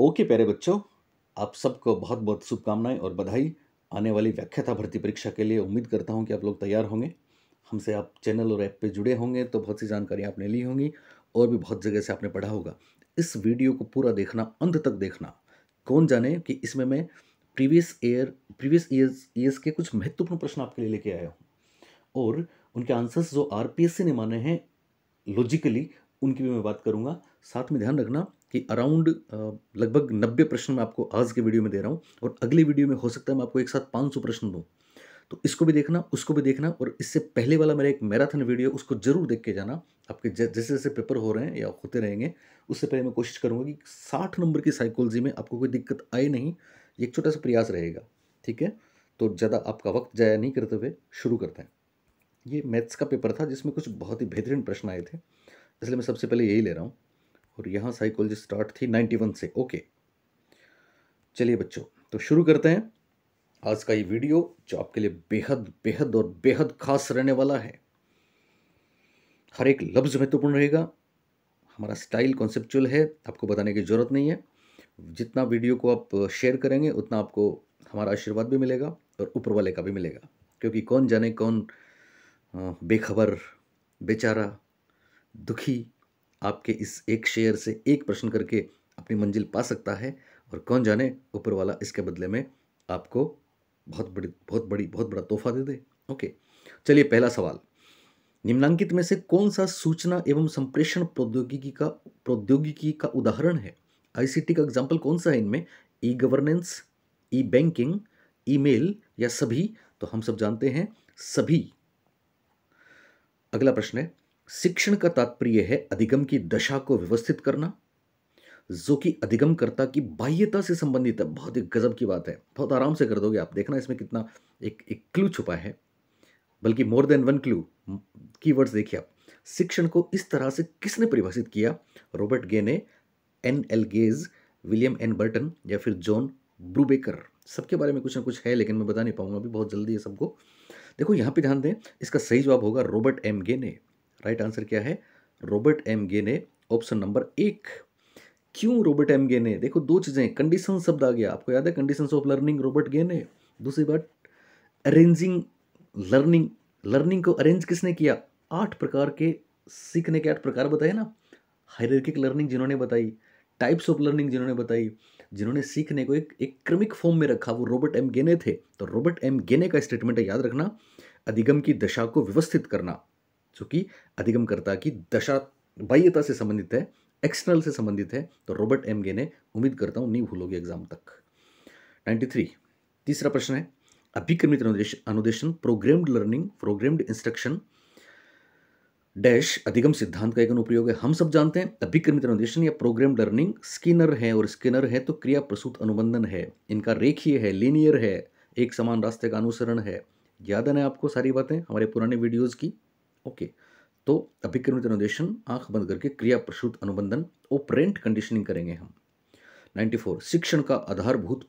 Okay प्यारे बच्चों, आप सबको बहुत बहुत शुभकामनाएं और बधाई। आने वाली व्याख्याता भर्ती परीक्षा के लिए उम्मीद करता हूं कि आप लोग तैयार होंगे। हमसे आप चैनल और ऐप पे जुड़े होंगे तो बहुत सी जानकारी आपने ली होंगी और भी बहुत जगह से आपने पढ़ा होगा। इस वीडियो को पूरा देखना, अंत तक देखना। कौन जाने कि इसमें मैं प्रीवियस ईयर्स के कुछ महत्वपूर्ण प्रश्न आपके लिए लेके आया हूँ और उनके आंसर्स जो आरपीएससी ने माने हैं लॉजिकली, उनकी भी मैं बात करूंगा। साथ में ध्यान रखना कि अराउंड लगभग 90 प्रश्न मैं आपको आज के वीडियो में दे रहा हूँ और अगली वीडियो में हो सकता है मैं आपको एक साथ 500 प्रश्न दूँ। तो इसको भी देखना, उसको भी देखना, और इससे पहले वाला मेरा एक मैराथन वीडियो उसको जरूर देख के जाना। आपके जैसे जैसे पेपर हो रहे हैं या होते रहेंगे, उससे पहले मैं कोशिश करूंगा कि 60 नंबर की साइकोलॉजी में आपको कोई दिक्कत आए नहीं। ये एक छोटा सा प्रयास रहेगा, ठीक है? तो ज़्यादा आपका वक्त जाया नहीं करते हुए शुरू करते हैं। ये मैथ्स का पेपर था जिसमें कुछ बहुत ही बेहतरीन प्रश्न आए थे, इसलिए मैं सबसे पहले यही ले रहा हूँ। और यहाँ साइकोलॉजी स्टार्ट थी 91 से। ओके, चलिए बच्चों, तो शुरू करते हैं आज का ये वीडियो जो आपके लिए बेहद बेहद और बेहद खास रहने वाला है। हर एक लफ्ज़ महत्वपूर्ण रहेगा। हमारा स्टाइल कॉन्सेप्चुअल है, आपको बताने की ज़रूरत नहीं है। जितना वीडियो को आप शेयर करेंगे उतना आपको हमारा आशीर्वाद भी मिलेगा और ऊपर वाले का भी मिलेगा, क्योंकि कौन जाने कौन बेखबर, बेचारा, दुखी आपके इस एक शेयर से एक प्रश्न करके अपनी मंजिल पा सकता है, और कौन जाने ऊपर वाला इसके बदले में आपको बहुत बड़ा तोहफा दे दे। ओके, चलिए पहला सवाल। निम्नलिखित में से कौन सा सूचना एवं संप्रेषण प्रौद्योगिकी का उदाहरण है? आईसीटी का एग्जाम्पल कौन सा है इनमें? ई गवर्नेंस, ई बैंकिंग, ईमेल या सभी? तो हम सब जानते हैं सभी। अगला प्रश्न है, शिक्षण का तात्पर्य है अधिगम की दशा को व्यवस्थित करना, जो कि अधिगमकर्ता की बाह्यता से संबंधित है। बहुत ही गजब की बात है, बहुत आराम से कर दोगे आप। देखना इसमें कितना एक क्लू छुपा है, बल्कि more than one clue. Keywords देखिए आप। शिक्षण को इस तरह से किसने परिभाषित किया? रॉबर्ट गे ने, N L Gage, William N Burton या फिर जॉन ब्रूबेकर? सबके बारे में कुछ ना कुछ है, लेकिन मैं बता नहीं पाऊंगा अभी, बहुत जल्दी है सबको। देखो यहाँ पे ध्यान दें, इसका सही जवाब होगा रॉबर्ट एम गे ने। राइट आंसर क्या है? रॉबर्ट एम गे ने, ऑप्शन नंबर 1। क्यों रॉबर्ट एम गे ने? देखो दो चीजें, कंडीशन शब्द आ गया, आपको याद है conditions of learning, Robert Gagne ने। दूसरी बात, अरेंजिंग लर्निंग, लर्निंग को अरेंज किसने किया? 8 प्रकार के सीखने के 8 प्रकार बताए ना। हायरार्किक लर्निंग जिन्होंने बताई, टाइप्स ऑफ लर्निंग जिन्होंने बताई, जिन्होंने सीखने को एक क्रमिक फॉर्म में रखा, वो रॉबर्ट एम गेने थे। तो रॉबर्ट एम गेने का स्टेटमेंट है, याद रखना, अधिगम की दशा को व्यवस्थित करना, जो कि अधिगमकर्ता की दशा बाह्यता से संबंधित है, एक्सटर्नल से संबंधित है। तो रॉबर्ट एम गेने, उम्मीद करता हूं नहीं भूलोगे एग्जाम तक। 93, तीसरा प्रश्न है, अभिक्रमित अनुदेशन, programmed learning, programmed instruction dash अधिगम सिद्धांत का एक अनुप्रयोग है। हम सब जानते हैं अभिक्रमित अनुदेशन या प्रोग्राम लर्निंग स्किनर है, और स्किनर है तो क्रिया प्रसूत अनुबंधन है। इनका रेखीय है, लीनियर है, एक समान रास्ते का अनुसरण है। याद है ना आपको सारी बातें हमारे पुराने वीडियोस की? ओके, तो अभिक्रमित अनुदेशन, आंख बंद करके क्रिया प्रसूत अनुबंधन, ऑपरेंट कंडीशनिंग करेंगे हम। 94, शिक्षण का आधारभूत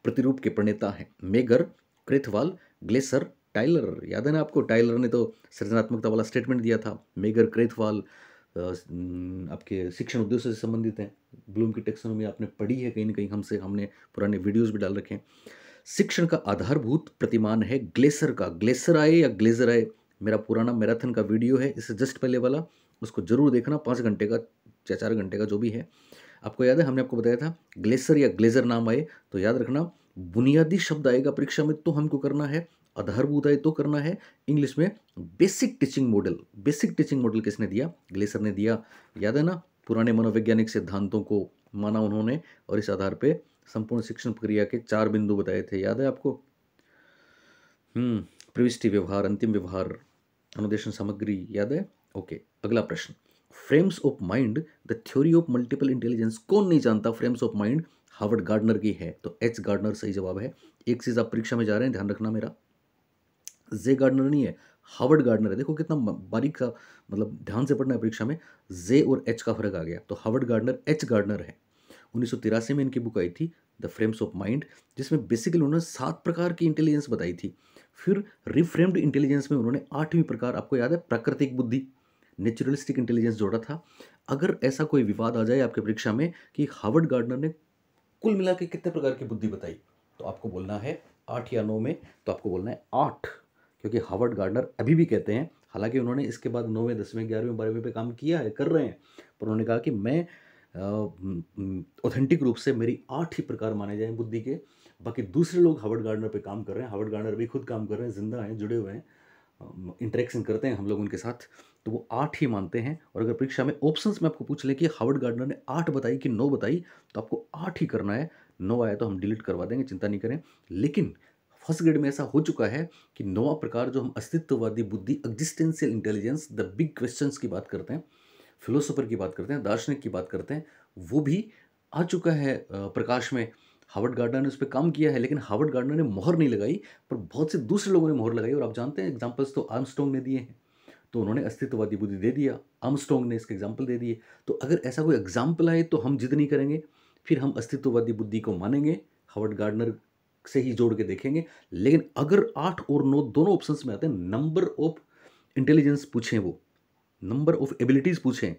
प्रतिरूप के प्रणेता हैं मेगर, क्रेथवाल, ग्लेसर, टाइलर। याद है ना आपको? टाइलर ने तो सृजनात्मकता वाला स्टेटमेंट दिया था। मेगर, क्रेथवाल आपके शिक्षण उद्देश्य से संबंधित हैं। ब्लूम की टेक्सोनोमी आपने पढ़ी है कहीं ना कहीं, हमने पुराने वीडियोस भी डाल रखे हैं। शिक्षण का आधारभूत प्रतिमान है ग्लेसर का। ग्लेसर आए या ग्लेजर आए, मेरा पुराना मैराथन का वीडियो है इससे जस्ट पहले वाला, उसको जरूर देखना। 5 घंटे का या 4 घंटे का जो भी है। आपको याद है हमने आपको बताया था ग्लेसर या ग्लेजर नाम आए तो याद रखना, बुनियादी शब्द आएगा परीक्षा में तो हमको करना है, आधारभूत आए तो करना है। इंग्लिश में basic teaching model, basic teaching model किसने दिया? ग्लेसर ने दिया। याद है ना? पुराने मनोवैज्ञानिक सिद्धांतों को माना उन्होंने, और इस आधार पे संपूर्ण शिक्षण प्रक्रिया के 4 बिंदु बताए थे। याद है आपको? प्रविष्टि व्यवहार, अंतिम व्यवहार, अनुदेशन सामग्री। याद है? ओके, अगला प्रश्न, frames of mind the theory of multiple intelligence. कौन नहीं जानता frames of mind? Harvard gardener की है, तो एच गार्डनर सही जवाब है। एक चीज आप परीक्षा में जा रहे हैं, ध्यान रखना मेरा, जे गार्डनर नहीं है, हार्वर्ड गार्डनर है। देखो कितना बारीक का, मतलब ध्यान से पढ़ना है परीक्षा में। जे और एच का फर्क आ गया, तो हार्वर्ड गार्डनर एच गार्डनर है। 1983 में इनकी बुक आई थी द फ्रेम्स ऑफ माइंड, जिसमें बेसिकली उन्होंने 7 प्रकार की इंटेलिजेंस बताई थी। फिर रिफ्रेम्ड इंटेलिजेंस में उन्होंने 8वीं प्रकार, आपको याद है, प्राकृतिक बुद्धि, नेचुरलिस्टिक इंटेलिजेंस जोड़ा था। अगर ऐसा कोई विवाद आ जाए आपके परीक्षा में कि हार्वर्ड गार्डनर ने कुल मिला के कितने प्रकार की बुद्धि बताई, तो आपको बोलना है 8 या 9 में, तो आपको बोलना है 8, क्योंकि हार्वर्ड गार्डनर अभी भी कहते हैं, हालांकि उन्होंने इसके बाद 9वें 10वें 11वें 12वें पे काम किया है, कर रहे हैं, पर उन्होंने कहा कि मैं ऑथेंटिक रूप से मेरी 8 ही प्रकार माने जाएं बुद्धि के। बाकी दूसरे लोग हार्वर्ड गार्डनर पे काम कर रहे हैं, हार्वर्ड गार्डनर भी खुद काम कर रहे हैं, जिंदा हैं, जुड़े हुए हैं, इंटरेक्शन करते हैं हम लोग उनके साथ, तो वो 8 ही मानते हैं। और अगर परीक्षा में ऑप्शंस में आपको पूछ लें कि हार्वर्ड गार्डनर ने 8 बताई कि 9 बताई, तो आपको 8 ही करना है। 9 आया तो हम डिलीट करवा देंगे, चिंता नहीं करें। लेकिन फर्स्ट ग्रेड में ऐसा हो चुका है कि 9वां प्रकार जो हम अस्तित्ववादी बुद्धि, existential intelligence, the big questions की बात करते हैं, फिलोसोफर की बात करते हैं, दार्शनिक की बात करते हैं, वो भी आ चुका है प्रकाश में। हार्वर्ड गार्डनर ने उस पर काम किया है, लेकिन हार्वर्ड गार्डनर ने मोहर नहीं लगाई, पर बहुत से दूसरे लोगों ने मोहर लगाई। और आप जानते हैं एग्जाम्पल्स तो आर्मस्ट्रॉन्ग ने दिए हैं, तो उन्होंने अस्तित्ववादी बुद्धि दे दिया, आर्मस्ट्रॉन्ग ने इसके एग्जाम्पल दे दिए। तो अगर ऐसा कोई एग्जाम्पल आए तो हम जिद नहीं करेंगे, फिर हम अस्तित्ववादी बुद्धि को मानेंगे, हार्वर्ड गार्डनर से ही जोड़ के देखेंगे। लेकिन अगर 8 और 9 दोनों ऑप्शंस में आते हैं, नंबर ऑफ इंटेलिजेंस पूछें, वो नंबर ऑफ एबिलिटीज पूछें,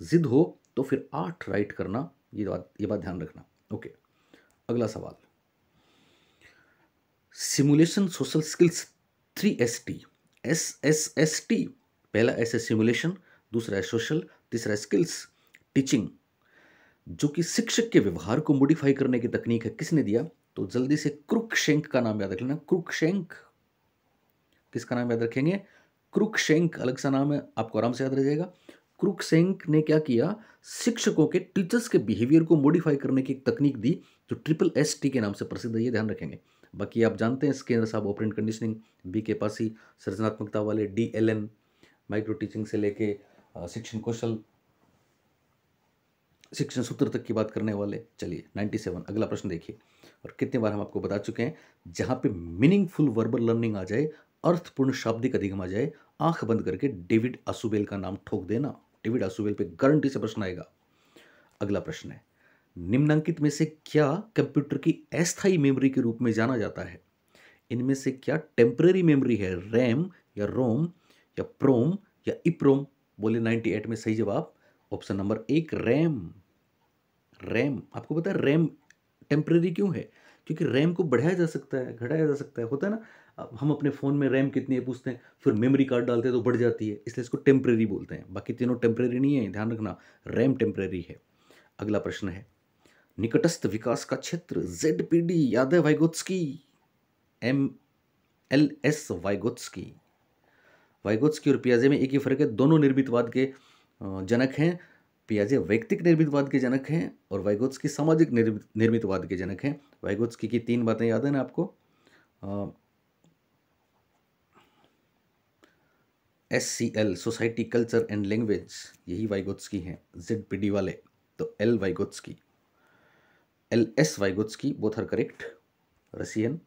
जिद हो, तो फिर 8 राइट करना, ये बात ध्यान रखना। ओके, अगला सवाल, simulation social skills 3ST, SSST। पहला एस है सिमुलेशन, दूसरा है सोशल, तीसरा है स्किल्स, टीचिंग, जो कि शिक्षक के व्यवहार को मॉडिफाई करने की तकनीक है। किसने दिया? तो जल्दी से क्रुकशेंक का नाम याद रख लेना। क्रुकशेंक, किसका नाम याद रखेंगे? क्रुकशेंक, अलग सा नाम है, आपको आराम से याद रह जाएगा। क्रुकशेंक ने क्या किया? शिक्षकों के, टीचर्स के बिहेवियर को मॉडिफाई करने की एक तकनीक दी, जो SSST के नाम से प्रसिद्ध है, ये ध्यान रखेंगे। बाकी आप जानते हैं स्किनर साहब, ऑपरेंट कंडीशनिंग, BK पासी, सृजनात्मकता वाले, DLN, माइक्रो टीचिंग से लेके शिक्षण कौशल, शिक्षण सूत्र तक की बात करने वाले। चलिए 97, अगला प्रश्न देखिए। और कितनी बार हम आपको बता चुके हैं, जहां पे मीनिंगफुल वर्बल लर्निंग आ जाए, अर्थपूर्ण शाब्दिक अधिगम आ जाए, आंख बंद करके डेविड आसुबेल का नाम ठोक देना। डेविड आसुबेल पे गारंटी से प्रश्न आएगा। अगला प्रश्न है, निम्नलिखित में से क्या कंप्यूटर की अस्थायी मेमोरी के रूप में जाना जाता है? इनमें से क्या टेम्पररी मेमोरी है? रैम या रोम या प्रोम या इप्रोम? बोले 98 में सही जवाब ऑप्शन नंबर 1, रैम। रैम, आपको पता है रैम टेम्परेरी क्यों है? क्योंकि रैम को बढ़ाया जा सकता है, घटाया जा सकता है, होता है ना। अब हम अपने फ़ोन में रैम कितनी है पूछते हैं, फिर मेमोरी कार्ड डालते हैं तो बढ़ जाती है, इसलिए इसको टेम्परेरी बोलते हैं। बाकी तीनों टेम्परेरी नहीं है, ध्यान रखना, रैम टेम्परेरी है। अगला प्रश्न है, निकटस्थ विकास का क्षेत्र ZPD, याद है वाइगोत्स्की, MLS वाइगोत्स्की। वाइगोत्स्की और पियाजे में एक ही फर्क है, दोनों निर्मितवाद के जनक हैं। पियाजे व्यक्तिक निर्मितवाद के जनक हैं और वाइगोत्स्की सामाजिक निर्मितवाद के जनक हैं। वाइगोत्स्की की 3 बातें याद है ना आपको? SCL, society, culture and language, यही वाइगोत्स्की हैं। ZPD वाले तो L Vygotsky, LS Vygotsky, both are correct, Russian.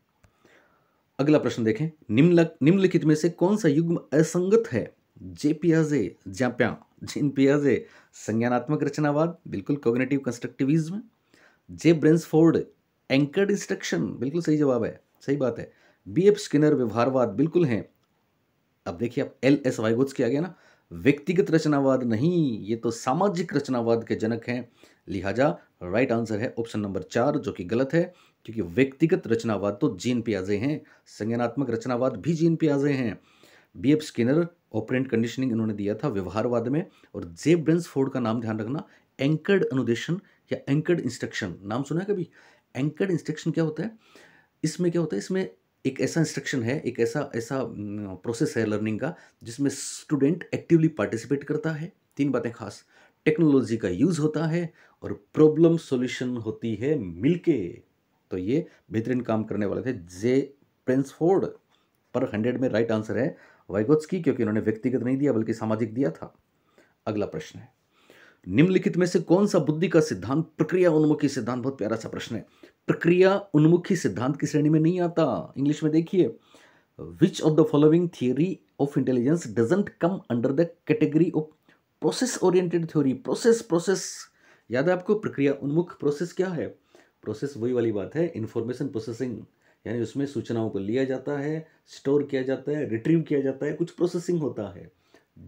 अगला प्रश्न देखें, निम्नलिखित में से कौन सा युग्म असंगत है? जे पियाजे, जाप्या, जीन पियाजे, संज्ञानात्मक रचनावाद, बिल्कुल, कॉग्निटिव कंस्ट्रक्टिविज्म। जे ब्रेन्सफोर्ड, एंकर्ड इंस्ट्रक्शन, बिल्कुल सही जवाब है, सही बात है। BF स्किनर, व्यवहारवाद, बिल्कुल हैं। अब देखिए, आप LS वाइगोत्स्की आ गया ना, व्यक्तिगत रचनावाद नहीं, ये तो सामाजिक रचनावाद के जनक हैं। लिहाजा राइट आंसर है ऑप्शन नंबर 4, जो कि गलत है, क्योंकि व्यक्तिगत रचनावाद तो जीन पियाजे हैं, संज्ञानात्मक रचनावाद भी जीन पियाजे हैं। BF स्किनर, ऑपरेंट कंडीशनिंग इन्होंने दिया था व्यवहारवाद में। और जे ब्रेन्सफोर्ड का नाम ध्यान रखना, एंकर्ड अनुदेशन या एंकर्ड इंस्ट्रक्शन, नाम सुना है कभी? एंकर्ड इंस्ट्रक्शन क्या होता है? इसमें क्या होता है, इसमें एक ऐसा इंस्ट्रक्शन है, एक ऐसा ऐसा प्रोसेस है लर्निंग का, जिसमें स्टूडेंट एक्टिवली पार्टिसिपेट करता है। 3 बातें खास, टेक्नोलॉजी का यूज होता है और प्रॉब्लम सॉल्यूशन होती है मिलके। तो ये बेहतरीन काम करने वाले थे जे ब्रेन्सफोर्ड। पर 100 में राइट आंसर है वाइगोत्स्की, क्योंकि इन्होंने व्यक्तिगत नहीं दिया बल्कि सामाजिक दिया था। अगला प्रश्न है, निम्नलिखित में से कौन सा बुद्धि का सिद्धांत प्रक्रिया उन्मुखी सिद्धांत? बहुत प्यारा सा प्रश्न है। प्रक्रिया उन्मुखी सिद्धांत की श्रेणी में नहीं आता। इंग्लिश में देखिए, विच of the following theory of intelligence doesn't come under the category of process oriented theory? Process, याद है आपको? प्रक्रिया उन्मुख प्रोसेस क्या है? प्रोसेस वही वाली बात है, इंफॉर्मेशन प्रोसेसिंग, यानी उसमें सूचनाओं को लिया जाता है, स्टोर किया जाता है, रिट्रीव किया जाता है, कुछ प्रोसेसिंग होता है।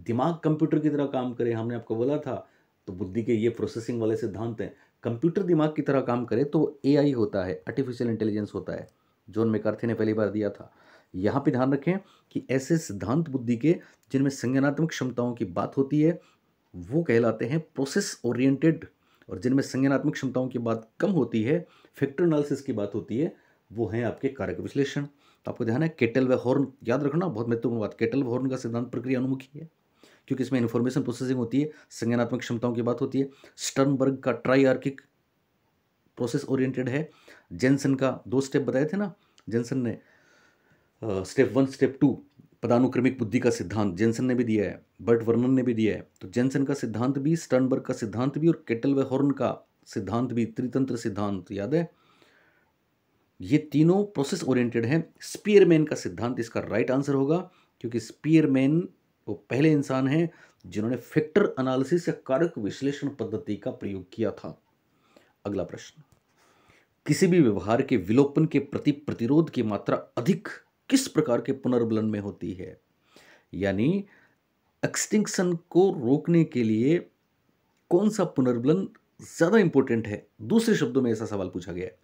दिमाग कंप्यूटर की तरह काम करे, हमने आपको बोला था, तो बुद्धि के ये प्रोसेसिंग वाले सिद्धांत हैं। कंप्यूटर दिमाग की तरह काम करे तो एआई होता है, आर्टिफिशियल इंटेलिजेंस होता है, जॉन मैकार्थी ने पहली बार दिया था। यहाँ पे ध्यान रखें कि ऐसे सिद्धांत बुद्धि के जिनमें संज्ञानात्मक क्षमताओं की बात होती है वो कहलाते हैं प्रोसेस ओरिएंटेड, और जिनमें संज्ञानात्मक क्षमताओं की बात कम होती है, फैक्टर एनालिसिस की बात होती है, वो हैं आपके कारक विश्लेषण। तो आपको ध्यान है केटल व हॉर्न, याद रखना बहुत महत्वपूर्ण बात, केटल व हॉर्न का सिद्धांत प्रक्रिया अनुमुखी है क्योंकि इसमें इन्फॉर्मेशन प्रोसेसिंग होती है, संज्ञानात्मक क्षमताओं की बात होती है। स्टर्नबर्ग का ट्राइआर्किक प्रोसेस ओरिएंटेड है। जेनसन का 2 स्टेप बताए थे ना, जेनसन ने स्टेप 1 स्टेप 2 पदानुक्रमिक बुद्धि का सिद्धांत जेनसन ने भी दिया है, बर्ट वर्नन ने भी दिया है। तो जेनसन का सिद्धांत भी, स्टर्नबर्ग का सिद्धांत भी और केटल व हॉर्न का सिद्धांत भी, त्रितंत्र सिद्धांत याद है, ये तीनों प्रोसेस ओरिएंटेड हैं। स्पीयरमैन का सिद्धांत इसका राइट आंसर होगा क्योंकि स्पीयरमैन वो पहले इंसान हैं जिन्होंने फैक्टर एनालिसिस या कारक विश्लेषण पद्धति का प्रयोग किया था। अगला प्रश्न, किसी भी व्यवहार के विलोपन के प्रति प्रतिरोध की मात्रा अधिक किस प्रकार के पुनर्बलन में होती है? यानी एक्सटिंक्शन को रोकने के लिए कौन सा पुनर्बलन ज्यादा इंपॉर्टेंट है? दूसरे शब्दों में ऐसा सवाल पूछा गया है।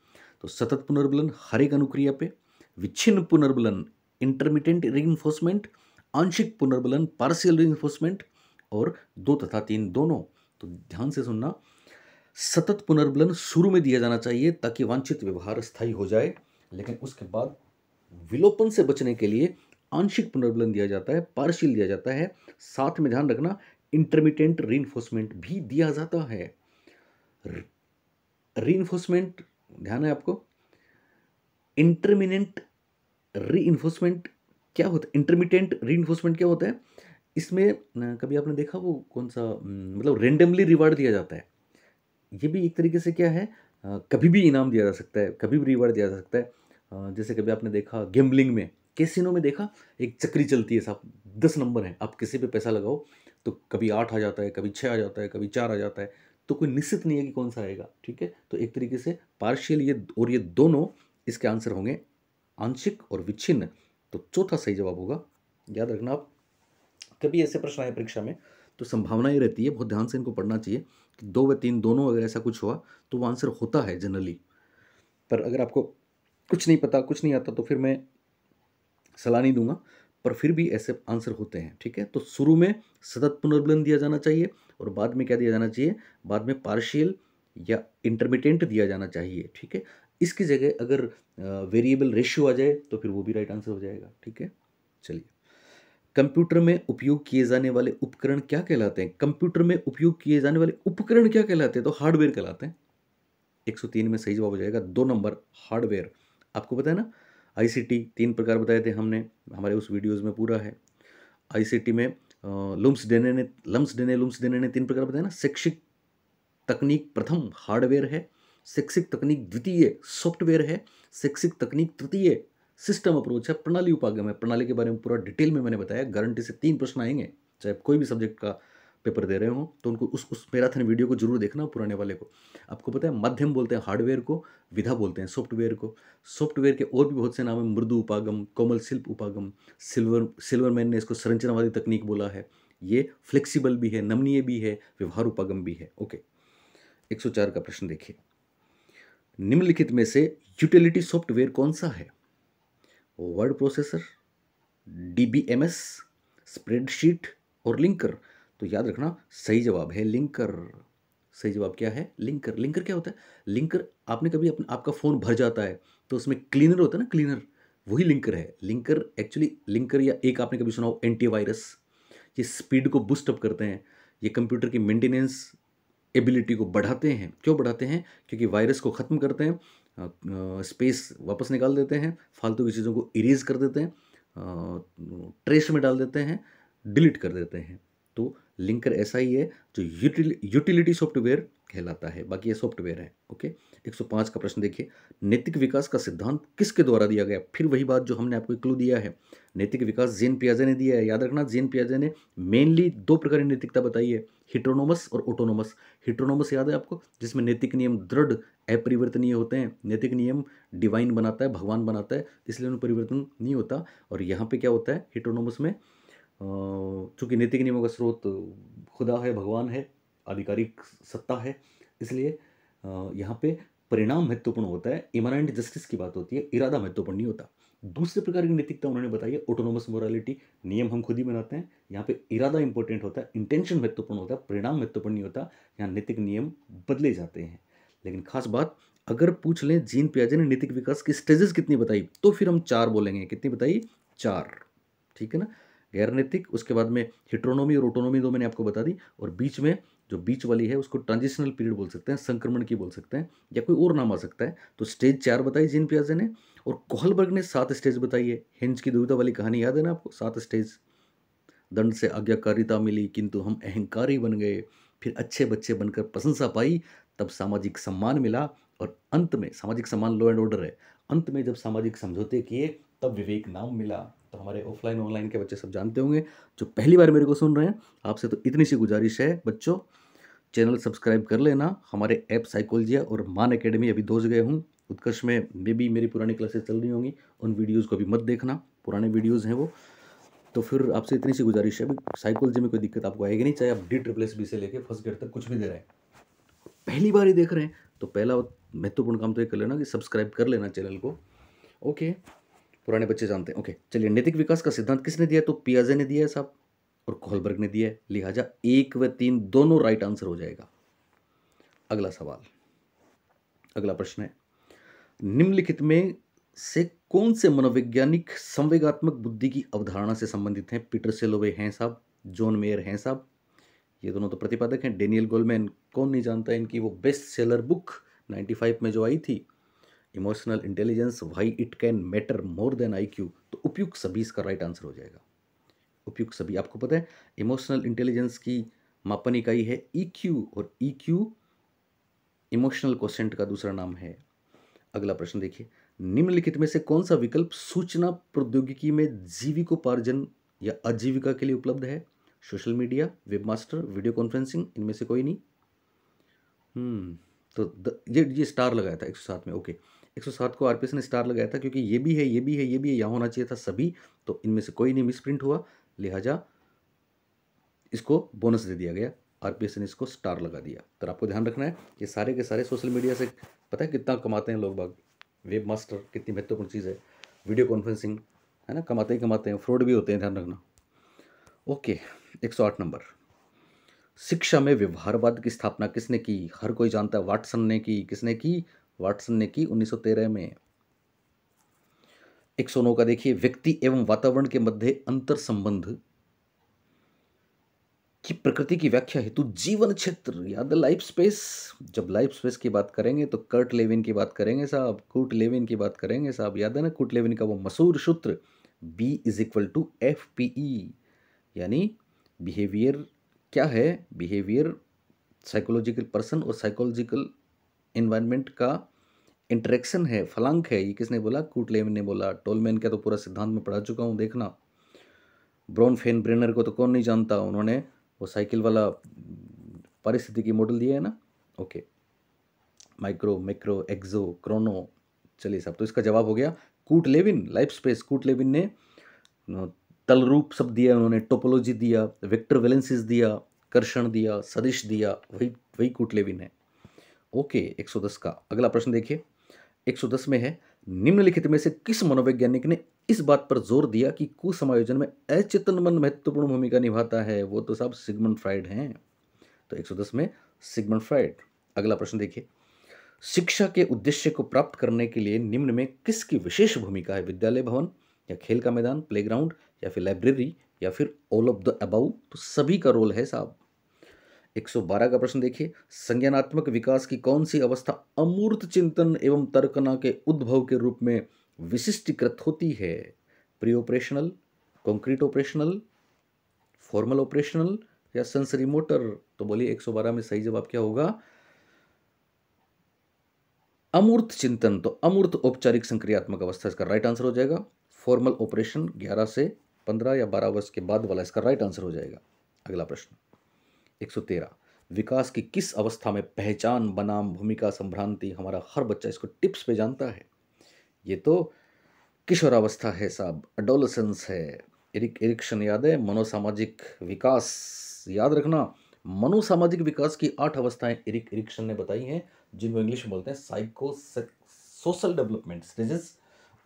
तो सतत पुनर्बलन हर एक अनुक्रिया पे, विच्छिन्न पुनर्बलन इंटरमिटेंट रीइंफोर्समेंट, आंशिक पुनर्बलन पार्शियल रीइंफोर्समेंट, और 2 तथा 3 दोनों। तो ध्यान से सुनना, सतत पुनर्बलन शुरू में दिया जाना चाहिए ताकि वांछित व्यवहार स्थायी हो जाए, लेकिन उसके बाद विलोपन से बचने के लिए आंशिक पुनर्बलन दिया जाता है, पार्शियल दिया जाता है। साथ में ध्यान रखना इंटरमिटेंट रीइंफोर्समेंट भी दिया जाता है। रीइंफोर्समेंट ध्यान है आपको, इंटरमिनेंट रीइंफोर्समेंट क्या होता है, इंटरमिटेंट रीइंफोर्समेंट क्या होता है? इसमें कभी आपने देखा वो कौन सा, मतलब रेंडमली रिवार्ड दिया जाता है। ये भी एक तरीके से क्या है, कभी भी इनाम दिया जा सकता है, कभी भी रिवार्ड दिया जा सकता है। जैसे कभी आपने देखा गेम्बलिंग में, कैसीनो में देखा, एक चक्री चलती है साहब, 10 नंबर है, आप किसी पे पैसा लगाओ तो कभी 8 आ जाता है, कभी 6 आ जाता है, कभी 4 आ जाता है, तो कोई निश्चित नहीं है कि कौन सा आएगा। ठीक है, तो एक तरीके से पार्शियल ये और ये दोनों इसके आंसर होंगे, आंशिक और विच्छिन्न। तो चौथा सही जवाब होगा। याद रखना आप, कभी ऐसे प्रश्न आए परीक्षा में तो संभावना ये रहती है, बहुत ध्यान से इनको पढ़ना चाहिए कि 2 व 3 दोनों अगर ऐसा कुछ हुआ तो वो आंसर होता है जनरली। पर अगर आपको कुछ नहीं पता, कुछ नहीं आता, तो फिर मैं सलाह नहीं दूंगा, पर फिर भी ऐसे आंसर होते हैं। ठीक है, तो शुरू में सतत पुनर्बलन दिया जाना चाहिए और बाद में क्या दिया जाना चाहिए, बाद में पार्शियल या इंटरमिटेंट दिया जाना चाहिए। ठीक है, इसकी जगह अगर वेरिएबल रेशियो आ जाए तो फिर वो भी राइट आंसर हो जाएगा। ठीक है, चलिए, कंप्यूटर में उपयोग किए जाने वाले उपकरण क्या कहलाते हैं? कंप्यूटर में उपयोग किए जाने वाले उपकरण क्या कहलाते हैं? तो हार्डवेयर कहलाते हैं। 103 में सही जवाब हो जाएगा 2 नंबर, हार्डवेयर। आपको पता है ना, आईसीटी 3 प्रकार बताए थे हमने, हमारे उस वीडियोस में पूरा है। आईसीटी में लम्स डेने ने 3 प्रकार बताया ना, शैक्षिक तकनीक प्रथम हार्डवेयर है, शैक्षिक तकनीक द्वितीय सॉफ्टवेयर है, शैक्षिक तकनीक तृतीय सिस्टम अप्रोच है, प्रणाली उपागम है। प्रणाली के बारे में पूरा डिटेल में मैंने बताया, गारंटी से 3 प्रश्न आएंगे, चाहे आप कोई भी सब्जेक्ट का पेपर दे रहे हो तो उनको उस मैराथन वीडियो को जरूर देखना, पुराने वाले को। आपको पता है माध्यम बोलते हैं हार्डवेयर को, विधा बोलते हैं सॉफ्टवेयर को। सॉफ्टवेयर के और भी बहुत से नाम है, मृदु उपागम, कोमल शिल्प उपागम, सिल्वरमैन ने इसको संरचनावादी तकनीक बोला है। ये फ्लेक्सिबल भी है, नमनीय भी है, व्यवहार उपागम भी है। ओके, 104 का प्रश्न देखिए, निम्नलिखित में से यूटिलिटी सॉफ्टवेयर कौन सा है? वर्ड प्रोसेसर, डीबीएमएस, स्प्रेडशीट और लिंकर। तो याद रखना सही जवाब है लिंकर। सही जवाब क्या है? लिंकर। लिंकर क्या होता है? लिंकर, आपने कभी आपका फ़ोन भर जाता है तो उसमें क्लीनर होता है ना, क्लीनर, वही लिंकर है। लिंकर एक्चुअली, लिंकर या एक आपने कभी सुना हो एंटीवायरस, ये स्पीड को बूस्ट अप करते हैं, ये कंप्यूटर की मेंटेनेंस एबिलिटी को बढ़ाते हैं। क्यों बढ़ाते हैं? क्योंकि वायरस को ख़त्म करते हैं, स्पेस वापस निकाल देते हैं, फालतू की चीज़ों को इरेज कर देते हैं, ट्रेस में डाल देते हैं, डिलीट कर देते हैं। तो लिंकर ऐसा ही है जो यूटिलिटी सॉफ्टवेयर कहलाता है, बाकी ये सॉफ्टवेयर है। ओके, 105 का प्रश्न देखिए, नैतिक विकास का सिद्धांत किसके द्वारा दिया गया? फिर वही बात जो हमने आपको क्लू दिया है, नैतिक विकास जेन पियाजे ने दिया है। याद रखना, जेन पियाजे ने मेनली 2 प्रकार की नैतिकता बताई है, हिट्रोनोमस और ऑटोनोमस। हिट्रोनोमस याद है आपको, जिसमें नैतिक नियम दृढ़ अपरिवर्तनीय होते हैं। नैतिक नियम डिवाइन बनाता है, भगवान बनाता है, इसलिए उनमें परिवर्तन नहीं होता। और यहाँ पे क्या होता है हिट्रोनोमस में, चूंकि नैतिक नियमों का स्रोत खुदा है, भगवान है, आधिकारिक सत्ता है, इसलिए यहाँ पे परिणाम महत्वपूर्ण होता है, इमनेंट जस्टिस की बात होती है, इरादा महत्वपूर्ण नहीं होता। दूसरे प्रकार की नैतिकता उन्होंने बताई है ऑटोनोमस मोरालिटी, नियम हम खुद ही बनाते हैं। यहाँ पे इरादा इंपॉर्टेंट होता है, इंटेंशन महत्वपूर्ण होता है, परिणाम महत्वपूर्ण नहीं होता। यहाँ नैतिक नियम बदले जाते हैं। लेकिन खास बात, अगर पूछ लें जीन पियाजे ने नैतिक विकास की स्टेजेस कितनी बताई, तो फिर हम 4 बोलेंगे। कितनी बताई? 4। ठीक है ना। गैर नैतिक, उसके बाद में हिट्रोनोमी और ऑटोनोमी 2 मैंने आपको बता दी, और बीच में जो बीच वाली है उसको ट्रांजिशनल पीरियड बोल सकते हैं, संक्रमण की बोल सकते हैं, या कोई और नाम आ सकता है। तो स्टेज 4 बताई जीन पियाजे ने, और कोहलबर्ग ने 7 स्टेज बताई है। हिंज की दुविधा वाली कहानी याद है ना आपको? 7 स्टेज। दंड से आज्ञाकारिता मिली, किंतु हम अहंकारी बन गए, फिर अच्छे बच्चे बनकर प्रशंसा पाई, तब सामाजिक सम्मान मिला, और अंत में सामाजिक सम्मान लॉ एंड ऑर्डर है। अंत में जब सामाजिक समझौते किए, तब विवेक नाम मिला। तो हमारे ऑफलाइन ऑनलाइन के बच्चे सब जानते होंगे। जो पहली बार मेरे को सुन रहे हैं, आपसे तो इतनी सी गुजारिश है बच्चों, चैनल सब्सक्राइब कर लेना। हमारे ऐप साइकोलॉजिया और मान एकेडमी अभी 2 जगह हूँ। उत्कर्ष में भी मेरी पुरानी क्लासेस चल रही होंगी, उन वीडियोज़ को भी मत देखना, पुराने वीडियोज़ हैं वो। तो फिर आपसे इतनी सी गुजारिश है, साइकोलॉजी में कोई दिक्कत आपको आएगी नहीं, चाहे आप DSSB से लेके फर्स्ट ग्रेड तक कुछ भी दे रहे हैं। पहली बार ही देख रहे हैं तो पहला महत्वपूर्ण काम तो ये कर लेना कि सब्सक्राइब कर लेना चैनल को। ओके, पुराने बच्चे जानते हैं। ओके, चलिए, नैतिक विकास का सिद्धांत किसने दिया? तो पियाजे ने दिया है साहब, और कोहलबर्ग ने दिया है। लिहाजा 1 व 3 दोनों राइट आंसर हो जाएगा। अगला सवाल, अगला प्रश्न है, निम्नलिखित में से कौन से मनोवैज्ञानिक संवेगात्मक बुद्धि की अवधारणा से संबंधित हैं? पीटर सेलोवे हैं साहब, जॉन मेयर हैं साहब। ये दोनों तो प्रतिपादक हैं। डेनियल गोलमैन, कौन नहीं जानता इनकी वो बेस्ट सेलर बुक 95 में जो आई थी, emotional intelligence, why it can matter more than IQ। तो उपयुक्त सभी इसका राइट आंसर हो जाएगा। उपयुक्त सभी, आपको पता है इमोशनल इंटेलिजेंस की मापन इकाई है EQ, और EQ इमोशनल क्वोशेंट का दूसरा नाम है। अगला प्रश्न देखिए, निम्नलिखित में से कौन सा विकल्प सूचना प्रौद्योगिकी में जीविकोपार्जन या आजीविका के लिए उपलब्ध है? Social media, webmaster, video conferencing, इनमें से कोई नहीं। तो ये स्टार लगाया था 107 में। ओके, 107 को RPS ने स्टार लगाया था क्योंकि ये भी है, ये भी है, ये भी है, यहाँ होना चाहिए था सभी। तो इनमें से कोई नहीं मिसप्रिंट हुआ, लिहाजा इसको बोनस दे दिया गया। RPS ने इसको स्टार लगा दिया। तो आपको ध्यान रखना है, ये सारे के सारे सोशल मीडिया से पता है कितना कमाते हैं लोग बाग। वेब मास्टर कितनी महत्वपूर्ण चीज़ है, वीडियो कॉन्फ्रेंसिंग, है ना, कमाते ही कमाते हैं, फ्रॉड भी होते हैं, ध्यान रखना। ओके, 108 नंबर, शिक्षा में व्यवहारवाद की स्थापना किसने की? हर कोई जानता है, वाटसन ने की। किसने की? वाटसन ने की 1913 में। 109 का देखिए, व्यक्ति एवं वातावरण के मध्य अंतर संबंध की प्रकृति की व्याख्या हेतु जीवन क्षेत्र, याद है, लाइफ स्पेस। जब लाइफ स्पेस की बात करेंगे तो कर्ट लेविन की बात करेंगे साहब, कूट लेविन की बात करेंगे साहब। याद है ना कूट लेविन का वो मशहूर सूत्र, B=FPE, यानी बिहेवियर क्या है? बिहेवियर साइकोलॉजिकल पर्सन और साइकोलॉजिकल इन्वायरमेंट का इंटरेक्शन है, फलांक है। ये किसने बोला? कूट लेविन ने बोला। टोलमैन का तो पूरा सिद्धांत में पढ़ा चुका हूँ, देखना। ब्रॉन फेन ब्रेनर को तो कौन नहीं जानता, उन्होंने वो साइकिल वाला पारिस्थितिकी मॉडल दिया है ना। ओके, माइक्रो, मैक्रो, एक्सो, क्रोनो। चलिए साहब, तो इसका जवाब हो गया कूट लेविन, लाइफ स्पेस। कूट लेविन ने तल रूप शब्द दिया, उन्होंने टोपोलॉजी दिया, वेक्टर वैलेंसिस दिया, कर्षण दिया, सदिश दिया, वही वही कूट लेविन है। ओके, 110 का अगला प्रश्न देखिए, 110 में है, निम्नलिखित में से किस मनोवैज्ञानिक ने इस बात पर जोर दिया कि कुसमायोजन में अचेतन मन महत्वपूर्ण भूमिका निभाता है? वो तो साहब सिगमंड फ्राइड हैं। तो 110 में सिगमंड फ्राइड। अगला प्रश्न देखिए, शिक्षा के उद्देश्य को प्राप्त करने के लिए निम्न में किसकी विशेष भूमिका है? विद्यालय भवन, या खेल का मैदान, प्लेग्राउंड, या फिर लाइब्रेरी, या फिर ऑल ऑफ द अबाउ? तो सभी का रोल है साहब। 112 का प्रश्न देखिए, संज्ञानात्मक विकास की कौन सी अवस्था अमूर्त चिंतन एवं तर्कना के उद्भव के रूप में विशिष्टीकृत होती है? Pre operational, concrete operational, formal operational, या सेंसरी मोटर? तो बोलिए 112 में सही जवाब क्या होगा? अमूर्त चिंतन। तो अमूर्त औपचारिक संक्रियात्मक अवस्था इसका राइट आंसर हो जाएगा। फॉर्मल ऑपरेशन 11 से 15 या 12 वर्ष के बाद वाला इसका राइट आंसर हो जाएगा। अगला प्रश्न 113, विकास की किस अवस्था में पहचान बनाम भूमिका संभ्रांति? हमारा हर बच्चा इसको टिप्स पे जानता है। ये तो किशोरावस्था है साहब, एडोलेसेंस है। एरिक्सन याद है, मनोसामाजिक विकास याद रखना। मनोसामाजिक विकास की 8 अवस्थाएं एरिक एरिक्सन ने बताई हैं, जिनको इंग्लिश में बोलते हैं साइको सोशल डेवलपमेंट स्टेजेस।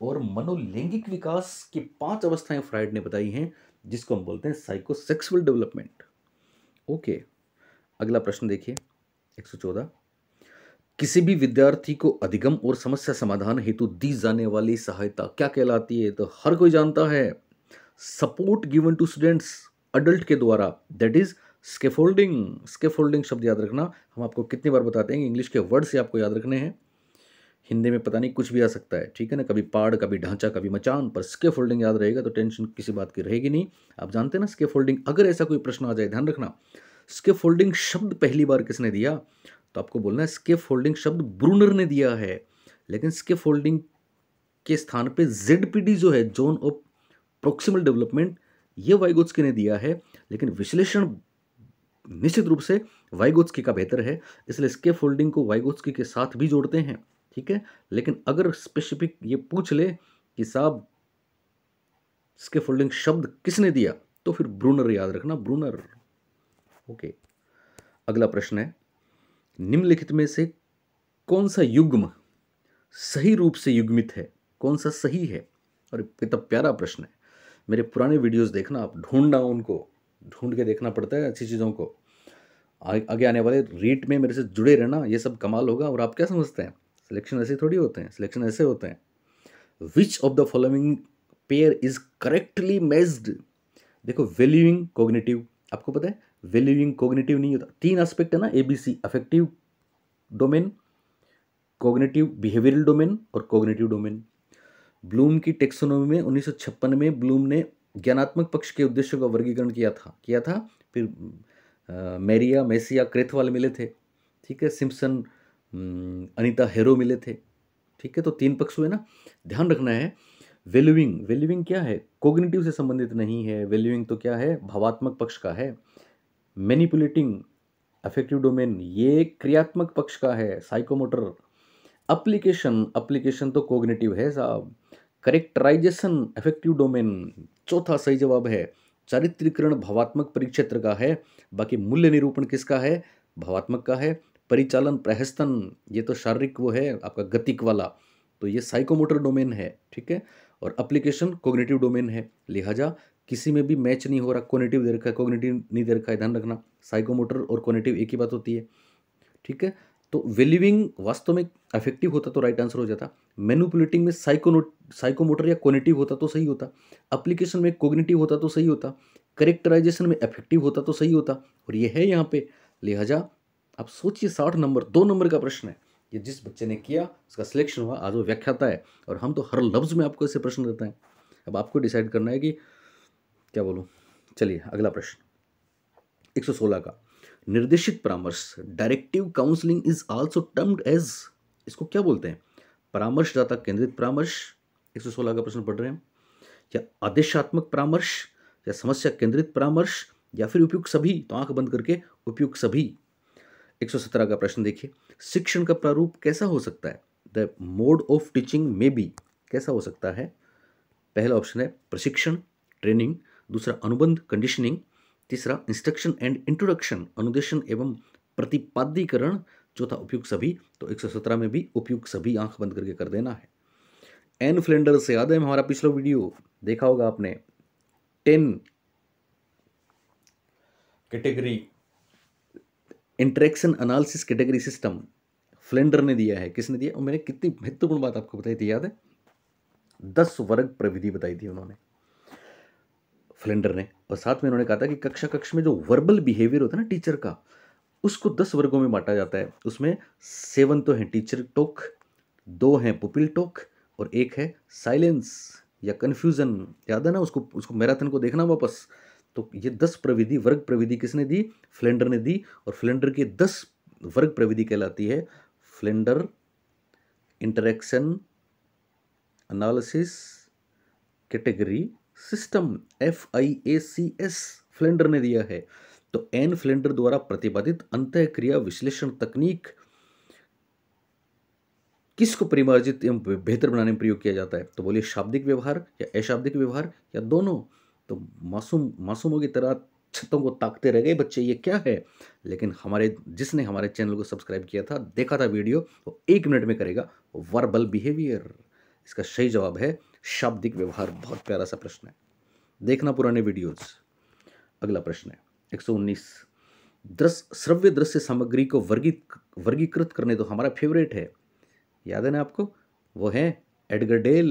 और मनोलैंगिक विकास की 5 अवस्थाएं फ्राइड ने बताई हैं, जिसको हम बोलते हैं साइको सेक्सुअल डेवलपमेंट। ओके, अगला प्रश्न देखिए 114। किसी भी विद्यार्थी को अधिगम और समस्या समाधान हेतु दी जाने वाली सहायता क्या कहलाती है? तो हर कोई जानता है, support given to students adult के द्वारा, दैट इज स्केफोल्डिंग। स्केफोल्डिंग शब्द याद रखना, हम आपको कितनी बार बताते हैं, इंग्लिश के वर्ड से आपको याद रखने हैं, हिंदी में पता नहीं कुछ भी आ सकता है, ठीक है ना, कभी पाड़, कभी ढांचा, कभी मचान, पर स्केफोल्डिंग याद रहेगा तो टेंशन किसी बात की रहेगी नहीं। आप जानते हैं ना स्केफोल्डिंग, अगर ऐसा कोई प्रश्न आ जाए ध्यान रखना, स्केफोल्डिंग शब्द पहली बार किसने दिया, तो आपको बोलना है स्केफोल्डिंग शब्द ब्रूनर ने दिया है, लेकिन स्केफोल्डिंग के स्थान पे ZPD जो है, जोन ऑफ प्रोक्सिमल डेवलपमेंट, ये वाइगोत्स्की ने दिया है, लेकिन विश्लेषण निश्चित रूप से वाइगोत्स्की का बेहतर है, इसलिए स्केफोल्डिंग को वाइगोत्स्की के साथ भी जोड़ते हैं, ठीक है। लेकिन अगर स्पेसिफिक ये पूछ ले कि साहब स्केफोल्डिंग शब्द किसने दिया, तो फिर ब्रूनर याद रखना, ब्रूनर। ओके, अगला प्रश्न है, निम्नलिखित में से कौन सा युग्म सही रूप से युग्मित है, कौन सा सही है? और कितना प्यारा प्रश्न है, मेरे पुराने वीडियोस देखना आप, ढूंढना, उनको ढूंढ के देखना पड़ता है अच्छी चीज़ों को। आगे आने वाले रीट में मेरे से जुड़े रहना, ये सब कमाल होगा। और आप क्या समझते हैं, सिलेक्शन ऐसे थोड़ी होते हैं, सिलेक्शन ऐसे होते हैं। विच of the following pair is correctly matched? देखो, वैल्यूइंग कॉग्निटिव, आपको पता है वैल्यूइंग कॉग्निटिव नहीं होता, 3 एस्पेक्ट है ना, ABC, affective domain, cognitive behavioural domain और कॉग्निटिव डोमेन। ब्लूम की टेक्सोनोमी में 1956 में ब्लूम ने ज्ञानात्मक पक्ष के उद्देश्यों का वर्गीकरण किया था। फिर मेरिया, मेसिया, क्रेथवाल मिले थे, ठीक है, सिम्पसन, अनीता हेरो मिले थे, ठीक है, तो 3 पक्ष हुए ना। ध्यान रखना है, वैल्यूइंग क्या है, कॉग्निटिव से संबंधित नहीं है, वैल्यूइंग तो क्या है, भावात्मक पक्ष का है। मैनिपुलेटिंग अफेक्टिव डोमेन, ये क्रियात्मक पक्ष का है, साइकोमोटर। एप्लीकेशन तो कॉग्निटिव है साहब। करेक्टराइजेशन अफेक्टिव डोमेन, चौथा सही जवाब है। चारित्रीकरण भावात्मक परिक्षेत्र का है, बाकी मूल्य निरूपण किसका है, भावात्मक का है। परिचालन प्रहस्तन, ये तो शारीरिक वो है आपका गतिक वाला, तो ये साइकोमोटर डोमेन है, ठीक है। और एप्लीकेशन कॉग्निटिव डोमेन है, लिहाजा किसी में भी मैच नहीं हो रहा, कॉग्निटिव दे रखा है, कॉग्निटिव नहीं दे रखा है, ध्यान रखना। साइकोमोटर और कॉग्निटिव एक ही बात होती है, ठीक है। तो वैल्यूइंग वास्तव में अफेक्टिव होता तो राइट आंसर हो जाता। मैनिपुलेटिंग में साइकोमोटर या कॉग्निटिव होता तो सही होता। एप्लीकेशन में कॉग्निटिव होता तो सही होता। करेक्टराइजेशन में अफेक्टिव होता तो सही होता, और ये है यहाँ पे। लिहाजा आप सोचिए, 60 नंबर, 2 नंबर का प्रश्न है, ये जिस बच्चे ने किया उसका सिलेक्शन हुआ, आज वो व्याख्याता है। और हम तो हर लफ्ज में आपको ऐसे प्रश्न देते हैं, अब आपको डिसाइड करना है कि क्या बोलूँ। चलिए अगला प्रश्न 116 का, निर्देशित परामर्श, directive counselling is also termed as, इसको क्या बोलते हैं? परामर्शदाता केंद्रित परामर्श, 116 का प्रश्न पढ़ रहे हैं, या आदेशात्मक परामर्श, या समस्या केंद्रित परामर्श, या फिर उपयुक्त सभी? तो आंख बंद करके उपयुक्त सभी। 117 का प्रश्न देखिए, शिक्षण का प्रारूप कैसा हो सकता है? द मोड ऑफ टीचिंग में बी, कैसा हो सकता है? पहला ऑप्शन है प्रशिक्षण, ट्रेनिंग, दूसरा अनुबंध, कंडीशनिंग, तीसरा इंस्ट्रक्शन एंड इंट्रोडक्शन, अनुदेशन एवं प्रतिपादीकरण, चौथा उपयुक्त सभी। तो 117 में भी उपयुक्त सभी आंख बंद करके कर देना है। एन फ्लेंडर से याद है हमारा पिछला वीडियो देखा होगा आपने, 10 category interaction analysis category system Flander ने दिया है। किसने दिया? और मैंने कितनी महत्वपूर्ण बात आपको बताई थी, याद है? 10 वर्ग प्रविधि बताई थी उन्होंने, फ्लेंडर ने। और साथ में उन्होंने कहा था कि कक्षा में जो वर्बल बिहेवियर होता है ना टीचर का, उसको 10 वर्गों में बांटा जाता है। उसमें 7 तो हैं टीचर टॉक, 2 हैं पुपिल टॉक, और 1 है साइलेंस या कन्फ्यूजन। याद है ना? उसको मैराथन को देखना वापस। तो ये 10 प्रविधि, वर्ग प्रविधि किसने दी? फ्लेंडर ने दी। और फ्लेंडर की 10 वर्ग प्रविधि कहलाती है Flander interaction analysis category system, FIACS Flander ने दिया है। तो एन फ्लेंडर द्वारा प्रतिपादित अंतःक्रिया विश्लेषण तकनीक किसको परिमार्जित एवं बेहतर बनाने में प्रयोग किया जाता है? तो बोलिए शाब्दिक व्यवहार या अशाब्दिक व्यवहार या दोनों। तो मासूमों की तरह छतों को ताकते रह गए बच्चे ये क्या है, लेकिन जिसने हमारे चैनल को सब्सक्राइब किया था, देखा था वीडियो, वो 1 मिनट में करेगा वर्बल बिहेवियर। इसका सही जवाब है शाब्दिक व्यवहार। बहुत प्यारा सा प्रश्न है, देखना पुराने वीडियोज। अगला प्रश्न है 119। श्रव्य दृश्य सामग्री को वर्गीकृत करने तो हमारा फेवरेट है, याद है ना आपको, वो है एडगर डेल।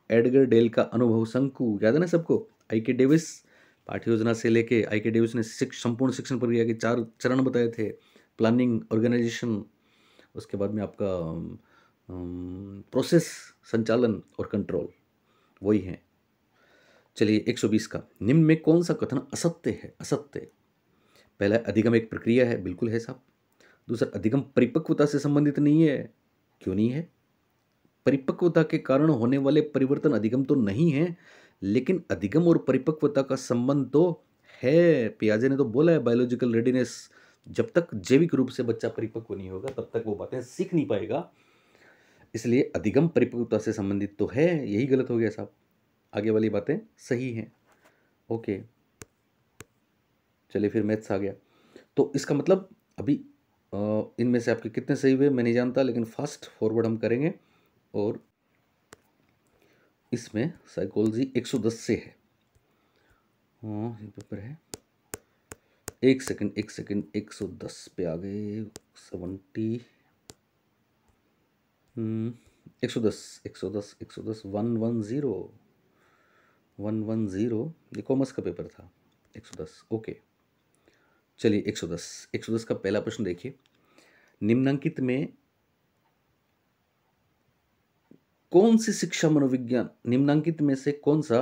एडगर डेल का अनुभव शंकु याद है ना सबको। आई के डेविस पाठ्य योजना से लेके आई के डेविस ने संपूर्ण शिक्षण प्रक्रिया के 4 चरण बताए थे, प्लानिंग, ऑर्गेनाइजेशन, उसके बाद में आपका प्रोसेस, संचालन और कंट्रोल, वही है। चलिए 120 का, निम्न में कौन सा कथन असत्य है? असत्य, पहला अधिगम एक प्रक्रिया है, बिल्कुल है साहब। दूसरा, अधिगम परिपक्वता से संबंधित नहीं है, क्यों नहीं है? परिपक्वता के कारण होने वाले परिवर्तन अधिगम तो नहीं है, लेकिन अधिगम और परिपक्वता का संबंध तो है। पियाजे ने तो बोला है बायोलॉजिकल रेडीनेस, जब तक जैविक रूप से बच्चा परिपक्व नहीं होगा तब तक वो बातें सीख नहीं पाएगा, इसलिए अधिगम परिपक्वता से संबंधित तो है। यही गलत हो गया साहब, आगे वाली बातें सही हैं। ओके, चलिए फिर मैथ्स आ गया। तो इसका मतलब अभी इनमें से आपके कितने सही हुए मैं नहीं जानता, लेकिन फास्ट फॉरवर्ड हम करेंगे। और इसमें साइकोलॉजी 110 से है। हाँ ये पेपर है, एक सेकंड 110 पे आ गए। 70 110 110 ये कॉमर्स का पेपर था। 110 ओके। चलिए 110 का पहला प्रश्न देखिए, निम्नांकित में कौन सी शिक्षा मनोविज्ञान, निम्नांकित में से कौन सा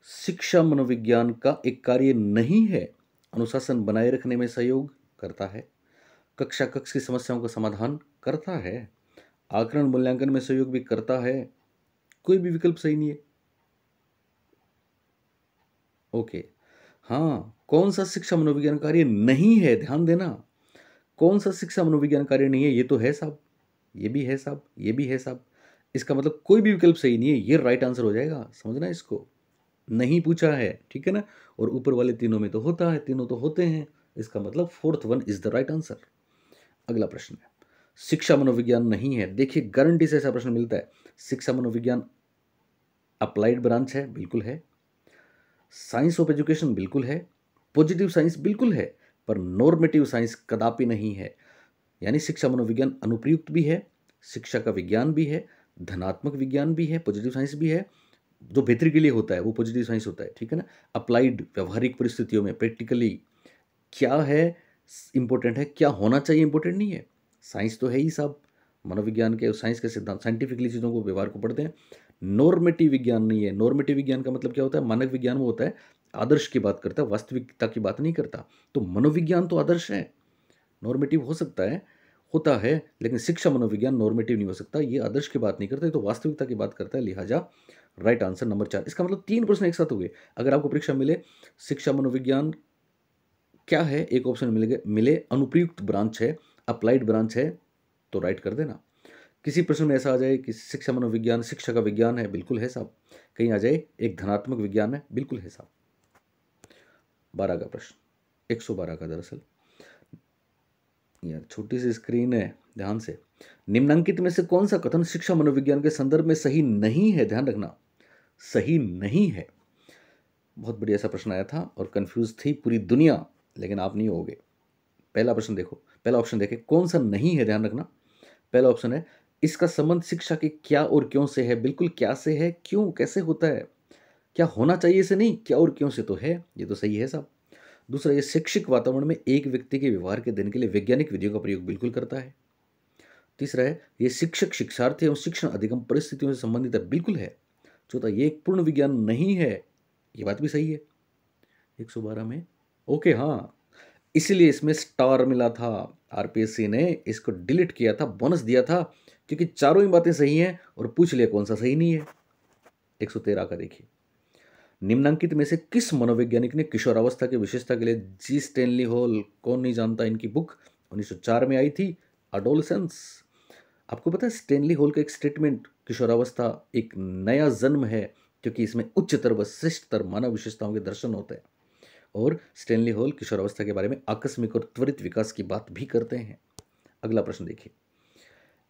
शिक्षा मनोविज्ञान का एक कार्य नहीं है? अनुशासन बनाए रखने में सहयोग करता है, कक्षा कक्ष की समस्याओं का समाधान करता है, आकलन मूल्यांकन में सहयोग भी करता है, कोई भी विकल्प सही नहीं है। ओके, हाँ, कौन सा शिक्षा मनोविज्ञान कार्य नहीं है, ध्यान देना, कौन सा शिक्षा मनोविज्ञान कार्य नहीं है, ये तो है साहब, ये भी है साहब, ये भी है साहब, इसका मतलब कोई भी विकल्प सही नहीं है, ये राइट आंसर हो जाएगा। समझना इसको, नहीं पूछा है, ठीक है ना, और ऊपर वाले तीनों में तो होता है, तीनों तो होते हैं, इसका मतलब fourth one is the right answer. अगला प्रश्न है, शिक्षा मनोविज्ञान नहीं है, देखिए गारंटी से ऐसा प्रश्न मिलता है। शिक्षा मनोविज्ञान अप्लाइड ब्रांच है, बिल्कुल है। साइंस ऑफ एजुकेशन बिल्कुल है, पॉजिटिव साइंस बिल्कुल है, पर नॉर्मेटिव साइंस कदापि नहीं है। यानी शिक्षा मनोविज्ञान अनुप्रयुक्त भी है, शिक्षा का विज्ञान भी है, धनात्मक विज्ञान भी है, पॉजिटिव साइंस भी है, जो बेहतरी के लिए होता है वो पॉजिटिव साइंस होता है, ठीक है ना। अप्लाइड, व्यवहारिक परिस्थितियों में प्रैक्टिकली क्या है इंपॉर्टेंट है, क्या होना चाहिए इंपॉर्टेंट नहीं है। साइंस तो है ही साहब, मनोविज्ञान के साइंस के सिद्धांत साइंटिफिकली चीज़ों को व्यवहार को पढ़ते हैं। नॉर्मेटिव विज्ञान नहीं है। नॉर्मेटिव विज्ञान का मतलब क्या होता है? मानक विज्ञान वो होता है आदर्श की बात करता है, वास्तविकता की बात नहीं करता। तो मनोविज्ञान तो आदर्श है, नॉर्मेटिव हो सकता है, होता है, लेकिन शिक्षा मनोविज्ञान नॉर्मेटिव नहीं हो सकता, ये आदर्श की बात नहीं करता, ये तो वास्तविकता की बात करता है। लिहाजा राइट आंसर नंबर 4। इसका मतलब 3 प्रश्न एक साथ हो गए। अगर आपको परीक्षा मिले शिक्षा मनोविज्ञान क्या है, एक ऑप्शन मिले अनुप्रयुक्त ब्रांच है, अप्लाइड ब्रांच है, तो राइट कर देना। किसी प्रश्न में ऐसा आ जाए कि शिक्षा मनोविज्ञान शिक्षा का विज्ञान है, बिल्कुल है साहब। कहीं आ जाए एक धनात्मक विज्ञान है, बिल्कुल है साहब। 12 का प्रश्न, 112 का दरअसल, यार छोटी सी स्क्रीन है, ध्यान से। निम्नांकित में से कौन सा कथन शिक्षा मनोविज्ञान के संदर्भ में सही नहीं है? ध्यान रखना, सही नहीं है। बहुत बढ़िया सा प्रश्न आया था और कंफ्यूज थी पूरी दुनिया, लेकिन आप नहीं होगे। पहला प्रश्न देखो, पहला ऑप्शन देखे कौन सा नहीं है, ध्यान रखना। पहला ऑप्शन है, इसका संबंध शिक्षा के क्या और क्यों से है। बिल्कुल क्या से है, क्यों कैसे होता है, क्या होना चाहिए से नहीं, क्या और क्यों से तो है, ये तो सही है साहब। दूसरा, ये शैक्षिक वातावरण में एक व्यक्ति के व्यवहार के अध्ययन के लिए वैज्ञानिक विधियों का प्रयोग बिल्कुल करता है। तीसरा है, ये शिक्षक शिक्षार्थी एवं शिक्षण अधिगम परिस्थितियों से संबंधित है, बिल्कुल है। चौथा, ये एक पूर्ण विज्ञान नहीं है, ये बात भी सही है 112 में। ओके, हाँ, इसीलिए इसमें स्टार मिला था, आरपीएससी ने इसको डिलीट किया था, बोनस दिया था, क्योंकि चारों ही बातें सही हैं और पूछ लिया कौन सा सही नहीं है। 113 का देखिए, निम्नांकित में से किस मनोवैज्ञानिक ने किशोरावस्था की विशेषता के लिए जी स्टैनली हॉल, कौन नहीं जानता इनकी बुक, 1904 में आई थी, अडोलसेंस। आपको पता है स्टैनली हॉल का एक स्टेटमेंट, किशोरावस्था एक नया जन्म है, क्योंकि इसमें उच्चतर व श्रेष्ठतर मानव विशेषताओं के दर्शन होते हैं। और स्टैनली हॉल किशोरावस्था के बारे में आकस्मिक और त्वरित विकास की बात भी करते हैं। अगला प्रश्न देखिए,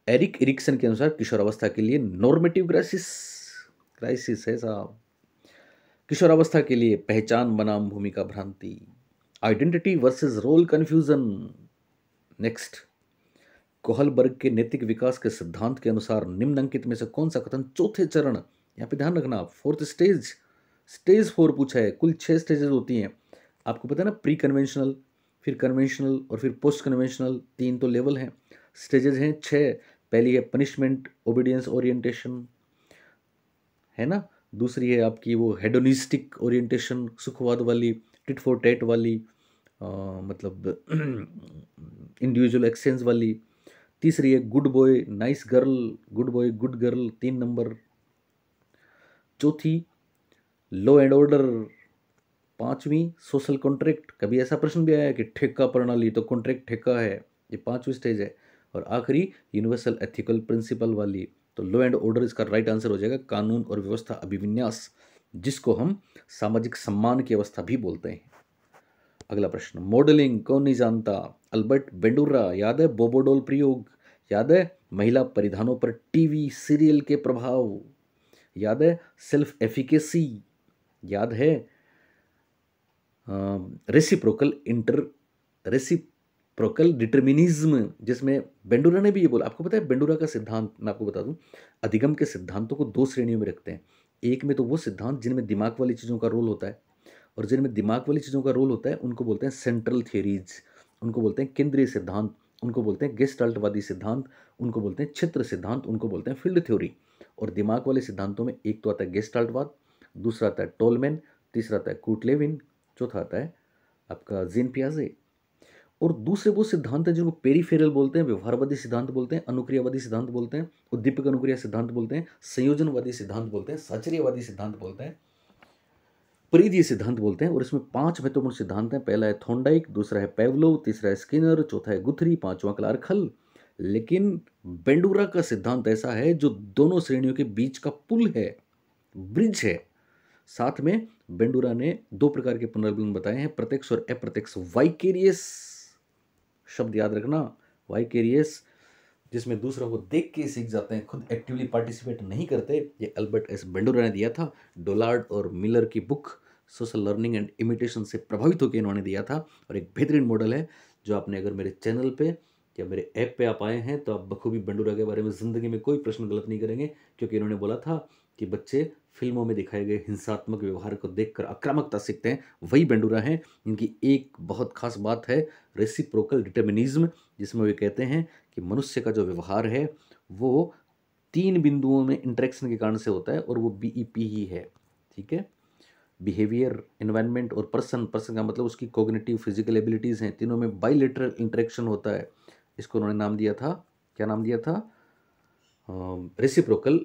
एरिक इरिक्सन के अनुसार किशोरावस्था के लिए नॉर्मेटिव क्राइसिस क्राइसिस है साहब। किशोरावस्था के लिए पहचान बनाम भूमिका भ्रांति, identity versus role confusion. Next, Kohlberg के नैतिक विकास के सिद्धांत के अनुसार निम्नलिखित में से कौन सा कथन चौथे चरण, यहाँ पे ध्यान रखना फोर्थ स्टेज, स्टेज 4 पूछा है, कुल 6 स्टेजेस होती हैं आपको पता है ना, प्री कन्वेंशनल, फिर कन्वेंशनल और फिर पोस्ट कन्वेंशनल, 3 तो लेवल हैं, स्टेजेस हैं 6। पहली है पनिशमेंट ओबीडियंस ओरिएंटेशन, है ना, दूसरी है आपकी वो हेडोनिस्टिक ओरिएंटेशन सुखवाद वाली, टिट फॉर टैट वाली, मतलब इंडिविजुअल एक्सचेंज वाली, तीसरी है good boy nice girl, good boy good girl 3 number, चौथी लॉ एंड ऑर्डर, पांचवी सोशल कॉन्ट्रैक्ट, कभी ऐसा प्रश्न भी आया है कि ठेका प्रणाली, तो कॉन्ट्रैक्ट ठेका है, ये 5वीं स्टेज है, और आखिरी यूनिवर्सल एथिकल प्रिंसिपल वाली। तो लॉ एंड ऑर्डर इसका राइट आंसर हो जाएगा, कानून और व्यवस्था अभिविन्यास, जिसको हम सामाजिक सम्मान की अवस्था भी बोलते हैं। अगला प्रश्न, मॉडलिंग कौन नहीं जानता, अल्बर्ट बेंडूरा, याद है, बोबोडोल प्रयोग, याद है, महिला परिधानों पर टीवी सीरियल के प्रभाव, याद है, सेल्फ एफिकेसी, याद है, रेसिप्रोकल रेसिप्रोकल डिटर्मिनिज्म, जिसमें बेंडूरा ने भी ये बोला। आपको पता है बेंडूरा का सिद्धांत, मैं आपको बता दूं, अधिगम के सिद्धांतों को 2 श्रेणियों में रखते हैं। एक में तो वो सिद्धांत जिनमें दिमाग वाली चीज़ों का रोल होता है, और जिनमें दिमाग वाली चीज़ों का रोल होता है उनको बोलते हैं सेंट्रल थियरीज, उनको बोलते हैं केंद्रीय सिद्धांत, उनको बोलते हैं गेस्टाल्टवादी सिद्धांत, उनको बोलते हैं क्षेत्र सिद्धांत, उनको बोलते हैं फील्ड थ्योरी। और दिमाग वाले सिद्धांतों में एक तो आता है गेस्टाल्टवाद, दूसरा आता है टोलमैन, तीसरा आता है कूटलेविन, चौथा आता है आपका जीन पियाजे। और दूसरे वो सिद्धांत हैं जिनको पेरीफेरल बोलते हैं, व्यवहारवादी सिद्धांत बोलते हैं, अनुक्रियावादी सिद्धांत बोलते हैं, उद्दीपक अनुक्रिया सिद्धांत बोलते हैं, संयोजनवादी सिद्धांत बोलते हैं, साचर्यवादी सिद्धांत बोलते हैं, परिधीय सिद्धांत बोलते हैं। और इसमें 5 महत्वपूर्ण सिद्धांत हैं। पहला है थॉर्नडाइक, दूसरा है पेवलोव, तीसरा है स्किनर, चौथा है गुथरी, पांचवा क्लार्क हल। लेकिन बेंडूरा का सिद्धांत ऐसा है जो दोनों श्रेणियों के बीच का पुल है, ब्रिज है। साथ में बेंडूरा ने 2 प्रकार के पुनर्बलन बताए हैं, प्रत्यक्ष और अप्रत्यक्ष, वाइकेरियस शब्द याद रखना, वाइकेरियस, जिसमें दूसरों को देख के सीख जाते हैं, खुद एक्टिवली पार्टिसिपेट नहीं करते। ये अल्बर्ट एस बेंडूरा ने दिया था, डोलार्ड और मिलर की book social learning and imitation से प्रभावित होकर इन्होंने दिया था। और एक बेहतरीन मॉडल है जो आपने, अगर मेरे चैनल पे या मेरे ऐप पे आप आए हैं तो आप बखूबी बेंडूरा के बारे में ज़िंदगी में कोई प्रश्न गलत नहीं करेंगे, क्योंकि इन्होंने बोला था कि बच्चे फिल्मों में दिखाए गए हिंसात्मक व्यवहार को देखकर आक्रामकता सीखते हैं, वही बेंडूरा हैं। इनकी एक बहुत खास बात है रेसिप्रोकल डिटर्मिनिज्म, जिसमें वे कहते हैं कि मनुष्य का जो व्यवहार है वो 3 बिंदुओं में इंटरेक्शन के कारण से होता है, और वो बीईपी ही है, ठीक है, बिहेवियर, एनवायरनमेंट और पर्सन। पर्सन का मतलब उसकी कॉग्निटिव फिजिकल एबिलिटीज़ हैं, तीनों में बाइलेटरल इंटरेक्शन होता है। इसको उन्होंने नाम दिया था, क्या नाम दिया था, रेसिप्रोकल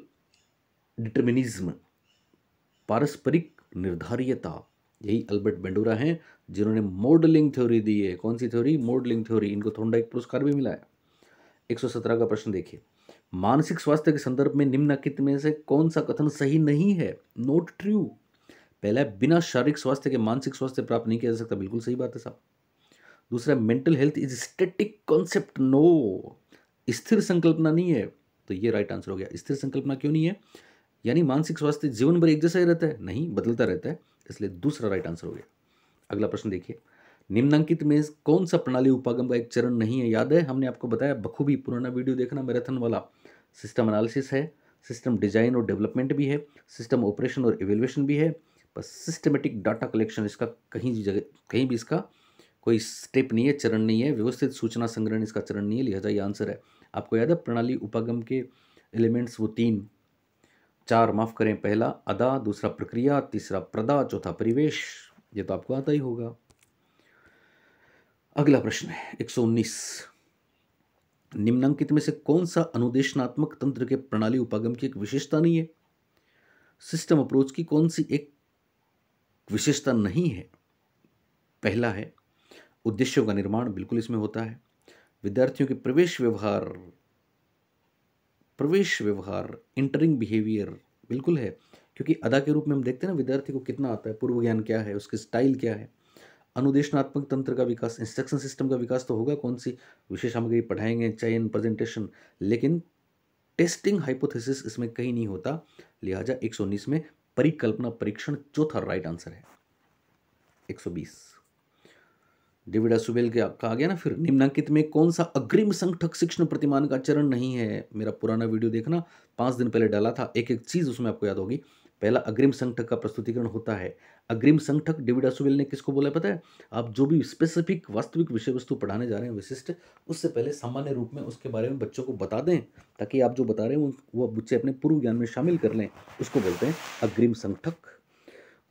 डिटर्मिनिज्म, पारस्परिक निर्धारियता। यही अल्बर्ट बेंडूरा हैं जिन्होंने मॉडलिंग थ्योरी दी है। कौन सी थ्योरी, मॉडलिंग थ्योरी। इनको थॉर्नडाइक पुरस्कार भी मिला है। 117 का प्रश्न देखिए, मानसिक स्वास्थ्य के संदर्भ में निम्नलिखित में से कौन सा कथन सही नहीं है, नोट ट्रू। पहला है, बिना शारीरिक स्वास्थ्य के मानसिक स्वास्थ्य प्राप्त नहीं किया जा सकता, बिल्कुल सही बात है साहब। दूसरा, mental health is static concept, no, स्थिर संकल्पना नहीं है, तो ये राइट आंसर हो गया। स्थिर संकल्पना क्यों नहीं है, यानी मानसिक स्वास्थ्य जीवन भर एक जैसा ही रहता है, नहीं, बदलता रहता है, इसलिए दूसरा राइट आंसर हो गया। अगला प्रश्न देखिए, निम्नांकित में कौन सा प्रणाली उपागम का एक चरण नहीं है, याद है हमने आपको बताया बखूबी, पुराना वीडियो देखना मैराथन वाला। सिस्टम एनालिसिस है, सिस्टम डिजाइन और डेवलपमेंट भी है, सिस्टम ऑपरेशन और इवेल्युएशन भी है, बस सिस्टमेटिक डाटा कलेक्शन इसका कहीं भी इसका कोई स्टेप नहीं है, चरण नहीं है, व्यवस्थित सूचना संग्रहण इसका चरण नहीं है, लिहाजा ये आंसर है। आपको याद है प्रणाली उपागम के एलिमेंट्स वो 4 माफ करें, पहला अदा, दूसरा प्रक्रिया, तीसरा प्रदा, चौथा परिवेश, ये तो आपको आता ही होगा। अगला प्रश्न है 119, निम्नांकित में से कौन सा अनुदेशनात्मक तंत्र के प्रणाली उपागम की एक विशेषता नहीं है, सिस्टम अप्रोच की कौन सी एक विशेषता नहीं है। पहला है उद्देश्यों का निर्माण, बिल्कुल इसमें होता है। विद्यार्थियों के प्रवेश व्यवहार इंटरिंग बिहेवियर, बिल्कुल है, क्योंकि अदा के रूप में हम देखते हैं ना विद्यार्थी को कितना आता है, पूर्व ज्ञान क्या है, उसकी स्टाइल क्या है। अनुदेशनात्मक तंत्र का विकास, इंस्ट्रक्शन सिस्टम का विकास तो होगा, कौन सी विशेष सामग्री पढ़ाएंगे, चयन, प्रेजेंटेशन, लेकिन टेस्टिंग हाइपोथेसिस इसमें कहीं नहीं होता। लिहाजा 119 में परिकल्पना परीक्षण चौथा राइट आंसर है। 120 डेविड असुबेल के कहा गया ना, फिर निम्नांकित में कौन सा अग्रिम संगठक शिक्षण प्रतिमान का चरण नहीं है। मेरा पुराना वीडियो देखना, 5 दिन पहले डाला था, एक एक चीज उसमें आपको याद होगी। पहला, अग्रिम संगठक का प्रस्तुतिकरण होता है। अग्रिम संगठक डेविड असुबेल ने किसको बोला पता है? आप जो भी स्पेसिफिक वास्तविक विषय वस्तु पढ़ाने जा रहे हैं विशिष्ट, उससे पहले सामान्य रूप में उसके बारे में बच्चों को बता दें, ताकि आप जो बता रहे हैं वो बच्चे अपने पूर्व ज्ञान में शामिल कर लें। उसको बोलते हैं अग्रिम संगठक।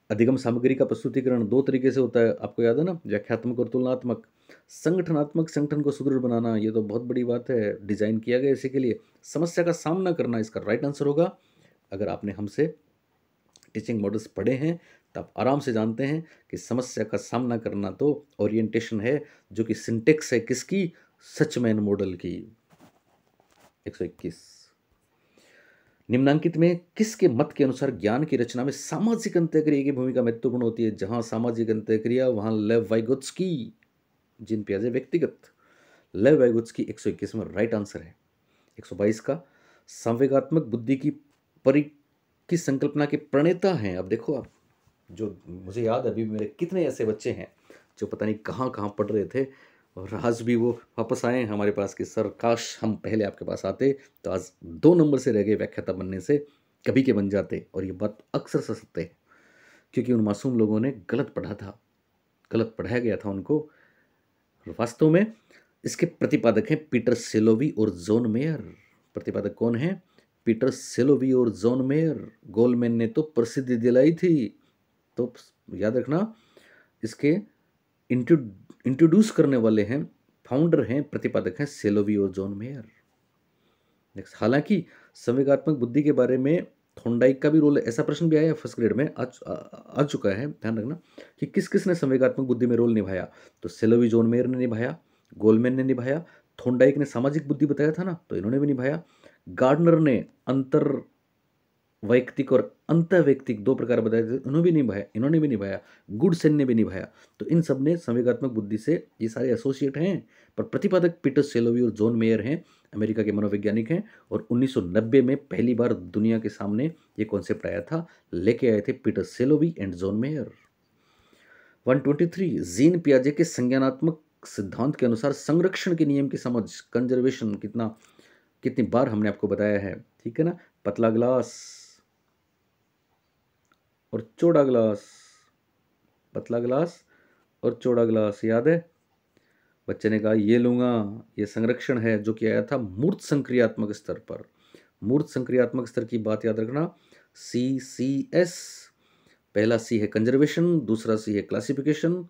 अधिगम सामग्री का प्रस्तुतिकरण 2 तरीके से होता है, आपको याद है ना, व्याख्यात्मक और तुलनात्मक। संगठनात्मक, संगठन को सुदृढ़ बनाना, ये तो बहुत बड़ी बात है, डिजाइन किया गया इसी के लिए। समस्या का सामना करना, इसका राइट आंसर होगा। अगर आपने हमसे टीचिंग मॉडल्स पढ़े हैं तो आप आराम से जानते हैं कि समस्या का सामना करना तो ओरिएंटेशन है, जो कि सिंटेक्स है किसकी? सचमैन मॉडल की। 121 निम्नांकित में किसके मत के अनुसार ज्ञान की रचना में सामाजिक अंतःक्रिया की भूमिका महत्वपूर्ण होती है? जहां सामाजिक अंतःक्रिया वहां लेव वाइगोत्स्की, जीन पियाजे व्यक्तिगत। लेव वाइगोत्स्की 121 में राइट आंसर है। 122 का संवेगात्मक बुद्धि की संकल्पना के प्रणेता हैं। अब देखो, आप जो मुझे याद है, अभी मेरे कितने ऐसे बच्चे हैं जो पता नहीं कहाँ कहाँ पढ़ रहे थे, और आज भी वो वापस आए हमारे पास कि सर काश हम पहले आपके पास आते, तो आज 2 नंबर से रह गए व्याख्याता बनने से, कभी के बन जाते। और ये बात अक्सर सत्य है, क्योंकि उन मासूम लोगों ने गलत पढ़ा था, गलत पढ़ाया गया था उनको। वास्तव में इसके प्रतिपादक हैं पीटर सेलोवी और जॉन मेयर। प्रतिपादक कौन है? पीटर सेलोवी और जॉन मेयर। गोलमैन ने तो प्रसिद्धि दिलाई थी, तो याद रखना, इसके इंट्रोड्यूस करने वाले हैं, फाउंडर हैं, प्रतिपादक हैं सेलोवी और जॉन मेयर। नेक्स्ट, हालांकि संवेगात्मक बुद्धि के बारे में थॉर्नडाइक का भी रोल है, ऐसा प्रश्न भी आया फर्स्ट ग्रेड में, आ चुका है, ध्यान रखना कि किस किस ने संवेगात्मक बुद्धि में रोल निभाया। तो सेलोवी जॉन मेयर ने निभाया, गोलमैन ने निभाया, थॉर्नडाइक ने सामाजिक बुद्धि बताया था ना, तो इन्होंने भी निभाया। गार्डनर ने अंतर वैयक्तिक और अंतःवैयक्तिक 2 प्रकार बताए थे, इन्होंने भी निभाया। गुडसेन ने भी निभाया। तो इन सब ने संवेगात्मक बुद्धि से, ये सारे एसोसिएट हैं, पर प्रतिपादक पीटर सेलोवी और जॉन मेयर हैं, अमेरिका के मनोवैज्ञानिक हैं। और 1990 में पहली बार दुनिया के सामने ये कॉन्सेप्ट आया था, लेके आए थे Peter Salovey and John Mayer. 123 Jean पियाजे के संज्ञानात्मक सिद्धांत के अनुसार संरक्षण के नियम की समझ, कंजर्वेशन, कितनी बार हमने आपको बताया है, ठीक है ना। पतला ग्लास और चौड़ा ग्लास, पतला ग्लास और चौड़ा ग्लास, याद है? बच्चे ने कहा ये लूंगा, ये संरक्षण है, जो कि आया था मूर्त संक्रियात्मक स्तर पर। मूर्त संक्रियात्मक स्तर की बात याद रखना, CCS। पहला C है कंजर्वेशन, दूसरा C है क्लासिफिकेशन,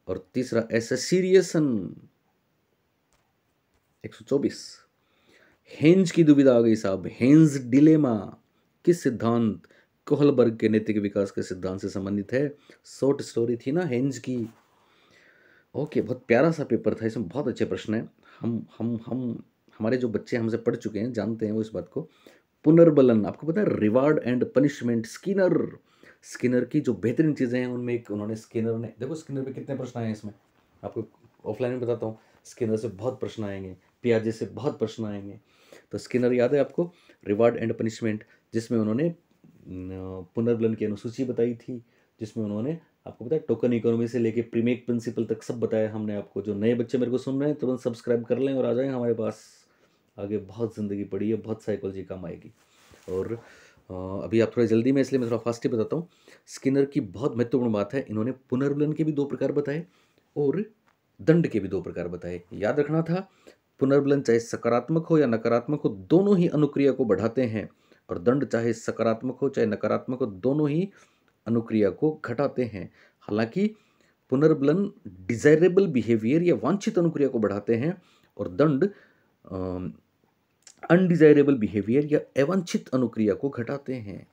और तीसरा S है सीरियसन। 124 हेंज की दुविधा आ गई साहब, हेंज डिलेमा किस सिद्धांत, कोहलबर्ग के नैतिक विकास के सिद्धांत से संबंधित है। शॉर्ट स्टोरी थी ना हेंज की। ओके, बहुत प्यारा सा पेपर था, इसमें बहुत अच्छे प्रश्न हैं। हम हमारे जो बच्चे हमसे पढ़ चुके हैं जानते हैं वो इस बात को। पुनर्बलन, आपको पता है, रिवार्ड एंड पनिशमेंट, स्किनर की जो बेहतरीन चीज़ें हैं उनमें एक उन्होंने, स्किनर ने, देखो स्किनर पे कितने प्रश्न आए हैं इसमें, आपको ऑफलाइन में बताता हूँ। स्किनर से बहुत प्रश्न आएंगे, पियाजे से बहुत प्रश्न आएंगे। तो स्किनर याद है आपको, रिवार्ड एंड पनिशमेंट, जिसमें उन्होंने पुनर्बलन की अनुसूची बताई थी, जिसमें उन्होंने आपको पता है टोकन इकोनॉमी से लेके प्रीमेक प्रिंसिपल तक सब बताया हमने आपको। जो नए बच्चे मेरे को सुन रहे हैं तुरंत सब्सक्राइब कर लें और आ जाएं हमारे पास, आगे बहुत ज़िंदगी पड़ी है, बहुत साइकोलॉजी काम आएगी। और अभी आप थोड़ा जल्दी में, इसलिए मैं थोड़ा फास्ट ही बताता हूँ। स्किनर की बहुत महत्वपूर्ण बात है, इन्होंने पुनर्बलन के भी 2 प्रकार बताए और दंड के भी 2 प्रकार बताए। याद रखना था, पुनर्बलन चाहे सकारात्मक हो या नकारात्मक हो, दोनों ही अनुक्रिया को बढ़ाते हैं, और दंड चाहे सकारात्मक हो चाहे नकारात्मक हो, दोनों ही अनुक्रिया को घटाते हैं। हालांकि पुनर्बलन डिजायरेबल बिहेवियर या वांछित अनुक्रिया को बढ़ाते हैं, और दंड अनडिजायरेबल बिहेवियर या अवांछित अनुक्रिया को घटाते हैं।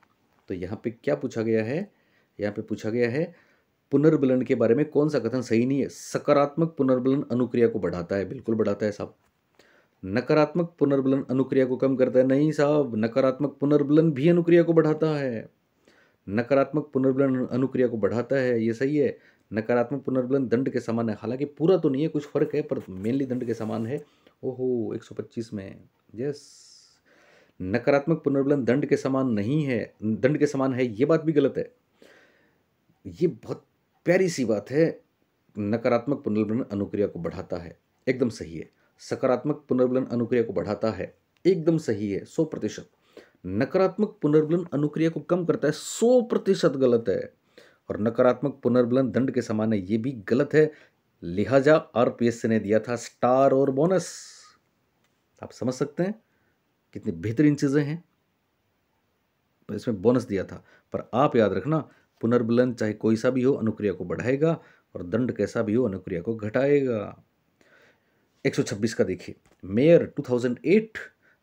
तो यहाँ पे क्या पूछा गया है? यहाँ पे पूछा गया है पुनर्बलन के बारे में कौन सा कथन सही नहीं है। सकारात्मक पुनर्बलन अनुक्रिया को बढ़ाता है, बिल्कुल बढ़ाता है साहब। नकारात्मक पुनर्बलन अनुक्रिया को कम करता है, नहीं साहब, नकारात्मक पुनर्बलन भी अनुक्रिया को बढ़ाता है। नकारात्मक पुनर्बलन अनुक्रिया को बढ़ाता है, ये सही है। नकारात्मक पुनर्बलन दंड के समान है, हालांकि पूरा तो नहीं है, कुछ फर्क है, पर मेनली दंड के समान है। ओहो, 125 में, यस। नकारात्मक पुनर्बलन दंड के समान नहीं है, दंड के समान है, ये बात भी गलत है। ये बहुत प्यारी सी बात है। नकारात्मक पुनर्बलन अनुक्रिया को बढ़ाता है, एकदम सही है। सकारात्मक पुनर्बलन अनुक्रिया को बढ़ाता है, एकदम सही है, 100%। नकारात्मक पुनर्बलन अनुक्रिया को कम करता है, 100% गलत है। और नकारात्मक पुनर्बलन दंड के समान है, ये भी गलत है। लिहाजा आरपीएससी ने दिया था स्टार और बोनस। आप समझ सकते हैं कितनी बेहतरीन चीजें हैं, तो इसमें बोनस दिया था। पर आप याद रखना, पुनर्बलन चाहे कोई सा भी हो अनुक्रिया को बढ़ाएगा, और दंड कैसा भी हो अनुक्रिया को घटाएगा। 126 का देखिए, मेयर 2008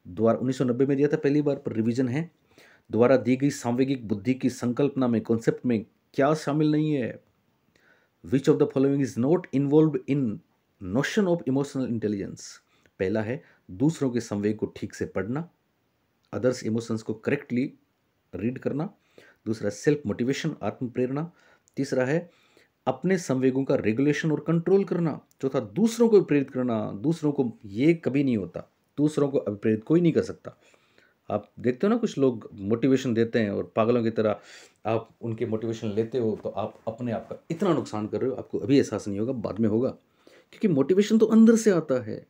द्वारा 1990 में दिया था पहली बार, पर रिवीजन है। द्वारा दी गई सांवेगिक बुद्धि की संकल्पना में, कॉन्सेप्ट में क्या शामिल नहीं है? Which of the following is not involve in notion of emotional intelligence? पहला है दूसरों के संवेग को ठीक से पढ़ना, अदर्स इमोशंस को करेक्टली रीड करना। दूसरा सेल्फ मोटिवेशन, आत्म प्रेरणा। तीसरा है अपने संवेगों का रेगुलेशन और कंट्रोल करना। चौथा दूसरों को प्रेरित करना। दूसरों को, ये कभी नहीं होता, दूसरों को अभिप्रेरित कोई नहीं कर सकता। आप देखते हो ना, कुछ लोग मोटिवेशन देते हैं और पागलों की तरह आप उनके मोटिवेशन लेते हो, तो आप अपने आप का इतना नुकसान कर रहे हो, आपको अभी एहसास नहीं होगा, बाद में होगा। क्योंकि मोटिवेशन तो अंदर से आता है।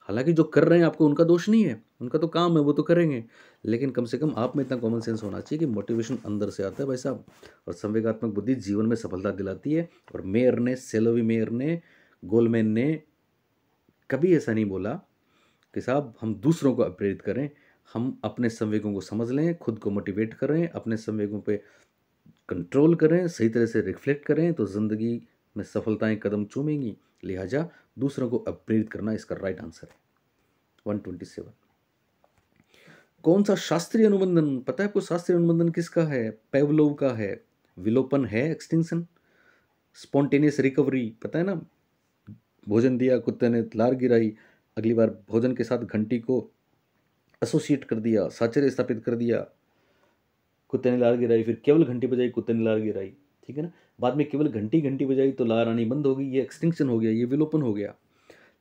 हालांकि जो कर रहे हैं आपको, उनका दोष नहीं है, उनका तो काम है, वो तो करेंगे, लेकिन कम से कम आप में इतना कॉमन सेंस होना चाहिए कि मोटिवेशन अंदर से आता है भाई साहब। और संवेगात्मक बुद्धि जीवन में सफलता दिलाती है। और मेयर ने, सेलोवी मेयर ने, गोलमैन ने कभी ऐसा नहीं बोला कि साहब हम दूसरों को प्रेरित करें, हम अपने संवेगों को समझ लें, खुद को मोटिवेट करें, अपने संवेगों पे कंट्रोल करें, सही तरह से रिफ्लेक्ट करें, तो ज़िंदगी में सफलताएं कदम चूमेंगी। लिहाजा दूसरों को प्रेरित करना इसका राइट आंसर है। 127। कौन सा शास्त्रीय अनुबंधन, पता है आपको शास्त्रीय अनुबंधन किसका है? पेवलोव का है। विलोपन है एक्सटिंक्शन। स्पॉन्टेनियस रिकवरी, पता है ना, भोजन दिया, कुत्ते ने लार गिराई, अगली बार भोजन के साथ घंटी को एसोसिएट कर दिया, साचर्य स्थापित कर दिया, कुत्ते ने लार गिराई, फिर केवल घंटी बजाई, कुत्ते ने लार गिराई, ठीक है ना। बाद में केवल घंटी घंटी बजाई तो लार आनी बंद हो गई, ये एक्सटिंक्शन हो गया, ये विलोपन हो गया।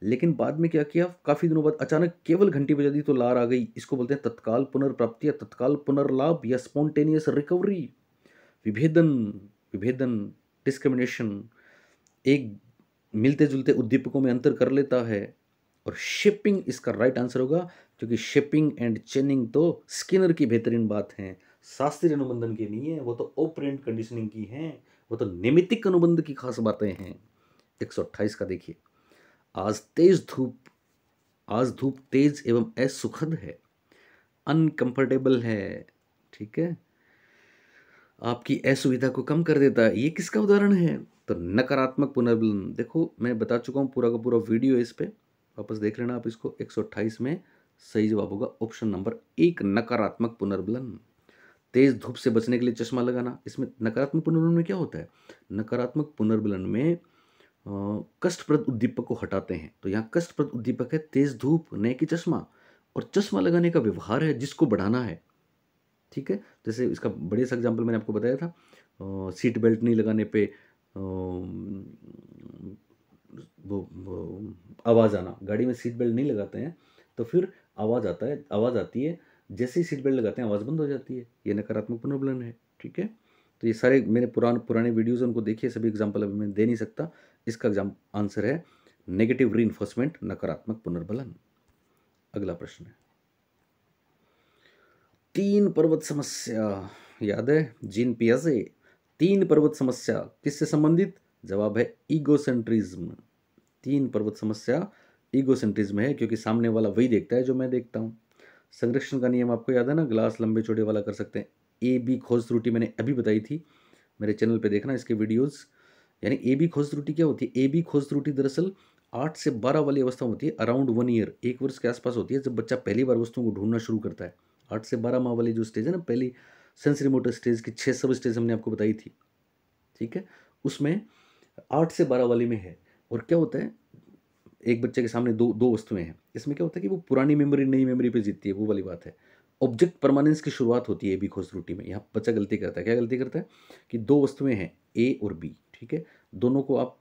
लेकिन बाद में क्या किया, काफी दिनों बाद अचानक केवल घंटी बजा दी तो लार आ गई, इसको बोलते हैं तत्काल पुनर्प्राप्ति या तत्काल पुनर्लाभ या स्पॉन्टेनियस रिकवरी। विभेदन, विभेदन डिस्क्रिमिनेशन एक मिलते जुलते उद्दीपकों में अंतर कर लेता है। और शेपिंग इसका राइट आंसर होगा, क्योंकि शेपिंग एंड चेनिंग तो स्किनर की बेहतरीन बात है, शास्त्रीय अनुबंधन की नहीं है, वो तो ऑपरेंट कंडीशनिंग की हैं, वो तो नैमित्तिक अनुबंध की खास बातें हैं। 128 का देखिए, आज धूप तेज एवं असुखद है, अनकंफर्टेबल है, ठीक है, आपकी असुविधा को कम कर देता है। ये किसका उदाहरण है? तो नकारात्मक पुनर्बलन। देखो मैं बता चुका हूँ, पूरा का पूरा वीडियो इस पे वापस देख लेना आप इसको। 128 में सही जवाब होगा ऑप्शन नंबर 1, नकारात्मक पुनर्बलन। तेज धूप से बचने के लिए चश्मा लगाना। इसमें नकारात्मक पुनर्बलन में क्या होता है? नकारात्मक पुनर्बलन में कष्टप्रद उद्दीपक को हटाते हैं। तो यहाँ कष्टप्रद उद्दीपक है तेज धूप, न कि चश्मा। और चश्मा लगाने का व्यवहार है जिसको बढ़ाना है, ठीक है। जैसे इसका बढ़िया सा एग्जाम्पल मैंने आपको बताया था, सीट बेल्ट नहीं लगाने पे वो आवाज़ आना। गाड़ी में सीट बेल्ट नहीं लगाते हैं तो फिर आवाज़ आती है, जैसे ही सीट बेल्ट लगाते हैं आवाज़ बंद हो जाती है। ये नकारात्मक पुनर्बलन है, ठीक है। तो ये सारे मेरे पुराने वीडियोज़ उनको देखिए, सभी एग्जाम्पल अभी मैं दे नहीं सकता। इसका आंसर है नेगेटिव रीइंफोर्समेंट, नकारात्मक पुनर्बलन। अगला प्रश्न है, 3 पर्वत समस्या, याद है जीन पियाजे। 3 पर्वत समस्या किससे संबंधित? जवाब है ईगोसेंट्रिज्म। 3 पर्वत समस्या ईगोसेंट्रिज्म है, क्योंकि सामने वाला वही देखता है जो मैं देखता हूँ। संरक्षण का नियम आपको याद है ना, ग्लास लंबे चौड़े वाला कर सकते हैं। ए बी खोज त्रुटि मैंने अभी बताई थी, मेरे चैनल पे देखना इसके वीडियोस। यानी ए बी खोज त्रुटि क्या होती है? ए बी खोज त्रुटि दरअसल 8 से 12 वाली अवस्था होती है, अराउंड 1 ईयर, 1 वर्ष के आसपास होती है, जब बच्चा पहली बार वस्तुओं को ढूंढना शुरू करता है। 8 से 12 माह वाली जो स्टेज है ना, पहली सेंसरी मोटर स्टेज की 6 सब स्टेज हमने आपको बताई थी, ठीक है। उसमें 8 से 12 वाली में है। और क्या होता है, एक बच्चे के सामने दो वस्तुएं हैं। इसमें क्या होता है कि वो पुरानी मेमोरी नई मेमोरी पे जीतती है, वो वाली बात है। ऑब्जेक्ट परमानेंस की शुरुआत होती है ए बी खोज त्रुटि में। यहाँ बच्चा गलती करता है, क्या गलती करता है कि 2 वस्तुएं हैं ए और बी, ठीक है, दोनों को आप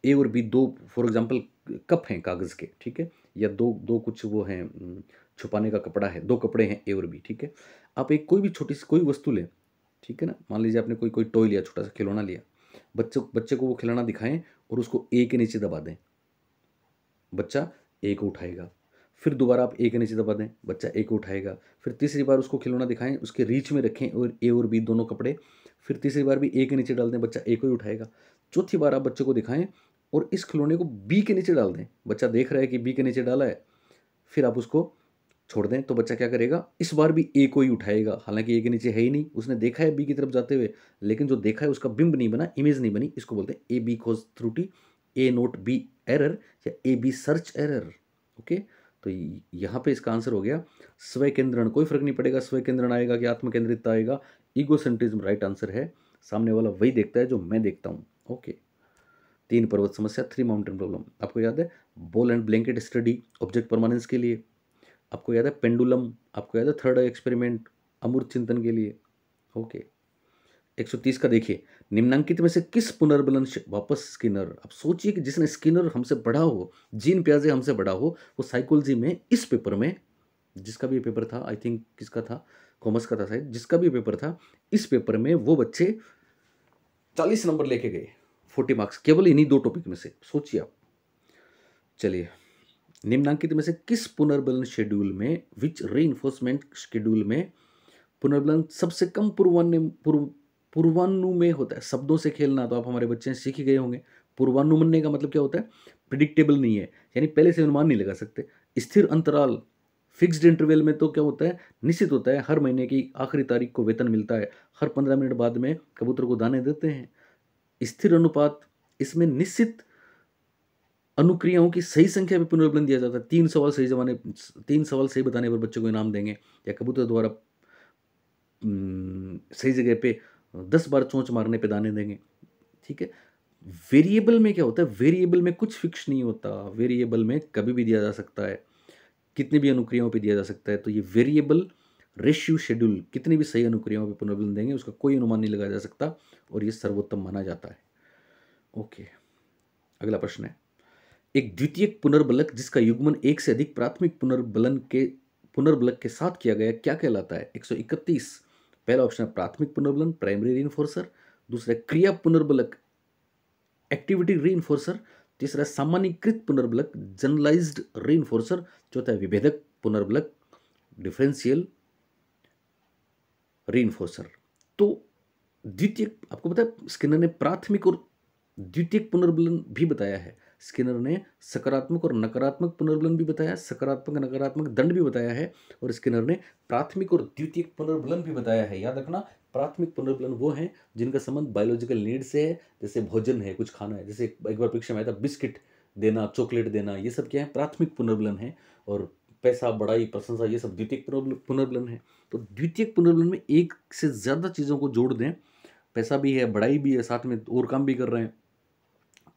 ए और बी, दो फॉर एग्जांपल कप हैं कागज़ के, ठीक है, या दो दो कुछ वो हैं छुपाने का कपड़ा है, दो कपड़े हैं ए और बी, ठीक है। आप एक कोई भी छोटी सी कोई वस्तु लें, ठीक है ना, मान लीजिए आपने कोई कोई टॉय लिया, छोटा सा खिलौना लिया, बच्चे को वो खिलौना दिखाएं और उसको ए के नीचे दबा दें, बच्चा ए को उठाएगा। फिर दोबारा आप ए के नीचे दबा दें, बच्चा ए को उठाएगा। फिर तीसरी बार उसको खिलौना दिखाएं, उसके रीच में रखें और ए और बी दोनों कपड़े, फिर तीसरी बार भी ए के नीचे डाल दें, बच्चा ए को ही उठाएगा। चौथी बार आप बच्चे को दिखाएं और इस खिलौने को बी के नीचे डाल दें, बच्चा देख रहा है कि बी के नीचे डाला है, फिर आप उसको छोड़ दें तो बच्चा क्या करेगा, इस बार भी ए को ही उठाएगा, हालांकि ए के नीचे है ही नहीं, उसने देखा है बी की तरफ जाते हुए, लेकिन जो देखा है उसका बिंब नहीं बना, इमेज नहीं बनी, इसको बोलते हैं ए बी खोज त्रुटि, ए नोट बी एरर, या A B search error. Okay, तो यहाँ पे इसका आंसर हो गया स्व केंद्रण। कोई फर्क नहीं पड़ेगा स्व केंद्रण आएगा कि आत्मकेंद्रितता आएगा, ईगोसेंट्रिज्म राइट आंसर है। सामने वाला वही देखता है जो मैं देखता हूँ। ओके, 3 पर्वत समस्या, 3 माउंटेन प्रॉब्लम। आपको याद है ball and blanket study object permanence के लिए, आपको याद है पेंडुलम, आपको याद है थर्ड एक्सपेरिमेंट अमूर्त चिंतन के लिए। ओके, 130 का देखिए, निम्नांकित में से किस पुनर्बलन वापस स्किनर। अब सोचिए कि जिसने स्किनर हमसे पढ़ा हो, जीन पियाजे हमसे पढ़ा हो, वो साइकोलॉजी में इस पेपर में, जिसका भी पेपर था, आई थिंक किसका था, कॉमर्स का था शायद, जिसका भी पेपर था, इस पेपर में वो बच्चे 40 नंबर लेके गए, 40 मार्क्स केवल इन्हीं 2 टॉपिक में से। सोचिए आप। चलिए, निम्नांकित में से किस पुनर्बलन शेड्यूल में, विच रीइंफोर्समेंट शेड्यूल में पुनर्बलन सबसे कम पूर्वानुमेय होता है। शब्दों से खेलना तो आप हमारे बच्चे सीख ही गए होंगे। पूर्वानुमानने का मतलब क्या होता है, प्रिडिक्टेबल नहीं है, यानी पहले से अनुमान नहीं लगा सकते। स्थिर अंतराल, फिक्स्ड इंटरवल में तो क्या होता है, निश्चित होता है, हर महीने की आखिरी तारीख को वेतन मिलता है, हर 15 मिनट बाद में कबूतर को दाने देते हैं। स्थिर अनुपात, इसमें निश्चित अनुक्रियाओं की सही संख्या में पुनर्बलन दिया जाता है। 3 सवाल सही बताने पर बच्चों को इनाम देंगे, या कबूतर द्वारा सही जगह पे 10 बार चोंच मारने पे दाने देंगे। ठीक है, वेरिएबल में क्या होता है, वेरिएबल में कुछ फिक्स नहीं होता, वेरिएबल में कभी भी दिया जा सकता है, कितनी भी अनुक्रियाओं पे दिया जा सकता है। तो ये वेरिएबल रेशियो शेड्यूल, कितनी भी सही अनुक्रियाओं पे पुनर्बलन देंगे, उसका कोई अनुमान नहीं लगाया जा सकता, और ये सर्वोत्तम माना जाता है। ओके, अगला प्रश्न है, एक द्वितीयक पुनर्बलक जिसका युग्मन एक से अधिक प्राथमिक पुनर्बलक के साथ किया गया क्या कहलाता है। 131, पहला ऑप्शन है प्राथमिक पुनर्बलन, प्राइमरी रीइंफोर्सर, दूसरा क्रिया पुनर्बलक, एक्टिविटी रीइंफोर्सर, तीसरा सामान्यीकृत पुनर्बलक, जनरलाइज्ड रीइंफोर्सर, चौथा है विभेदक पुनर्बलक, डिफरेंशियल रीइंफोर्सर। तो द्वितीयक, आपको पता है स्किनर ने प्राथमिक और द्वितीयक पुनर्बलन भी बताया है, स्किनर ने सकारात्मक और नकारात्मक पुनर्बलन भी बताया, सकारात्मक नकारात्मक दंड भी बताया है, और स्किनर ने प्राथमिक और द्वितीयक पुनर्बलन भी बताया है। याद रखना, प्राथमिक पुनर्बलन वो हैं जिनका संबंध बायोलॉजिकल नीड से है, जैसे भोजन है, कुछ खाना है, जैसे एक बार परीक्षा में आया था बिस्किट देना, चॉकलेट देना, ये सब क्या है, प्राथमिक पुनर्बलन है। और पैसा, बड़ाई, प्रशंसा, ये सब द्वितीयक पुनर्बलन है। तो द्वितीयक पुनर्बलन में एक से ज़्यादा चीज़ों को जोड़ दें, पैसा भी है, बड़ाई भी है, साथ में और काम भी कर रहे हैं,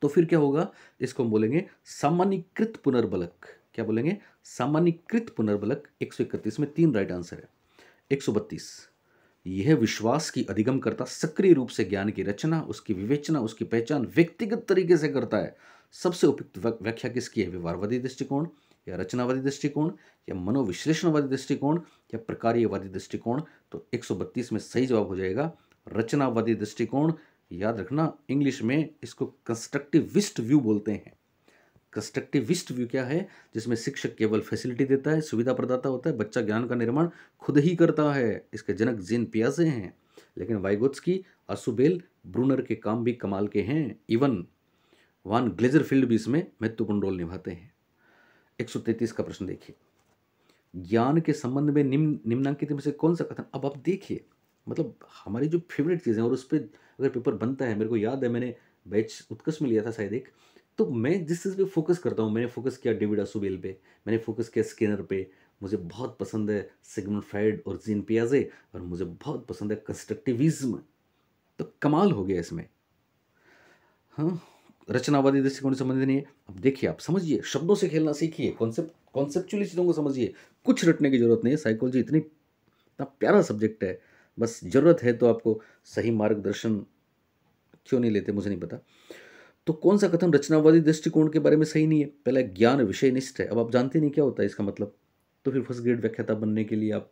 तो फिर क्या होगा, इसको हम बोलेंगे सामान्यीकृत पुनर्बलक। क्या बोलेंगे, सामान्यीकृत पुनर्बलक। 131 में 3 राइट आंसर है। 132, यह विश्वास की अधिगम करता सक्रिय रूप से ज्ञान की रचना, उसकी विवेचना, उसकी पहचान व्यक्तिगत तरीके से करता है। सबसे उपयुक्त व्याख्या किसकी है, व्यवहारवादी दृष्टिकोण, या रचनावादी दृष्टिकोण, या मनोविश्लेषणवादी दृष्टिकोण, या प्रकार्यवादी दृष्टिकोण। तो 132 में सही जवाब हो जाएगा रचनावादी दृष्टिकोण। याद रखना, इंग्लिश में इसको कंस्ट्रक्टिविस्ट व्यू बोलते हैं। कंस्ट्रक्टिविस्ट व्यू क्या है, जिसमें शिक्षक केवल फैसिलिटी देता है, सुविधा प्रदाता होता है, बच्चा ज्ञान का निर्माण खुद ही करता है। इसके जनक जीन पियाजे हैं, लेकिन वाइगोत्स्की, आसुबेल, ब्रूनर के काम भी कमाल के हैं, इवन वान ग्लेजरफील्ड भी इसमें महत्वपूर्ण रोल निभाते हैं। 133 का प्रश्न देखिए, ज्ञान के संबंध में निम्नांकित में से कौन सा कथन। अब आप देखिए, मतलब हमारी जो फेवरेट चीज़ें, और उस पर अगर पेपर बनता है, मेरे को याद है मैंने बैच उत्कर्ष में लिया था शायद एक, तो मैं जिस चीज़ पे फोकस करता हूँ, मैंने फोकस किया डेविड आसुबेल पे, मैंने फोकस किया स्किनर पे, मुझे बहुत पसंद है सिगमंड फ्राइड और जीन पियाजे, और मुझे बहुत पसंद है कंस्ट्रक्टिविज्म। तो कमाल हो गया इसमें। हाँ, रचनावादी दृष्टिकोण से संबंधित नहीं है। अब देखिए, आप समझिए, शब्दों से खेलना सीखिए, कॉन्सेप्चुअली चीज़ों को समझिए, कुछ रटने की जरूरत नहीं है। साइकोलॉजी इतना प्यारा सब्जेक्ट है, बस ज़रूरत है तो आपको सही मार्गदर्शन क्यों नहीं लेते मुझे नहीं पता। तो कौन सा कथन रचनावादी दृष्टिकोण के बारे में सही नहीं है? पहला, ज्ञान विषयनिष्ठ है। अब आप जानते नहीं क्या होता है इसका मतलब, तो फिर फर्स्ट ग्रेड व्याख्याता बनने के लिए आप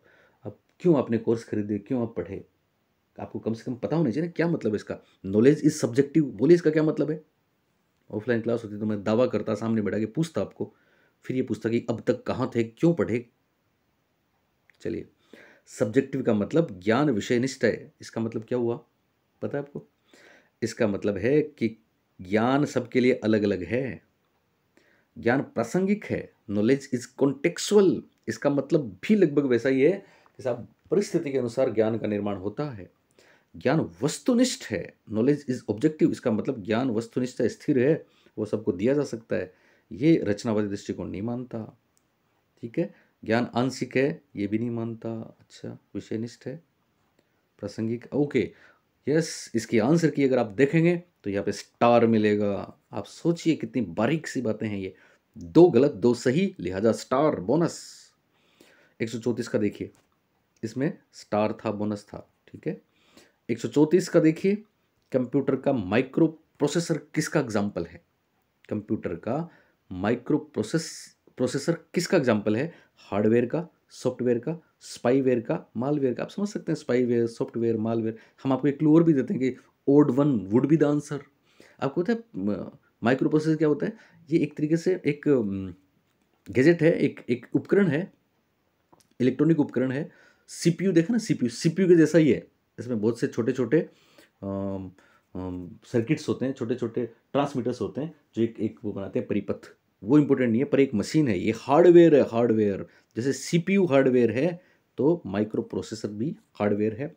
क्यों आपने कोर्स खरीदे, क्यों आप पढ़े? आपको कम से कम पता होना चाहिए ना क्या मतलब है इसका। नॉलेज इज सब्जेक्टिव, बोलिए इसका क्या मतलब है। ऑफलाइन क्लास होती तो मैं दावा करता, सामने बैठा के पूछता आपको, फिर ये पूछता कि अब तक कहाँ थे, क्यों पढ़े। चलिए, सब्जेक्टिव का मतलब ज्ञान विषयनिष्ठ है, इसका मतलब क्या हुआ पता है आपको? इसका मतलब है कि ज्ञान सबके लिए अलग अलग है, ज्ञान प्रासंगिक है, नॉलेज इज कॉन्टेक्चुअल। इसका मतलब भी लगभग वैसा ही है जैसे आप परिस्थिति के अनुसार ज्ञान का निर्माण होता है। ज्ञान वस्तुनिष्ठ है, नॉलेज इज ऑब्जेक्टिव। इसका मतलब ज्ञान वस्तुनिष्ठ है, स्थिर है, वो सबको दिया जा सकता है। ये रचनावादी दृष्टिकोण नहीं मानता। ठीक है, ज्ञान आंशिक है, ये भी नहीं मानता। अच्छा, विषयनिष्ठ है, प्रासंगिक, ओके, यस। इसकी आंसर की अगर आप देखेंगे तो यहाँ पे स्टार मिलेगा। आप सोचिए कितनी बारीक सी बातें हैं ये। 2 गलत 2 सही, लिहाजा स्टार बोनस। 134 का देखिए, इसमें स्टार था, बोनस था। ठीक है, 134 का देखिए, कंप्यूटर का माइक्रो प्रोसेसर किसका एग्जाम्पल है? कंप्यूटर का माइक्रो प्रोसेसर किसका एग्जाम्पल है? हार्डवेयर का, सॉफ्टवेयर का, स्पाईवेयर का, मालवेयर का। आप समझ सकते हैं, स्पाईवेयर, सॉफ्टवेयर, मालवेयर। हम आपको एक क्लू और भी देते हैं कि odd one would be the answer. आपको पता है माइक्रो प्रोसेसर क्या होता है? ये एक तरीके से एक गैजेट है, एक एक उपकरण है, इलेक्ट्रॉनिक उपकरण है। सीपीयू देखा ना, सीपीयू सीपीयू के जैसा ही है। इसमें बहुत से छोटे छोटे सर्किट्स होते हैं, छोटे छोटे ट्रांसमीटर्स होते हैं जो एक एक वो बनाते हैं परिपथ। वो इंपॉर्टेंट नहीं है, पर एक मशीन है, ये हार्डवेयर है, हार्डवेयर। जैसे सीपीयू हार्डवेयर है तो माइक्रो प्रोसेसर भी हार्डवेयर है,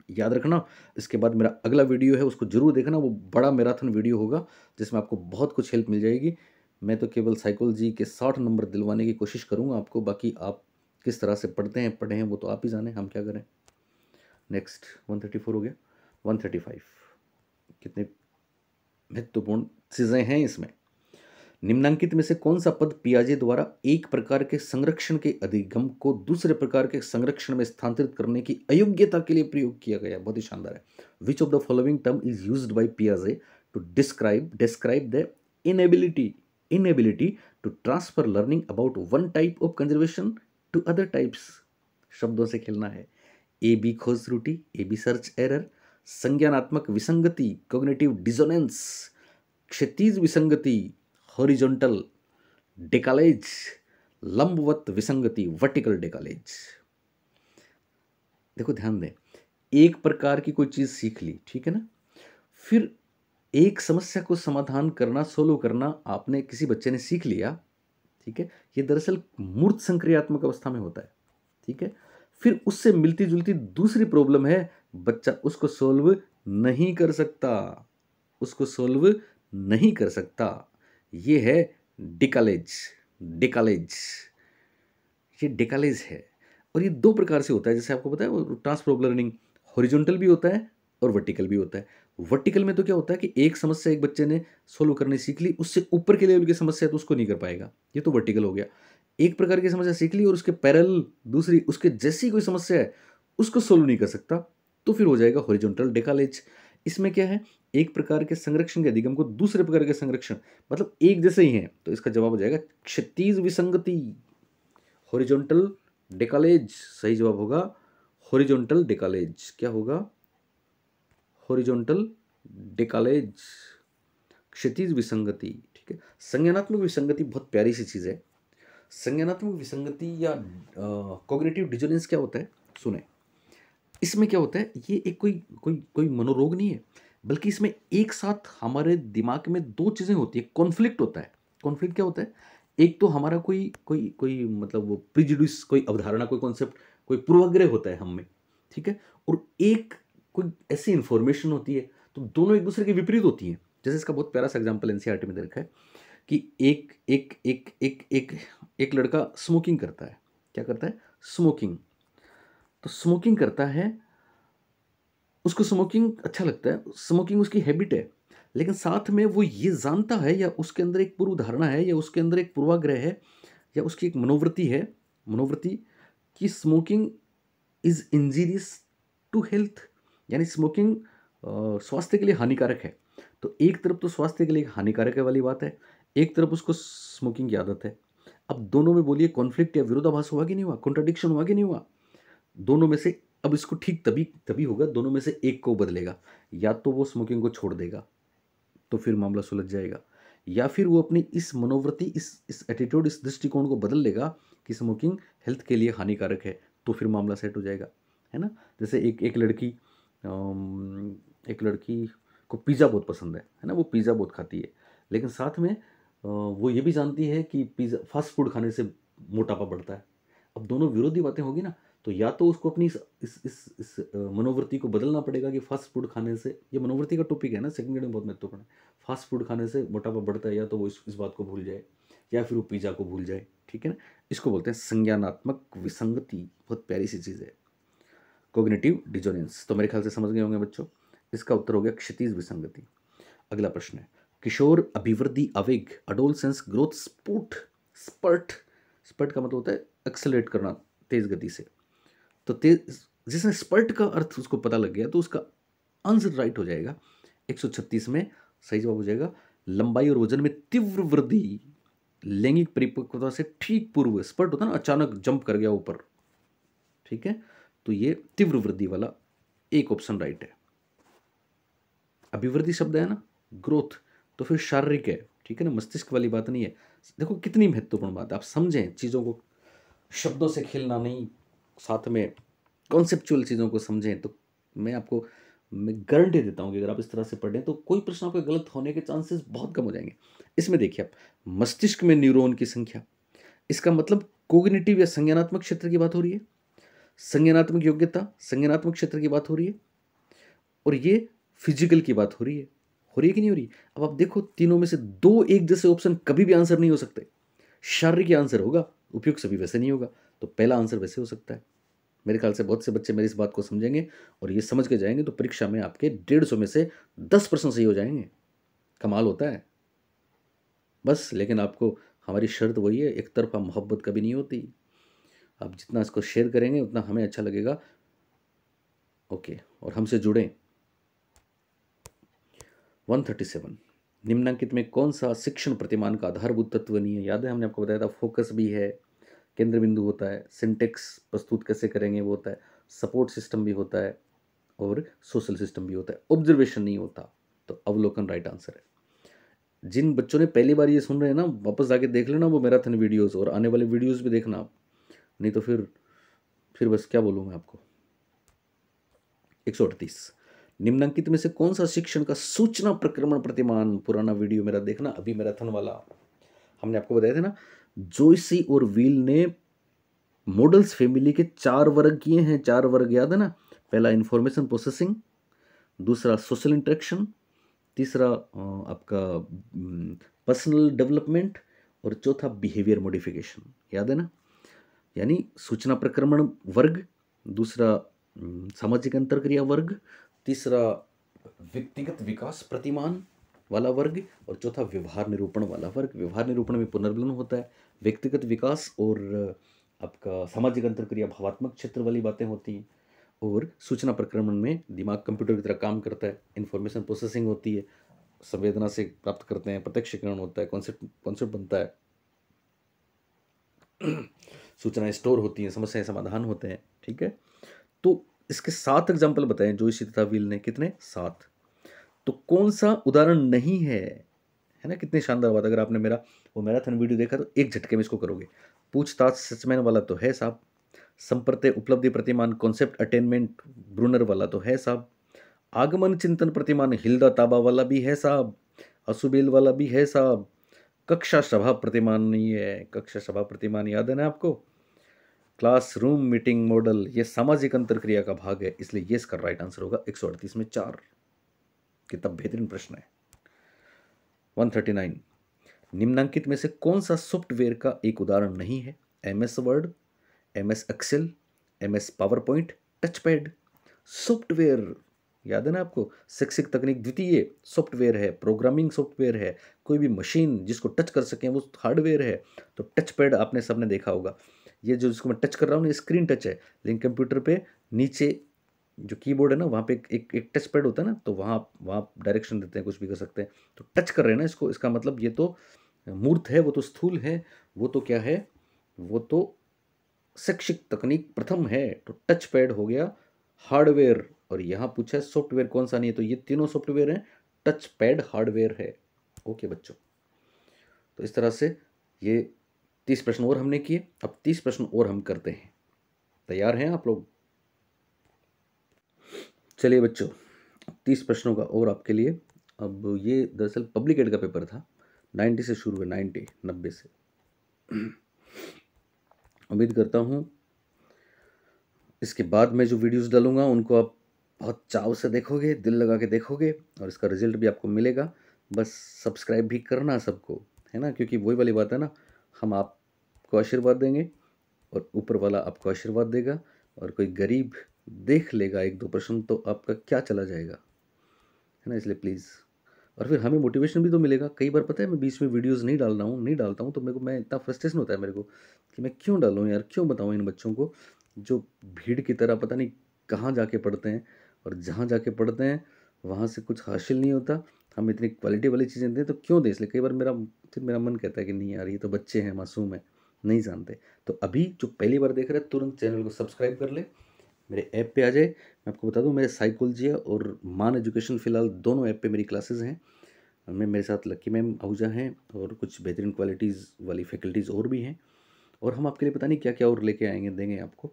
याद रखना। इसके बाद मेरा अगला वीडियो है, उसको जरूर देखना, वो बड़ा मैराथन वीडियो होगा जिसमें आपको बहुत कुछ हेल्प मिल जाएगी। मैं तो केवल साइकोलॉजी के 60 नंबर दिलवाने की कोशिश करूंगा आपको, बाकी आप किस तरह से पढ़ते हैं पढ़े हैं वो तो आप ही जाने, हम क्या करें। नेक्स्ट 134 हो गया, 135। कितने महत्वपूर्ण चीज़ें हैं इसमें। निम्नांकित में से कौन सा पद पियाजे द्वारा एक प्रकार के संरक्षण के अधिगम को दूसरे प्रकार के संरक्षण में स्थानांतरित करने की अयोग्यता के लिए प्रयोग किया गया? बहुत ही शानदार है। Which of the following term is used by पियाजे to describe the inability to transfer learning about one type of conservation to other types? शब्दों से खेलना है। ए बी खोज त्रुटि, ए बी सर्च एरर, संज्ञानात्मक विसंगति कॉग्निटिव डिसोनेंस, क्षैतिज विसंगति हॉरिजॉन्टल डेकालेज, लंबवत विसंगति वर्टिकल डेकालेज। देखो ध्यान दें, एक प्रकार की कोई चीज सीख ली, ठीक है ना, फिर एक समस्या को समाधान करना, सोल्व करना आपने किसी बच्चे ने सीख लिया, ठीक है, ये दरअसल मूर्त संक्रियात्मक अवस्था में होता है। ठीक है, फिर उससे मिलती जुलती दूसरी प्रॉब्लम है, बच्चा उसको सोल्व नहीं कर सकता, उसको सोल्व नहीं कर सकता। ये है डिकालेज। डिकालेज, ये डिकालेज है। और ये 2 प्रकार से होता है, जैसे आपको पता है वो ट्रांसफर लर्निंग हॉरिजॉन्टल भी होता है और वर्टिकल भी होता है। वर्टिकल में तो क्या होता है कि एक समस्या एक बच्चे ने सोल्व करनी सीख ली, उससे ऊपर के लेवल की समस्या है तो उसको नहीं कर पाएगा, ये तो वर्टिकल हो गया। एक प्रकार की समस्या सीख ली और उसके पैरेलल दूसरी उसके जैसी कोई समस्या है उसको सोल्व नहीं कर सकता, तो फिर हो जाएगा हॉरिजॉन्टल डेकालेज। इसमें क्या है, एक प्रकार के संरक्षण के अधिगम को दूसरे प्रकार के संरक्षण, मतलब एक जैसे ही हैं, तो इसका जवाब हो जाएगा क्षैतिज विसंगति, हॉरिजॉन्टल डेकालेज। सही जवाब होगा हॉरिजॉन्टल डेकालेज। क्या होगा? हॉरिजॉन्टल डेकालेज, क्षैतिज विसंगति। ठीक है, संज्ञानात्मक विसंगति बहुत प्यारी सी चीज है। संज्ञानात्मक विसंगति या कॉग्निटिव डिसोनेंस क्या होता है, सुने। इसमें क्या होता है, ये एक कोई कोई कोई मनोरोग नहीं है, बल्कि इसमें एक साथ हमारे दिमाग में 2 चीजें होती है, कॉन्फ्लिक्ट होता है। कॉन्फ्लिक्ट क्या होता है, एक तो हमारा कोई कोई कोई मतलब वो प्रिजुडिस, कोई अवधारणा, कोई कॉन्सेप्ट, कोई पूर्वाग्रह होता है हम में, ठीक है, और एक कोई ऐसी इंफॉर्मेशन होती है, तो दोनों एक दूसरे के विपरीत होती हैं। जैसे इसका बहुत प्यारा सा एग्जाम्पल एनसीईआरटी में दे रखा है कि एक एक एक एक एक एक लड़का स्मोकिंग करता है। क्या करता है? स्मोकिंग। तो स्मोकिंग करता है, उसको स्मोकिंग अच्छा लगता है, स्मोकिंग उसकी हैबिट है, लेकिन साथ में वो ये जानता है या उसके अंदर एक पूर्व धारणा है या उसके अंदर एक पूर्वाग्रह है या उसकी एक मनोवृत्ति है, मनोवृत्ति कि smoking is injurious to health, यानी स्मोकिंग स्वास्थ्य के लिए हानिकारक है। तो एक तरफ तो स्वास्थ्य के लिए हानिकारक है वाली बात है, एक तरफ उसको स्मोकिंग की आदत है। अब दोनों में बोलिए कॉन्फ्लिक्ट या विरोधाभास हुआ कि नहीं हुआ, कॉन्ट्रडिक्शन हुआ कि नहीं हुआ? दोनों में से अब इसको ठीक तभी तभी होगा, दोनों में से एक को बदलेगा। या तो वो स्मोकिंग को छोड़ देगा, तो फिर मामला सुलझ जाएगा, या फिर वो अपनी इस मनोवृत्ति, इस एटीट्यूड, इस दृष्टिकोण को बदल लेगा कि स्मोकिंग हेल्थ के लिए हानिकारक है, तो फिर मामला सेट हो जाएगा, है ना? जैसे एक लड़की को पिज़्ज़ा बहुत पसंद है ना? वो पिज़्ज़ा बहुत खाती है, लेकिन साथ में वो ये भी जानती है कि पिज़्ज़ा फास्ट फूड खाने से मोटापा बढ़ता है। अब दोनों विरोधी बातें होगी ना, तो या तो उसको अपनी मनोवृत्ति को बदलना पड़ेगा कि फास्ट फूड खाने से, ये मनोवृत्ति का टॉपिक है ना, सेकंड ग्रेड में बहुत महत्वपूर्ण है। फास्ट फूड खाने से मोटापा बढ़ता है, या तो वो इस बात को भूल जाए, या फिर वो पिज़्ज़ा को भूल जाए, ठीक है ना? इसको बोलते हैं संज्ञानात्मक विसंगति। बहुत प्यारी सी चीज़ है, कोग्निटिव डिजोनेंस। तो मेरे ख्याल से समझ गए होंगे बच्चों। इसका उत्तर हो गया क्षितिज विसंगति। अगला प्रश्न है, किशोर अभिवृद्धि आवेग, अडोलसेंस ग्रोथ स्पूट स्पर्ट। स्पर्ट का मतलब होता है एक्सेलरेट करना तेज गति से। तो तेज, जिसने स्पर्ट का अर्थ उसको पता लग गया, तो उसका आंसर राइट हो जाएगा। 136 में सही जवाब हो जाएगा लंबाई और वजन में तीव्र वृद्धि, लैंगिक परिपक्वता से ठीक पूर्व। स्पर्ट होता है ना, अचानक जंप कर गया ऊपर, ठीक है? तो ये तीव्र वृद्धि वाला एक ऑप्शन राइट है। अभिवृद्धि शब्द है ना, ग्रोथ, तो फिर शारीरिक है, ठीक है ना? मस्तिष्क वाली बात नहीं है। देखो कितनी महत्वपूर्ण बात है, आप समझें चीज़ों को, शब्दों से खेलना नहीं, साथ में कॉन्सेप्चुअल चीज़ों को समझें, तो मैं गारंटी देता हूँ कि अगर आप इस तरह से पढ़ें तो कोई प्रश्न आपके गलत होने के चांसेस बहुत कम हो जाएंगे। इसमें देखिए आप, मस्तिष्क में न्यूरॉन की संख्या, इसका मतलब कोग्निटिव या संज्ञानात्मक क्षेत्र की बात हो रही है, संज्ञानात्मक योग्यता, संज्ञानात्मक क्षेत्र की बात हो रही है, और ये फिजिकल की बात हो रही है कि नहीं हो रही? अब आप देखो, तीनों में से दो एक जैसे ऑप्शन कभी भी आंसर नहीं हो सकते। शारीरिक आंसर होगा, उपयुक्त सभी वैसे नहीं होगा, तो पहला आंसर वैसे हो सकता है। मेरे ख्याल से बहुत से बच्चे मेरी इस बात को समझेंगे और ये समझ के जाएंगे, तो परीक्षा में आपके 150 में से 10 प्रश्न सही हो जाएंगे। कमाल होता है बस। लेकिन आपको, हमारी शर्त वही है, एक तरफा मोहब्बत कभी नहीं होती। आप जितना इसको शेयर करेंगे उतना हमें अच्छा लगेगा। ओके, और हमसे जुड़ें। 137, निम्नांकित में कौन सा शिक्षण प्रतिमान का आधारभूत तत्व नहीं है? याद है हमने आपको बताया था, फोकस भी है, केंद्र बिंदु होता है, सिंटेक्स प्रस्तुत कैसे करेंगे वो होता है, सपोर्ट सिस्टम भी होता है, और सोशल सिस्टम भी होता है, ऑब्जर्वेशन नहीं होता। तो अवलोकन राइट आंसर है। जिन बच्चों ने पहली बार ये सुन रहे हैं ना, वापस जाके देख लेना वो मैराथन वीडियोस, और आने वाले वीडियोस भी देखना आप, नहीं तो फिर बस क्या बोलूँ मैं आपको। 138, निम्नांकित में से कौन सा शिक्षण का सूचना प्रक्रमण प्रतिमान, पुराना वीडियो मेरा देखना, अभी मैराथन वाला हमने आपको बताया था ना, जोइसी और व्हील ने मॉडल्स फैमिली के 4 वर्ग किए हैं। 4 वर्ग याद है ना? पहला इंफॉर्मेशन प्रोसेसिंग, दूसरा सोशल इंटरेक्शन, तीसरा आपका पर्सनल डेवलपमेंट, और चौथा बिहेवियर मॉडिफिकेशन। याद है ना? यानी सूचना प्रक्रमण वर्ग, दूसरा सामाजिक अंतरक्रिया वर्ग, तीसरा व्यक्तिगत विकास प्रतिमान वाला वर्ग, और चौथा व्यवहार निरूपण वाला वर्ग। व्यवहार निरूपण में पुनर्मिलन होता है, व्यक्तिगत विकास और आपका सामाजिक अंतरक्रिया भावात्मक क्षेत्र वाली बातें होती हैं, और सूचना प्रक्रमण में दिमाग कंप्यूटर की तरह काम करता है, इंफॉर्मेशन प्रोसेसिंग होती है, संवेदना से प्राप्त करते हैं, प्रत्यक्षीकरण होता है, कॉन्सेप्ट बनता है, सूचनाएं स्टोर होती हैं, समस्याएं समाधान होते हैं, ठीक है? तो इसके 7 एग्जाम्पल बताएं जोइसी तथा व्हील ने, कितने? 7। तो कौन सा उदाहरण नहीं है ना? कितनी शानदार बात। अगर आपने मेरा वो मैराथन वीडियो देखा तो एक झटके में इसको करोगे। पूछताछ सचमैन वाला तो है साहब, संप्रत्यय उपलब्धि प्रतिमान कॉन्सेप्ट अटेनमेंट ब्रूनर वाला तो है साहब, आगमन चिंतन प्रतिमान हिल्दा ताबा वाला भी है साहब, असुबेल वाला भी है साहब, कक्षा सभा प्रतिमान नहीं है। कक्षा सभा प्रतिमान याद है ना आपको? क्लासरूम मीटिंग मॉडल, ये सामाजिक अंतरक्रिया का भाग है, इसलिए ये इसका राइट आंसर होगा 138 में 4। कितना बेहतरीन प्रश्न है। 139, निम्नांकित में से कौन सा सॉफ्टवेयर का एक उदाहरण नहीं है? MS Word, MS Excel, MS PowerPoint, touchpad. Software याद है ना आपको? शैक्षिक तकनीक द्वितीय सॉफ्टवेयर है, प्रोग्रामिंग सॉफ्टवेयर है, कोई भी मशीन जिसको टच कर सकें वो हार्डवेयर है। तो टचपैड आपने सबने देखा होगा, ये जो जिसको मैं टच कर रहा हूँ ना, स्क्रीन टच है, लेकिन कंप्यूटर पे नीचे जो कीबोर्ड है ना वहाँ पे एक टच पैड होता है ना, तो वहाँ आप डायरेक्शन देते हैं, कुछ भी कर सकते हैं। तो टच कर रहे हैं ना इसको, इसका मतलब ये तो मूर्त है, वो तो स्थूल है, वो तो क्या है, वो तो शैक्षिक तकनीक प्रथम है। तो टच पैड हो गया हार्डवेयर, और यहाँ पूछा है सॉफ्टवेयर कौन सा नहीं है, तो ये तीनों सॉफ्टवेयर हैं, टच पैड हार्डवेयर है। ओके बच्चों, तो इस तरह से ये 30 प्रश्न और हमने किए। अब 30 प्रश्न और हम करते हैं। तैयार हैं आप लोग? चलिए बच्चों, 30 प्रश्नों का और आपके लिए। अब ये दरअसल पब्लिक एड का पेपर था, 90 से शुरू है, 90 से। उम्मीद करता हूँ इसके बाद मैं जो वीडियोस डालूंगा उनको आप बहुत चाव से देखोगे, दिल लगा के देखोगे, और इसका रिजल्ट भी आपको मिलेगा। बस सब्सक्राइब भी करना सबको, है ना, क्योंकि वही वाली बात है ना, हम आपको आशीर्वाद देंगे और ऊपर वाला आपको आशीर्वाद देगा। और कोई गरीब देख लेगा 1-2 प्रश्न तो आपका क्या चला जाएगा, है ना, इसलिए प्लीज़। और फिर हमें मोटिवेशन भी तो मिलेगा। कई बार पता है मैं बीच में वीडियोस नहीं डालता हूँ, तो मेरे को मैं इतना फ्रस्ट्रेशन होता है मेरे को कि मैं क्यों डालूँ यार, क्यों बताऊँ इन बच्चों को जो भीड़ की तरह पता नहीं कहाँ जाके पढ़ते हैं, और जहाँ जाके पढ़ते हैं वहाँ से कुछ हासिल नहीं होता। हम इतनी क्वालिटी वाली चीज़ें दें तो क्यों दें, इसलिए कई बार मेरा मन कहता है कि नहीं यार, ये तो बच्चे हैं, मासूम है, नहीं जानते। तो अभी जो पहली बार देख रहे हैं तुरंत चैनल को सब्सक्राइब कर ले, मेरे ऐप पे आ जाए। मैं आपको बता दूं, मेरे साइकोलॉजी और मान एजुकेशन फ़िलहाल दोनों ऐप पे मेरी क्लासेस हैं। मैं मेरे साथ लक्की मैम आहूजा हैं, और कुछ बेहतरीन क्वालिटीज़ वाली फैकल्टीज़ और भी हैं, और हम आपके लिए पता नहीं क्या क्या और लेके आएंगे, देंगे आपको।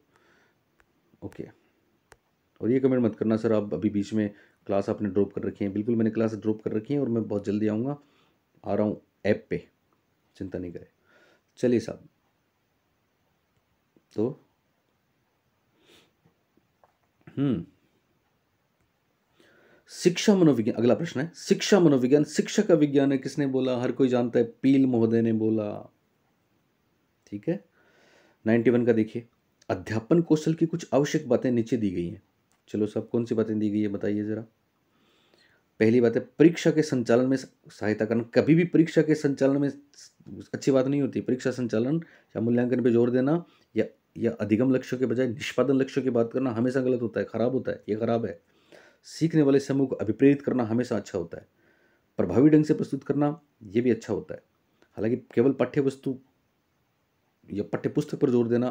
ओके, और ये कमेंट मत करना सर आप अभी बीच में क्लास आपने ड्रॉप कर रखी है। बिल्कुल मैंने क्लास ड्रॉप कर रखी है, और मैं बहुत जल्दी आऊँगा, आ रहा हूँ ऐप पे, चिंता नहीं करें। चलिए साहब, तो शिक्षा मनोविज्ञान, अगला प्रश्न है, शिक्षा मनोविज्ञान शिक्षा का विज्ञान है, किसने बोला? हर कोई जानता है, पील महोदय ने बोला। ठीक है, 91 का देखिए, अध्यापन कौशल की कुछ आवश्यक बातें नीचे दी गई हैं। चलो सब, कौन सी बातें दी गई है बताइए जरा। पहली बात है, परीक्षा के संचालन में सहायता करना। कभी भी परीक्षा के संचालन में अच्छी बात नहीं होती। परीक्षा संचालन या मूल्यांकन पे जोर देना, या अधिगम लक्ष्यों के बजाय निष्पादन लक्ष्यों की बात करना हमेशा गलत होता है, खराब होता है, ये खराब है। सीखने वाले समूह को अभिप्रेरित करना हमेशा अच्छा होता है। प्रभावी ढंग से प्रस्तुत करना ये भी अच्छा होता है। हालांकि केवल पाठ्य वस्तु या पाठ्य पुस्तक पर जोर देना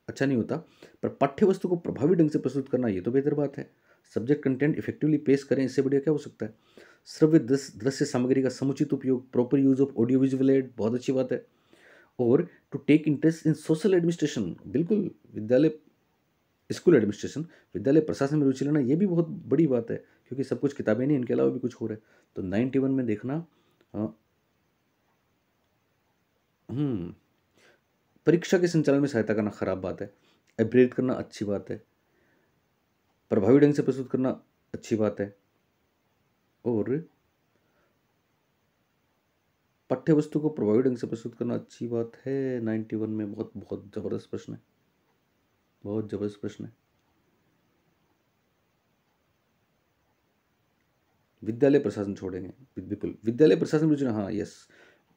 अच्छा नहीं होता, पर पाठ्य वस्तु को प्रभावी ढंग से प्रस्तुत करना ये तो बेहतर बात है। सब्जेक्ट कंटेंट इफेक्टिवली पेश करें, इससे बढ़िया क्या हो सकता है। श्रव्य दृश्य सामग्री का समुचित उपयोग, proper use of audio visual aid, बहुत अच्छी बात है। और to take interest in social administration, बिल्कुल विद्यालय स्कूल एडमिनिस्ट्रेशन, विद्यालय प्रशासन में रुचि लेना, ये भी बहुत बड़ी बात है, क्योंकि सब कुछ किताबें नहीं, इनके अलावा भी कुछ हो रहा है। तो 91 में देखना, परीक्षा के संचालन में सहायता करना खराब बात है, अभिप्रेरित करना अच्छी बात है, प्रभावी ढंग से प्रस्तुत करना अच्छी बात है, और पाठ्य वस्तु को प्रभावी ढंग से प्रस्तुत करना अच्छी बात है। 91 में बहुत बहुत जबरदस्त प्रश्न है, बहुत जबरदस्त प्रश्न है। विद्यालय प्रशासन छोड़ेंगे, बिल्कुल विद्यालय प्रशासन में रुचि, हाँ यस,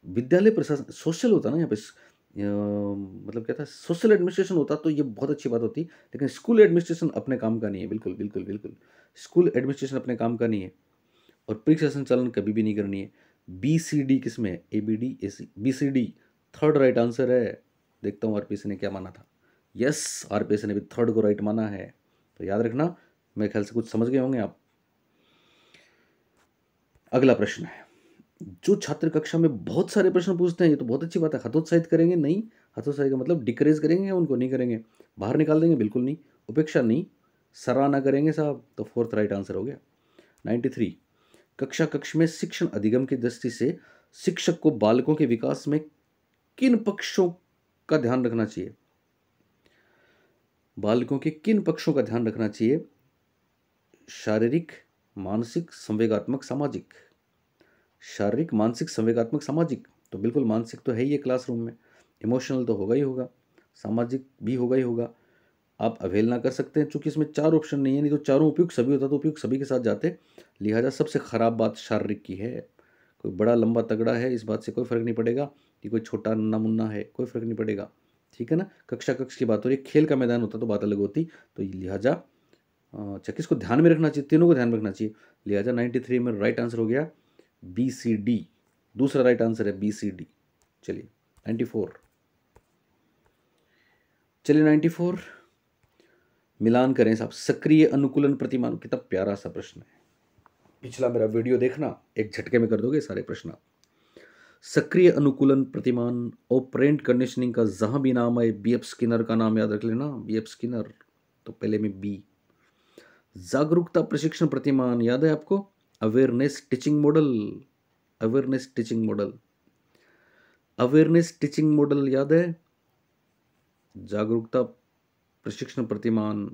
विद्यालय प्रशासन सोशल होता ना यहाँ पे, मतलब क्या था, सोशल एडमिनिस्ट्रेशन होता तो ये बहुत अच्छी बात होती। लेकिन स्कूल एडमिनिस्ट्रेशन अपने काम का नहीं है, बिल्कुल बिल्कुल बिल्कुल, स्कूल एडमिनिस्ट्रेशन अपने काम का नहीं है, और परीक्षा संचालन कभी भी नहीं करनी है। BCD किस में है? ABD AC, BCD third right answer है। देखता हूँ RPC ने क्या माना था। यस, RPC ने भी थर्ड को राइट माना है, तो याद रखना। मेरे ख्याल से कुछ समझ गए होंगे आप। अगला प्रश्न है, जो छात्र कक्षा में बहुत सारे प्रश्न पूछते हैं, ये तो बहुत अच्छी बात है, हतोत्साहित करेंगे नहीं, हतोत्साहित का मतलब डिकरेज करेंगे या उनको नहीं करेंगे, बाहर निकाल देंगे, बिल्कुल नहीं, उपेक्षा नहीं, सराहना करेंगे साहब, तो फोर्थ राइट आंसर हो गया। 93, कक्ष में शिक्षण अधिगम की दृष्टि से शिक्षक को बालकों के विकास में किन पक्षों का ध्यान रखना चाहिए? बालकों के किन पक्षों का ध्यान रखना चाहिए? शारीरिक, मानसिक, संवेगात्मक, सामाजिक। शारीरिक, मानसिक, संवेगात्मक, सामाजिक, तो बिल्कुल मानसिक तो है ही है क्लासरूम में, इमोशनल तो होगा ही होगा, सामाजिक भी होगा ही होगा। आप अवहेलना कर सकते हैं, चूंकि इसमें 4 ऑप्शन नहीं है, नहीं तो चारों उपयुक्त सभी होता तो उपयुक्त सभी के साथ जाते। लिहाजा सबसे खराब बात शारीरिक की है। कोई बड़ा लंबा तगड़ा है, इस बात से कोई फर्क नहीं पड़ेगा कि कोई छोटा नन्ना मुन्ना है, कोई फर्क नहीं पड़ेगा, ठीक है ना। कक्षा की बात हो रही है, खेल का मैदान होता तो बात अलग होती। तो लिहाजा अच्छा, किसको ध्यान में रखना चाहिए? तीनों को ध्यान में रखना चाहिए। लिहाजा 93 में राइट आंसर हो गया बी सी डी। दूसरा राइट आंसर है बी सी डी। चलिए 94। चलिए 94 मिलान करें साहब। सक्रिय अनुकूलन प्रतिमान, कितना प्यारा सा प्रश्न है। पिछला मेरा वीडियो देखना, एक झटके में कर दोगे सारे प्रश्न। सक्रिय अनुकूलन प्रतिमान ऑपरेंट कंडीशनिंग का जहां भी नाम है, बी एफ स्किनर का नाम याद रख लेना, बी एफ स्किनर। तो पहले में बी। जागरूकता प्रशिक्षण प्रतिमान याद है आपको? Awareness teaching model. Awareness teaching model. Awareness teaching model याद है? जागरूकता प्रशिक्षण प्रतिमान।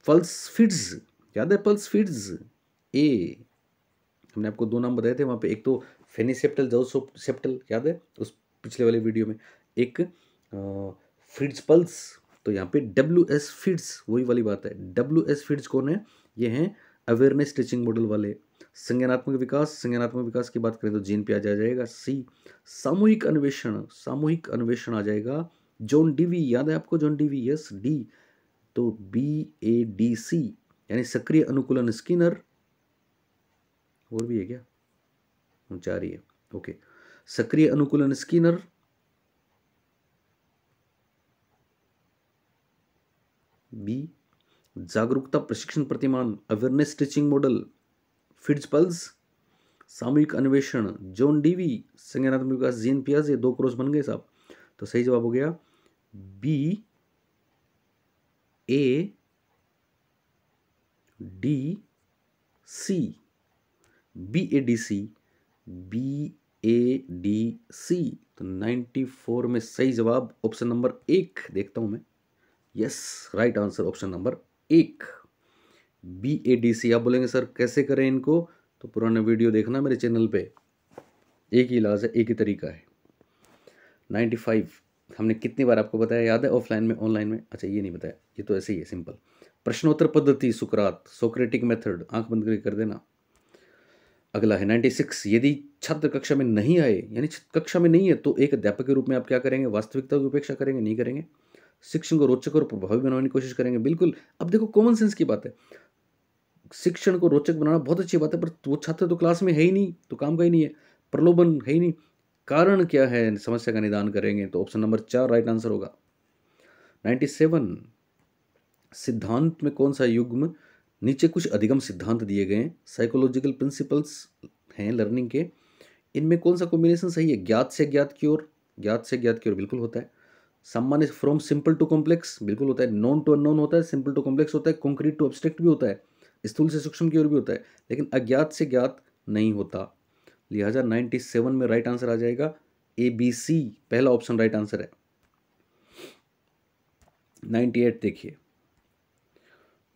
पल्स फीड्स याद है? पल्स फीड्स ए। हमने आपको दो नाम बताए थे वहां पे, एक तो फेनिसेप्टल जोसेप्टल याद है उस पिछले वाले वीडियो में, एक फीड्स पल्स। तो यहाँ पे डब्ल्यू एस फीड्स वही वाली बात है। डब्ल्यू एस फीड्स कौन है? ये हैं अवेयरनेस टीचिंग मॉडल वाले। संज्ञानात्मक विकास, संज्ञानात्मक विकास की बात करें तो जीन पे आ जाएगा सी। सामूहिक अन्वेषण, सामूहिक अन्वेषण आ जाएगा जॉन डीवी। याद है आपको जॉन डीवी? Yes D. तो बी ए डी सी यानी सक्रिय अनुकूलन स्किनर। और भी है क्या? चार ही है। ओके, सक्रिय अनुकूलन स्किनर, बी। जागरूकता प्रशिक्षण प्रतिमान awareness teaching model feeds pulse. सामूहिक अन्वेषण जॉन डीवी। संज्ञानात्मक विकास जीन पियाजे। दो क्रॉस बन गए साहब। तो सही जवाब हो गया B A D C. B A D C. B A D C. तो 94 में सही जवाब ऑप्शन नंबर 1 देखता हूं मैं। Yes, right answer option number 1 B A D C. आप बोलेंगे सर कैसे करें इनको? तो पुराना वीडियो देखना मेरे चैनल पे। एक ही इलाज है, एक ही तरीका है। 95 हमने कितनी बार आपको बताया याद है? ऑफलाइन में, ऑनलाइन में? अच्छा ये नहीं बताया, ये तो ऐसे ही है सिंपल। प्रश्नोत्तर पद्धति सुकरात, सोक्रेटिक मेथड, आंख बंद करके कर देना। अगला है 96। यदि छात्र कक्षा में नहीं आए, यानी कक्षा में नहीं है, तो एक अध्यापक के रूप में आप क्या करेंगे? वास्तविकता की उपेक्षा करेंगे? नहीं करेंगे। शिक्षण को रोचक और प्रभावी बनाने की कोशिश करेंगे? बिल्कुल। अब देखो कॉमन सेंस की बात है, शिक्षण को रोचक बनाना बहुत अच्छी बात है, पर वो छात्र तो क्लास में है ही नहीं, तो काम का ही नहीं है, प्रलोभन है ही नहीं। कारण क्या है? समस्या का निदान करेंगे। तो ऑप्शन नंबर 4 राइट आंसर होगा। 97। सिद्धांत में कौन सा युग्म? नीचे कुछ अधिगम सिद्धांत दिए गए हैं, साइकोलॉजिकल प्रिंसिपल्स हैं लर्निंग के। इनमें कौन सा कॉम्बिनेशन सही है? ज्ञात से ज्ञात की ओर। ज्ञात से ज्ञात की ओर बिल्कुल होता है। सामान्य फ्रॉम सिंपल टू कॉम्प्लेक्स बिल्कुल होता है। नॉन टू अननोन होता है, सिंपल टू कॉम्प्लेक्स होता है, कॉन्क्रीट टू एब्स्ट्रैक्ट भी होता है, स्थूल से सूक्ष्म की ओर भी होता है, लेकिन अज्ञात से ज्ञात नहीं होता। लिहाजा 97 में राइट आंसर आ जाएगा ए बी सी, पहला ऑप्शन राइट आंसर है। 98 देखिए।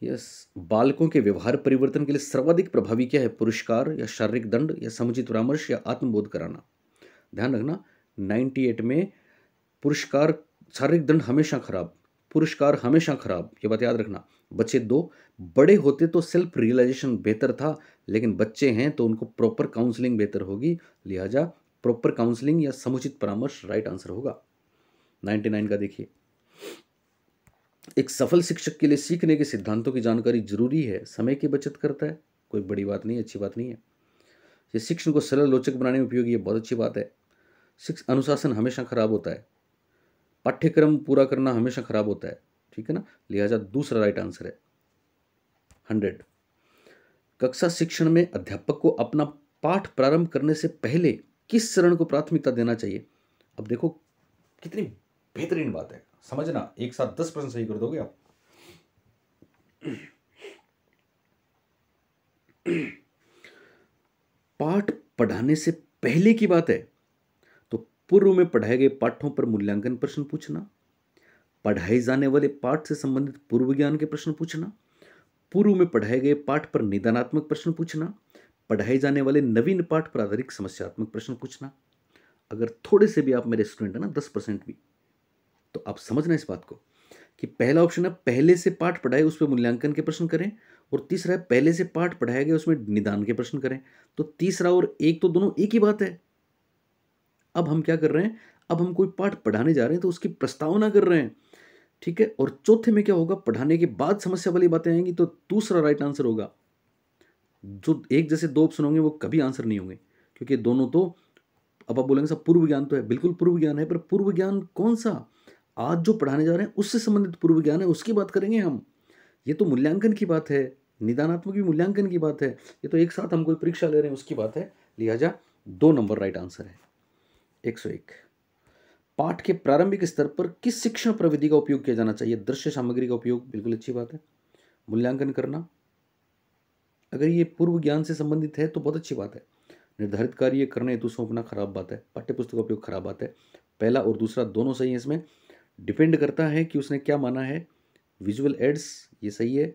यस, बालकों के व्यवहार परिवर्तन के लिए सर्वाधिक प्रभावी क्या है? पुरस्कार या शारीरिक दंड या समुचित परामर्श या आत्मबोध कराना? ध्यान रखना 98 में पुरस्कार, शारीरिक दंड हमेशा खराब, पुरस्कार हमेशा खराब, ये बात याद रखना। बच्चे दो, बड़े होते तो सेल्फ रियलाइजेशन बेहतर था, लेकिन बच्चे हैं तो उनको प्रॉपर काउंसलिंग बेहतर होगी। लिहाजा प्रॉपर काउंसलिंग या समुचित परामर्श राइट आंसर होगा। 99 का देखिए। एक सफल शिक्षक के लिए सीखने के सिद्धांतों की जानकारी जरूरी है, समय की बचत करता है, कोई बड़ी बात नहीं, अच्छी बात नहीं है। ये शिक्षण को सरल रोचक बनाने में उपयोगी है, बहुत अच्छी बात है। अनुशासन हमेशा खराब होता है, पाठ्यक्रम पूरा करना हमेशा खराब होता है, ठीक है ना। लिहाजा दूसरा राइट आंसर है 100। कक्षा शिक्षण में अध्यापक को अपना पाठ प्रारंभ करने से पहले किस चरण को प्राथमिकता देना चाहिए? अब देखो कितनी बेहतरीन बात है, समझना, एक साथ 10 प्रश्न सही कर दोगे आप। पाठ पढ़ाने से पहले की बात है तो पूर्व में पढ़ाए गए पाठों पर मूल्यांकन प्रश्न पूछना, पढ़ाए जाने वाले पाठ से संबंधित पूर्व ज्ञान के प्रश्न पूछना, पूर्व में पढ़ाए गए पाठ पर निदानात्मक प्रश्न पूछना, पढ़ाए जाने वाले नवीन पाठ पर आधारित समस्यात्मक प्रश्न पूछना। अगर थोड़े से भी आप मेरे स्टूडेंट हैं ना, 10% भी, तो आप समझना इस बात को कि पहला ऑप्शन है पहले से पाठ पढ़ाए उस पर मूल्यांकन के प्रश्न करें, और तीसरा है पहले से पाठ पढ़ाया गया उसमें निदान के प्रश्न करें। तो तीसरा और एक तो दोनों एक ही बात है। अब हम क्या कर रहे हैं? अब हम कोई पाठ पढ़ाने जा रहे हैं तो उसकी प्रस्तावना कर रहे हैं। ठीक है। और चौथे में क्या होगा, पढ़ाने के बाद समस्या वाली बातें आएंगी तो दूसरा राइट आंसर होगा। जो एक जैसे दो ऑप्शन होंगे वो कभी आंसर नहीं होंगे, क्योंकि दोनों तो, अब आप बोलेंगे सब पूर्व ज्ञान तो है, बिल्कुल पूर्व ज्ञान है, पर पूर्व ज्ञान कौन सा? आज जो पढ़ाने जा रहे हैं उससे संबंधित पूर्व ज्ञान है, उसकी बात करेंगे हम। ये तो मूल्यांकन की बात है, निदानात्मक भी मूल्यांकन की बात है, ये तो एक साथ हम कोई परीक्षा ले रहे हैं उसकी बात है। लिहाजा 2 नंबर राइट आंसर है। 101। पाठ के प्रारंभिक स्तर पर किस शिक्षण प्रविधि का उपयोग किया जाना चाहिए? दृश्य सामग्री का उपयोग, बिल्कुल अच्छी बात है। मूल्यांकन करना, अगर ये पूर्व ज्ञान से संबंधित है तो बहुत अच्छी बात है। निर्धारित कार्य करने हेतु सौंपना खराब बात है। पाठ्यपुस्तक का उपयोग खराब बात है। पहला और दूसरा दोनों सही है। इसमें डिपेंड करता है कि उसने क्या माना है। विजुअल एड्स, ये सही है।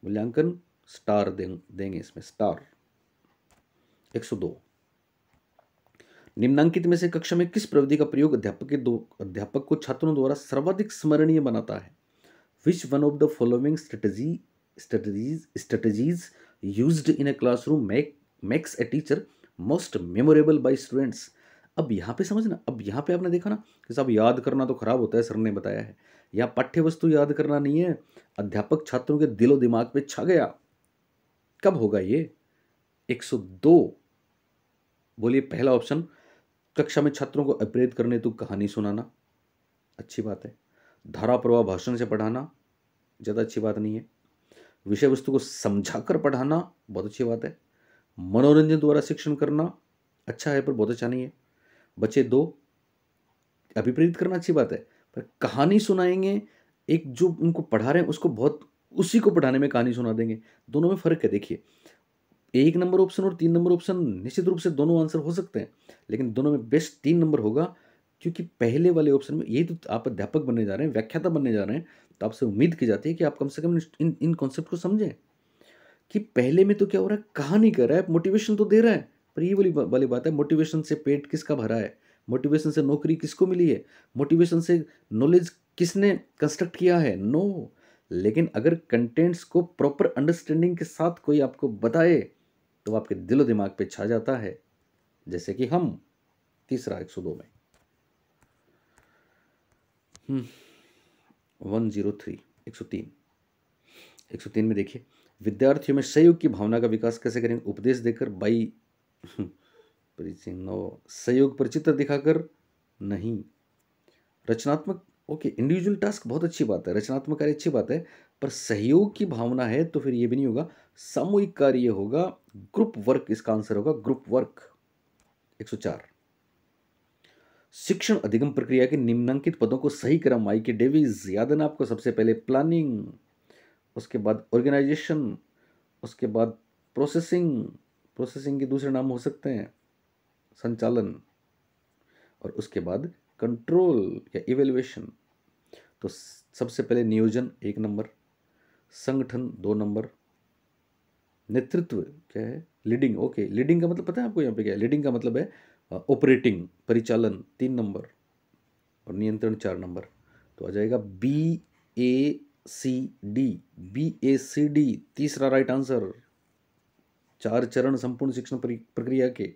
मूल्यांकन स्टार देंगे इसमें, स्टार। 102। निम्नांकित में से कक्षा में किस प्रविधि का प्रयोग अध्यापक को छात्रों द्वारा सर्वाधिक स्मरणीय बनाता है? Which one of the following strategies used in a classroom makes a teacher most memorable by students? अब यहाँ पे समझना, अब यहाँ पे आपने देखा ना कि साहब याद करना तो खराब होता है, सर ने बताया है। यहाँ पाठ्य वस्तु याद करना नहीं है, अध्यापक छात्रों के दिलो दिमाग पे छा गया। कब होगा ये? 102। बोलिए पहला ऑप्शन, कक्षा में छात्रों को अप्रेरित करने हेतु कहानी सुनाना, अच्छी बात है। धारा प्रवाह भाषण से पढ़ाना, ज़्यादा अच्छी बात नहीं है। विषय वस्तु को समझाकर पढ़ाना, बहुत अच्छी बात है। मनोरंजन द्वारा शिक्षण करना, अच्छा है पर बहुत अच्छा नहीं है। बचे 2, अभिप्रेरित करना अच्छी बात है, पर कहानी सुनाएंगे, एक जो उनको पढ़ा रहे हैं उसको बहुत, उसी को पढ़ाने में कहानी सुना देंगे, दोनों में फ़र्क है। देखिए 1 नंबर ऑप्शन और 3 नंबर ऑप्शन निश्चित रूप से दोनों आंसर हो सकते हैं, लेकिन दोनों में बेस्ट 3 नंबर होगा, क्योंकि पहले वाले ऑप्शन में, यही तो आप अध्यापक बनने जा रहे हैं, व्याख्याता बनने जा रहे हैं, तो आपसे उम्मीद की जाती है कि आप कम से कम इन इन कॉन्सेप्ट को समझें कि पहले में तो क्या हो रहा है, कहानी कर रहा है, मोटिवेशन तो दे रहा है, पर ये वाली बात है, मोटिवेशन से पेट किसका भरा है, मोटिवेशन से नौकरी किसको मिली है, मोटिवेशन से नॉलेज किसने कंस्ट्रक्ट किया है? नो। लेकिन अगर कंटेंट्स को प्रॉपर अंडरस्टैंडिंग के साथ कोई आपको बताए तो आपके दिलो दिमाग पे छा जाता है, जैसे कि हम। तीसरा 102 में 103 103 103 में देखिए, विद्यार्थियों में सहयोग की भावना का विकास कैसे करेंगे? उपदेश देकर, बाई सहयोग पर चित्र दिखाकर नहीं। रचनात्मक, ओके, इंडिविजुअल टास्क बहुत अच्छी बात है, रचनात्मक कार्य अच्छी बात है, पर सहयोग की भावना है तो फिर ये भी नहीं होगा, सामूहिक कार्य होगा, ग्रुप वर्क इसका आंसर होगा, ग्रुप वर्क। 104। शिक्षण अधिगम प्रक्रिया के निम्नांकित पदों को सही क्रम, आई के डेविज याद है ना आपको? सबसे पहले प्लानिंग, उसके बाद ऑर्गेनाइजेशन, उसके बाद प्रोसेसिंग, प्रोसेसिंग के दूसरे नाम हो सकते हैं संचालन, और उसके बाद कंट्रोल या इवेल्युएशन। तो सबसे पहले नियोजन 1 नंबर, संगठन 2 नंबर, नेतृत्व क्या है? लीडिंग, ओके, लीडिंग का मतलब पता है आपको यहाँ पे क्या है? लीडिंग का मतलब है ऑपरेटिंग, परिचालन 3 नंबर, और नियंत्रण 4 नंबर। तो आ जाएगा BACD, BACD तीसरा राइट आंसर। 4 चरण संपूर्ण शिक्षण प्रक्रिया के।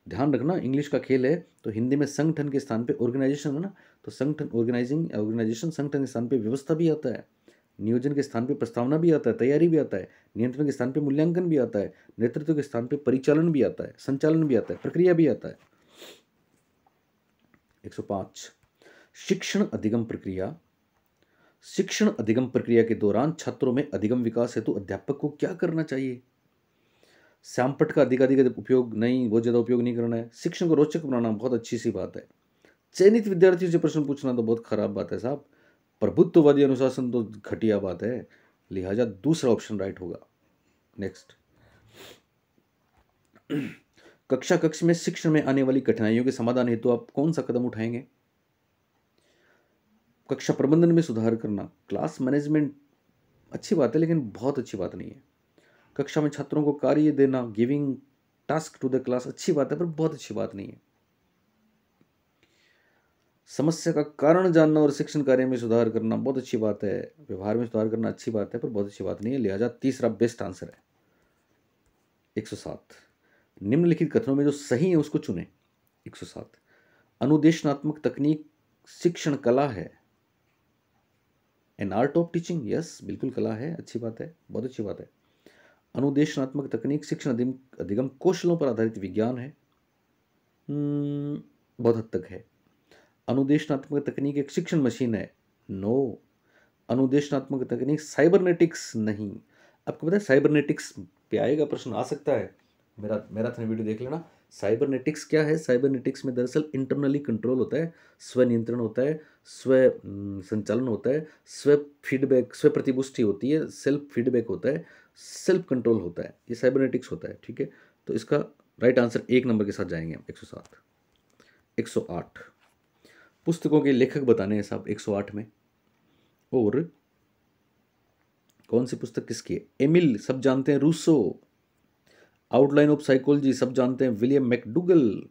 ध्यान रखना, इंग्लिश का खेल है, तो हिंदी में संगठन के स्थान पे ऑर्गेनाइजेशन है ना, तो संगठन, ऑर्गेनाइजेशन, संगठन के स्थान पे व्यवस्था भी आता है, नियोजन के स्थान पे प्रस्तावना भी आता है, तैयारी भी आता है, नियंत्रण के स्थान पे मूल्यांकन भी आता है, नेतृत्व के स्थान पे परिचालन भी आता है, संचालन भी आता है, प्रक्रिया भी आता है। 105। शिक्षण अधिगम प्रक्रिया, शिक्षण अधिगम प्रक्रिया के दौरान छात्रों में अधिगम विकास हेतु अध्यापक को क्या करना चाहिए? श्यामपट्ट का अधिकाधिक उपयोग नहीं, बहुत ज़्यादा उपयोग नहीं करना है। शिक्षण को रोचक बनाना बहुत अच्छी सी बात है। चयनित विद्यार्थियों से प्रश्न पूछना तो बहुत खराब बात है साहब। प्रभुत्ववादी अनुशासन तो घटिया बात है। लिहाजा दूसरा ऑप्शन राइट होगा। नेक्स्ट, कक्षा में शिक्षण में आने वाली कठिनाइयों के समाधान हेतु आप कौन सा कदम उठाएंगे? कक्षा प्रबंधन में सुधार करना, क्लास मैनेजमेंट अच्छी बात है, लेकिन बहुत अच्छी बात नहीं है। कक्षा में छात्रों को कार्य देना, giving task to the class, अच्छी बात है पर बहुत अच्छी बात नहीं है। समस्या का कारण जानना और शिक्षण कार्य में सुधार करना बहुत अच्छी बात है। व्यवहार में सुधार करना अच्छी बात है पर बहुत अच्छी बात नहीं है। लिहाजा तीसरा बेस्ट आंसर है। 107। निम्नलिखित कथनों में जो सही है उसको चुने। 107। अनुदेशनात्मक तकनीक शिक्षण कला है। An art of teaching, yes बिल्कुल कला है, अच्छी बात है, बहुत अच्छी बात है। अनुदेशनात्मक तकनीक शिक्षण अधिगम कौशलों पर आधारित विज्ञान है। बहुत हद तक है। अनुदेशनात्मक तकनीक एक शिक्षण मशीन है, नो। अनुदेशनात्मक तकनीक साइबरनेटिक्स नहीं। आपको पता है साइबरनेटिक्स पे आएगा प्रश्न, आ सकता है, मेरा मैराथन वीडियो देख लेना। साइबरनेटिक्स क्या है? साइबरनेटिक्स में दरअसल इंटरनली कंट्रोल होता है, स्व नियंत्रण होता है, स्व संचालन होता है, स्व फीडबैक, स्व प्रतिपुष्टि होती है, सेल्फ फीडबैक होता है, सेल्फ कंट्रोल होता है, ये साइबरनेटिक्स होता है, ठीक है। तो इसका राइट आंसर 1 नंबर के साथ जाएंगे हम। 107, 108 पुस्तकों के लेखक बताने हैं साहब 108 में। और कौन सी पुस्तक किसकी है? एमिल सब जानते हैं, रूसो। आउटलाइन ऑफ साइकोलॉजी सब जानते हैं, William McDougall.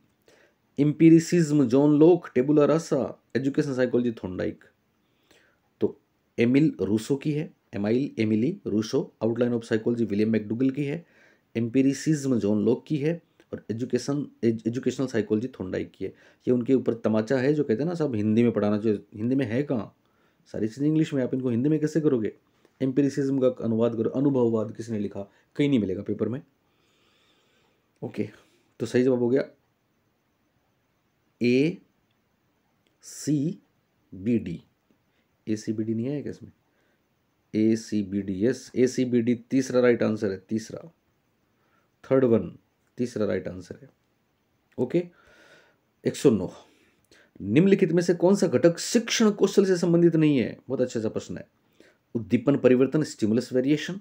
Empiricism John Locke, tabula rasa. Education psychology Thorndike. तो एमिल रूसो की है, Emily Rousseau. Outline of psychology William McDougall की है। एम्पिरिसिज्म जॉन लोक की है। और एजुकेशनल साइकोलॉजी थॉर्नडाइक की है। ये उनके ऊपर तमाचा है जो कहते हैं ना साहब हिंदी में पढ़ाना चाहिए, हिंदी में है कहाँ, सारी चीज़ें इंग्लिश में, आप इनको हिंदी में कैसे करोगे? एम्पिरिसिज्म का अनुवाद करो, अनुभववाद किसने लिखा, कहीं नहीं मिलेगा पेपर में। ओके, तो सही जवाब हो गया ए सी बी डी। ए सी बी डी नहीं है क्या इसमें? ए सी बी डी, यस ए सी बी डी तीसरा राइट आंसर है, तीसरा, थर्ड वन, तीसरा राइट आंसर है। ओके, 109 निम्नलिखित में से कौन सा घटक शिक्षण कौशल से संबंधित नहीं है? बहुत अच्छा सा प्रश्न है। उद्दीपन परिवर्तन, स्टिमुलस वेरिएशन।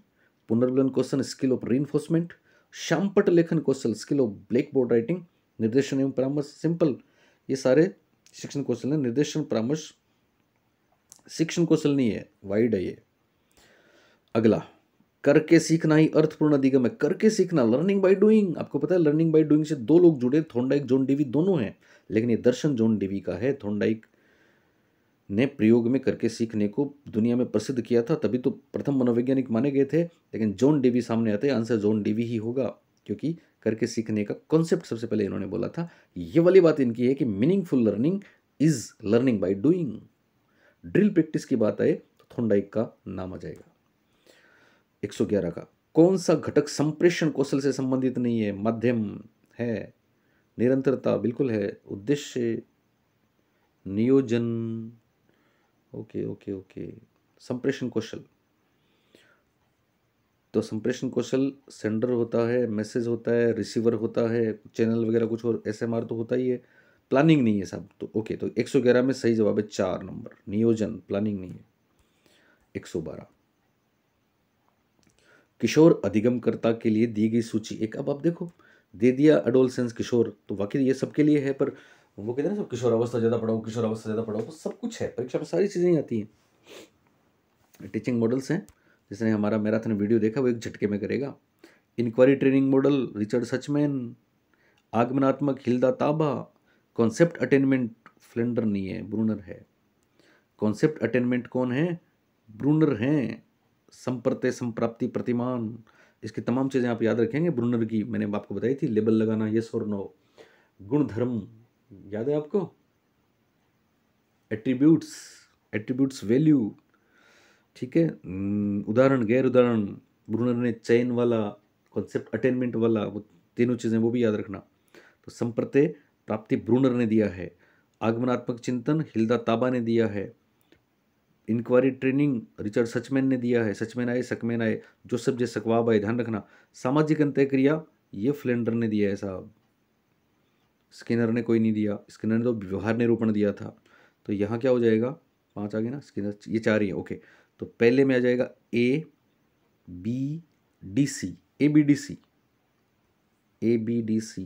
पुनर्मिलन कौशल, स्किल ऑफ रीइंफोर्समेंट। शामपट लेखन कौशल, skill of black board writing. निर्देशन एवं परामर्श, सिंपल, ये सारे शिक्षण कौशल है। निर्देशन परामर्श शिक्षण कौशल नहीं है, वाइड है ये। अगला, करके सीखना ही अर्थपूर्ण अधिगम है। करके सीखना, लर्निंग बाय डूइंग। आपको पता है लर्निंग बाय डूइंग से दो लोग जुड़े, थॉर्नडाइक, जॉन डेवी दोनों हैं, लेकिन ये दर्शन जॉन डेवी का है। थॉर्नडाइक ने प्रयोग में करके सीखने को दुनिया में प्रसिद्ध किया था, तभी तो प्रथम मनोवैज्ञानिक माने गए थे, लेकिन जॉन डेवी सामने आते हैं, आंसर जॉन डेवी ही होगा, क्योंकि करके सीखने का कॉन्सेप्ट सबसे पहले इन्होंने बोला था। ये वाली बात इनकी है कि meaningful learning is learning by doing. Drill practice की बात आए तो थॉर्नडाइक का नाम आ जाएगा। 111 का, कौन सा घटक संप्रेषण कौशल से संबंधित नहीं है? माध्यम है, निरंतरता बिल्कुल है, उद्देश्य, नियोजन, ओके ओके ओके। संप्रेषण कौशल, तो संप्रेषण कौशल सेंडर होता है, मैसेज होता है, रिसीवर होता है, चैनल वगैरह कुछ और, एसएमआर तो होता ही है, प्लानिंग नहीं है साहब। तो ओके, तो 111 में सही जवाब है 4 नंबर, नियोजन, प्लानिंग नहीं है। 112 किशोर अधिगमकर्ता के लिए दी गई सूची एक, अब आप देखो दे दिया एडोलसेंस किशोर, तो वाकई ये सबके लिए है, पर वो कहते हैं ना सब किशोर अवस्था ज़्यादा पढ़ाओ, किशोर अवस्था ज़्यादा पढ़ाओ, तो सब कुछ है, परीक्षा में सारी चीज़ें ही आती हैं। टीचिंग मॉडल्स हैं, जिसने हमारा मैराथन वीडियो देखा वो एक झटके में करेगा। Inquiry training model, Richard Suchman. आगमनात्मक, Hilda Taba. Concept attainment, Flanders नहीं है, ब्रूनर है। कॉन्सेप्ट अटेनमेंट कौन है? ब्रूनर हैं। संप्रत्य, संप्राप्ति, प्रतिमान, इसकी तमाम चीज़ें आप याद रखेंगे ब्रूनर की, मैंने आपको बताई थी, लेबल लगाना, यस और नो। गुण धर्म याद है आपको? एट्रीब्यूट्स, एट्रीब्यूट्स वैल्यू, ठीक है। उदाहरण, गैर उदाहरण, ब्रूनर ने चयन वाला, कॉन्सेप्ट अटेनमेंट वाला, वो तीनों चीज़ें वो भी याद रखना। तो संप्रत्य प्राप्ति ब्रूनर ने दिया है, आगमनात्मक चिंतन हिल्दा ताबा ने दिया है, इंक्वायरी ट्रेनिंग रिचर्ड सचमैन ने दिया है, सचमैन आए सकमैन आए, जोसेफ जे सकवाब आए, ध्यान रखना। सामाजिक अंतःक्रिया ये फ्लेंडर ने दिया है साहब, स्किनर ने कोई नहीं दिया, स्किनर ने तो व्यवहार निरूपण दिया था। तो यहाँ क्या हो जाएगा? 5 आ गए ना, स्किनर, ये 4 ही है, ओके। तो पहले में आ जाएगा A B D C, A B D C, A B D C.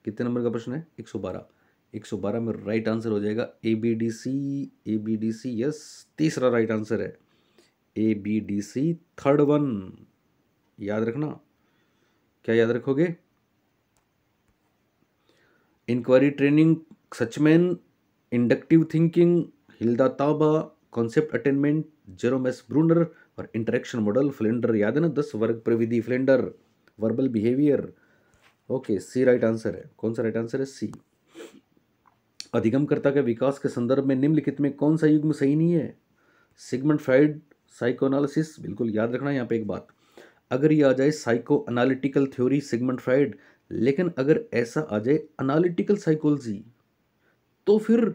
कितने नंबर का प्रश्न है? 112। 112 में राइट आंसर हो जाएगा A B D C, A B D C, yes, तीसरा राइट आंसर है A B D C, third one. याद रखना, क्या याद रखोगे? Inquiry training Suchman, inductive thinking Hilda Taba, concept attainment Jerome S Bruner, और इंटरेक्शन मॉडल फ्लेंडर। याद है ना, 10 वर्ग प्रविधि Flanders, verbal behaviour. Okay, C right answer है। कौन सा राइट आंसर है? सी। अधिगमकर्ता के विकास के संदर्भ में निम्नलिखित में कौन सा युग्म सही नहीं है? सिगमंड फ्राइड साइकोएनालिसिस, बिल्कुल याद रखना यहाँ पे एक बात, अगर ये आ जाए psycho analytical theory Sigmund Freud, लेकिन अगर ऐसा आ जाए एनालिटिकल साइकोलॉजी, तो फिर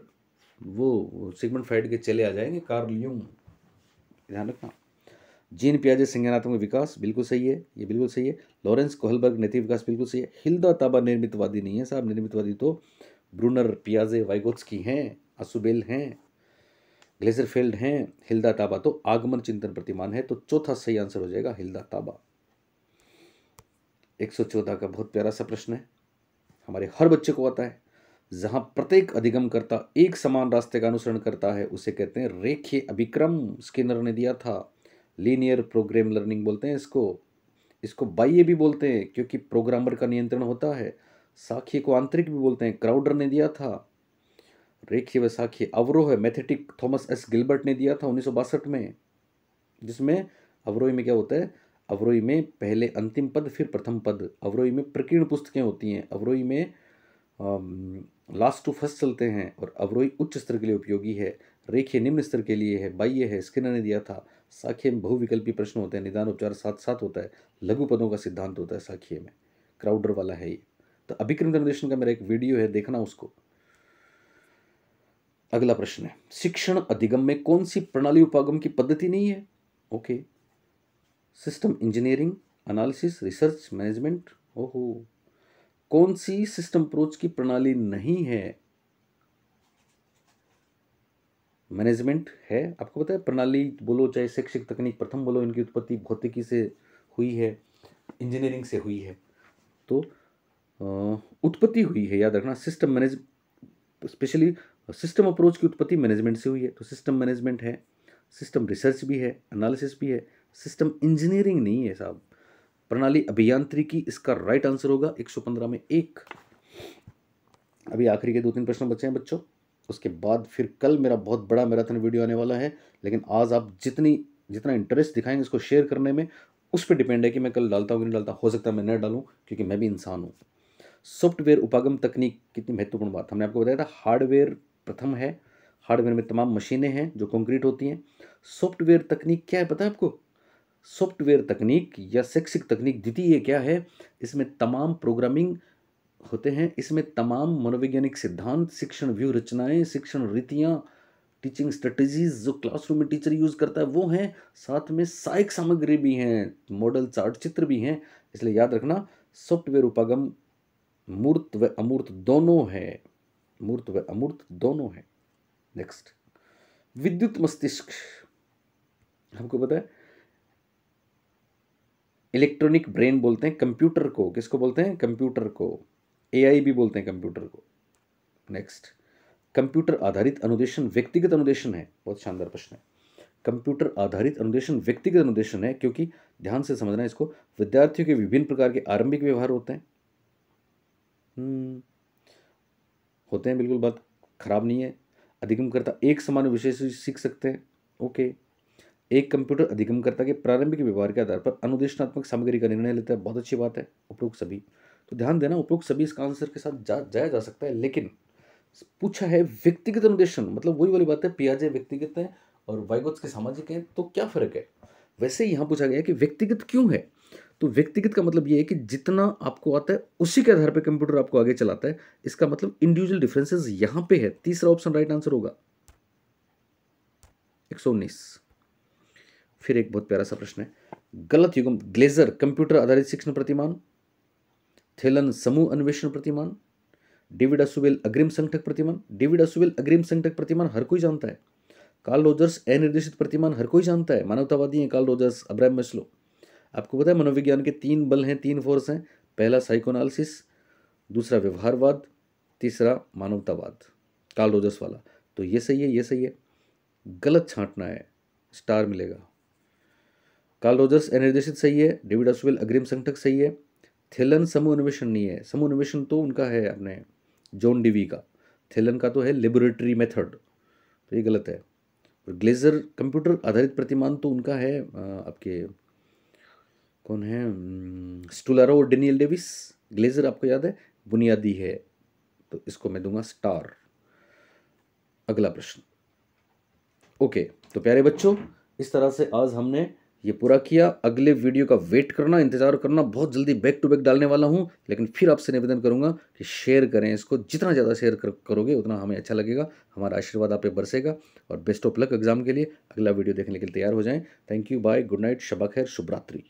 वो सिगमंड फ्राइड के चले आ जाएंगे, कार्ल यूंग, ध्यान रखना। जीन पियाजे संज्ञानात्मक विकास, बिल्कुल सही है, ये बिल्कुल सही है। लॉरेंस कोहलबर्ग नैतिक विकास, बिल्कुल सही है। हिल्दा ताबा निर्मितवादी नहीं है साहब, निर्मितवादी तो ब्रूनर, पियाजे, वाइगोत्स्की हैं, असुबेल हैं, ग्लेजरफेल्ड हैं। हिल्दा ताबा तो आगमन चिंतन प्रतिमान है, तो चौथा सही आंसर हो जाएगा हिल्दा ताबा। 114 का बहुत प्यारा सा प्रश्न है, हमारे हर बच्चे को आता है। जहां प्रत्येक अधिगमकर्ता एक समान रास्ते का अनुसरण करता है उसे कहते हैं रेखीय अभिक्रम, स्किनर ने दिया था। लीनियर प्रोग्राम लर्निंग बोलते हैं इसको। इसको बाह्य भी बोलते हैं क्योंकि प्रोग्रामर का नियंत्रण होता है। साखी को आंतरिक भी बोलते हैं, क्राउडर ने दिया था। रेखीय व साखी अवरोह है, मैथेटिक थॉमस एस गिलबर्ट ने दिया था 1962 में, जिसमें अवरोही में क्या होता है, अवरोही में पहले अंतिम पद फिर प्रथम पद, अवरोही में प्रकीर्ण पुस्तकें होती हैं, अवरोही में लास्ट टू फर्स्ट चलते हैं, और अवरोही उच्च स्तर के लिए उपयोगी है, रेखीय निम्न स्तर के लिए है, बाह्य है, स्किनर ने दिया था। साखिय में बहुविकल्पी प्रश्न होते हैं, निदान उपचार साथ साथ होता है, लघु पदों का सिद्धांत होता है साखिय में, क्राउडर वाला है ये। तो अभिक्रम जनरेशन का मेरा एक वीडियो है, देखना उसको। अगला प्रश्न है, शिक्षण अधिगम में कौन सी प्रणाली उपागम की पद्धति नहीं है? Okay, system engineering, analysis, research, management. ओहो, कौन सी सिस्टम अप्रोच की प्रणाली नहीं है? मैनेजमेंट है। आपको पता है प्रणाली बोलो चाहे शैक्षिक तकनीक प्रथम बोलो, इनकी उत्पत्ति भौतिकी से हुई है, इंजीनियरिंग से हुई है, तो उत्पत्ति हुई है, याद रखना। System manage, specially system approach की उत्पत्ति मैनेजमेंट से हुई है, तो सिस्टम मैनेजमेंट है। सिस्टम रिसर्च भी है, एनालिसिस भी है, सिस्टम इंजीनियरिंग नहीं है साहब। प्रणाली अभियांत्रिकी इसका राइट आंसर होगा, 115 में 1। अभी आखिरी के 2-3 प्रश्न बचे हैं बच्चों, उसके बाद फिर कल मेरा बहुत बड़ा मैराथन वीडियो आने वाला है। लेकिन आज आप जितना इंटरेस्ट दिखाएंगे इसको शेयर करने में, उस पर डिपेंड है कि मैं कल डालता हूँ कि नहीं डालता। हो सकता है मैं न डालूँ क्योंकि मैं भी इंसान हूँ। सॉफ्टवेयर उपागम तकनीक कितनी महत्वपूर्ण बात, हमने आपको बताया था हार्डवेयर प्रथम है, हार्डवेयर में तमाम मशीनें हैं जो कंक्रीट होती हैं। सॉफ्टवेयर तकनीक क्या है पता है आपको? सॉफ्टवेयर तकनीक या शैक्षिक तकनीक द्वितीय क्या है? इसमें तमाम प्रोग्रामिंग होते हैं, इसमें तमाम मनोवैज्ञानिक सिद्धांत, शिक्षण व्यू रचनाएं, शिक्षण रीतियां, टीचिंग स्ट्रेटजीज जो क्लासरूम में टीचर यूज करता है वो हैं, साथ में सहायक सामग्री भी हैं, मॉडल चार्ट चित्र भी हैं। इसलिए याद रखना सॉफ्टवेयर उपागम मूर्त व अमूर्त दोनों है, मूर्त व अमूर्त दोनों है। नेक्स्ट, विद्युत मस्तिष्क, हमको पता है इलेक्ट्रॉनिक ब्रेन बोलते हैं कंप्यूटर को। किसको बोलते हैं? कंप्यूटर को। एआई भी बोलते हैं कंप्यूटर को। नेक्स्ट, कंप्यूटर आधारित अनुदेशन व्यक्तिगत अनुदेशन है। बहुत शानदार प्रश्न है। कंप्यूटर आधारित अनुदेशन व्यक्तिगत अनुदेशन है क्योंकि ध्यान से समझना है इसको, विद्यार्थियों के विभिन्न प्रकार के आरंभिक व्यवहार होते हैं। होते हैं, बिल्कुल बात खराब नहीं है। अधिगमकर्ता एक समान विषय से सीख सकते हैं। ओके, एक कंप्यूटर अधिगमकर्ता के प्रारंभिक व्यवहार के आधार पर अनुदेशनात्मक सामग्री का निर्णय लेता है। बहुत अच्छी बात है। उपरोक्त सभी, तो ध्यान देना उपरोक्त सभी इसका आंसर के साथ जाया जा सकता है, लेकिन पूछा है व्यक्तिगत अनुदेशन, मतलब वही वाली बात है, पियाजे व्यक्तिगत है और वाइगोत्स्की सामाजिक है, तो क्या फर्क है? वैसे यहां पूछा गया कि व्यक्तिगत क्यों है, तो व्यक्तिगत का मतलब यह है कि जितना आपको आता है उसी के आधार पर कंप्यूटर आपको आगे चलाता है। इसका मतलब इंडिविजुअल डिफरेंसेस यहां पे है। तीसरा ऑप्शन राइट आंसर होगा। 119। फिर एक बहुत प्यारा सा प्रश्न है, गलत युग्म, ग्लेजर कंप्यूटर आधारित शिक्षण प्रतिमान, थेलन समूह अन्वेषण प्रतिमान, डेविड असुवेल अग्रिम संगठक प्रतिमान। डेविड असुवेल अग्रिम संगठक प्रतिमान हर कोई जानता है। कार्ल रोजर्स अनिर्देशित प्रतिमान हर कोई जानता है, मानवतावादी हैं कार्ल रोजर्स, अब्राहम मैस्लो। आपको पता है मनोविज्ञान के 3 बल हैं, 3 फोर्स हैं, पहला साइकोएनालिसिस, दूसरा व्यवहारवाद, तीसरा मानवतावाद, कार्ल रोजर्स वाला। तो ये सही है, ये सही है, गलत छांटना है, स्टार मिलेगा। कार्ल रोजर्स अनिर्देशित सही है, डेविड असुवेल अग्रिम संगठक सही है, थेलन समूह अन्वेषण नहीं है। समूह अन्वेषण तो उनका है अपने जॉन डीवी का, थेलन का तो है लेबोरेटरी मेथड, तो ये गलत है। और ग्लेजर कंप्यूटर आधारित प्रतिमान तो उनका है आपके कौन है, स्टुलारो और डेनियल डेविस। ग्लेजर आपको याद है बुनियादी है, तो इसको मैं दूंगा स्टार। अगला प्रश्न, ओके, तो प्यारे बच्चों, इस तरह से आज हमने ये पूरा किया। अगले वीडियो का वेट करना, इंतज़ार करना, बहुत जल्दी बैक टू बैक डालने वाला हूँ। लेकिन फिर आपसे निवेदन करूँगा कि शेयर करें इसको, जितना ज़्यादा शेयर करोगे उतना हमें अच्छा लगेगा, हमारा आशीर्वाद आप पे बरसेगा। और बेस्ट ऑफ लक एग्ज़ाम के लिए। अगला वीडियो देखने के लिए तैयार हो जाएँ। Thank you, bye, good night, शब ख़ैर, शुभ रात्रि।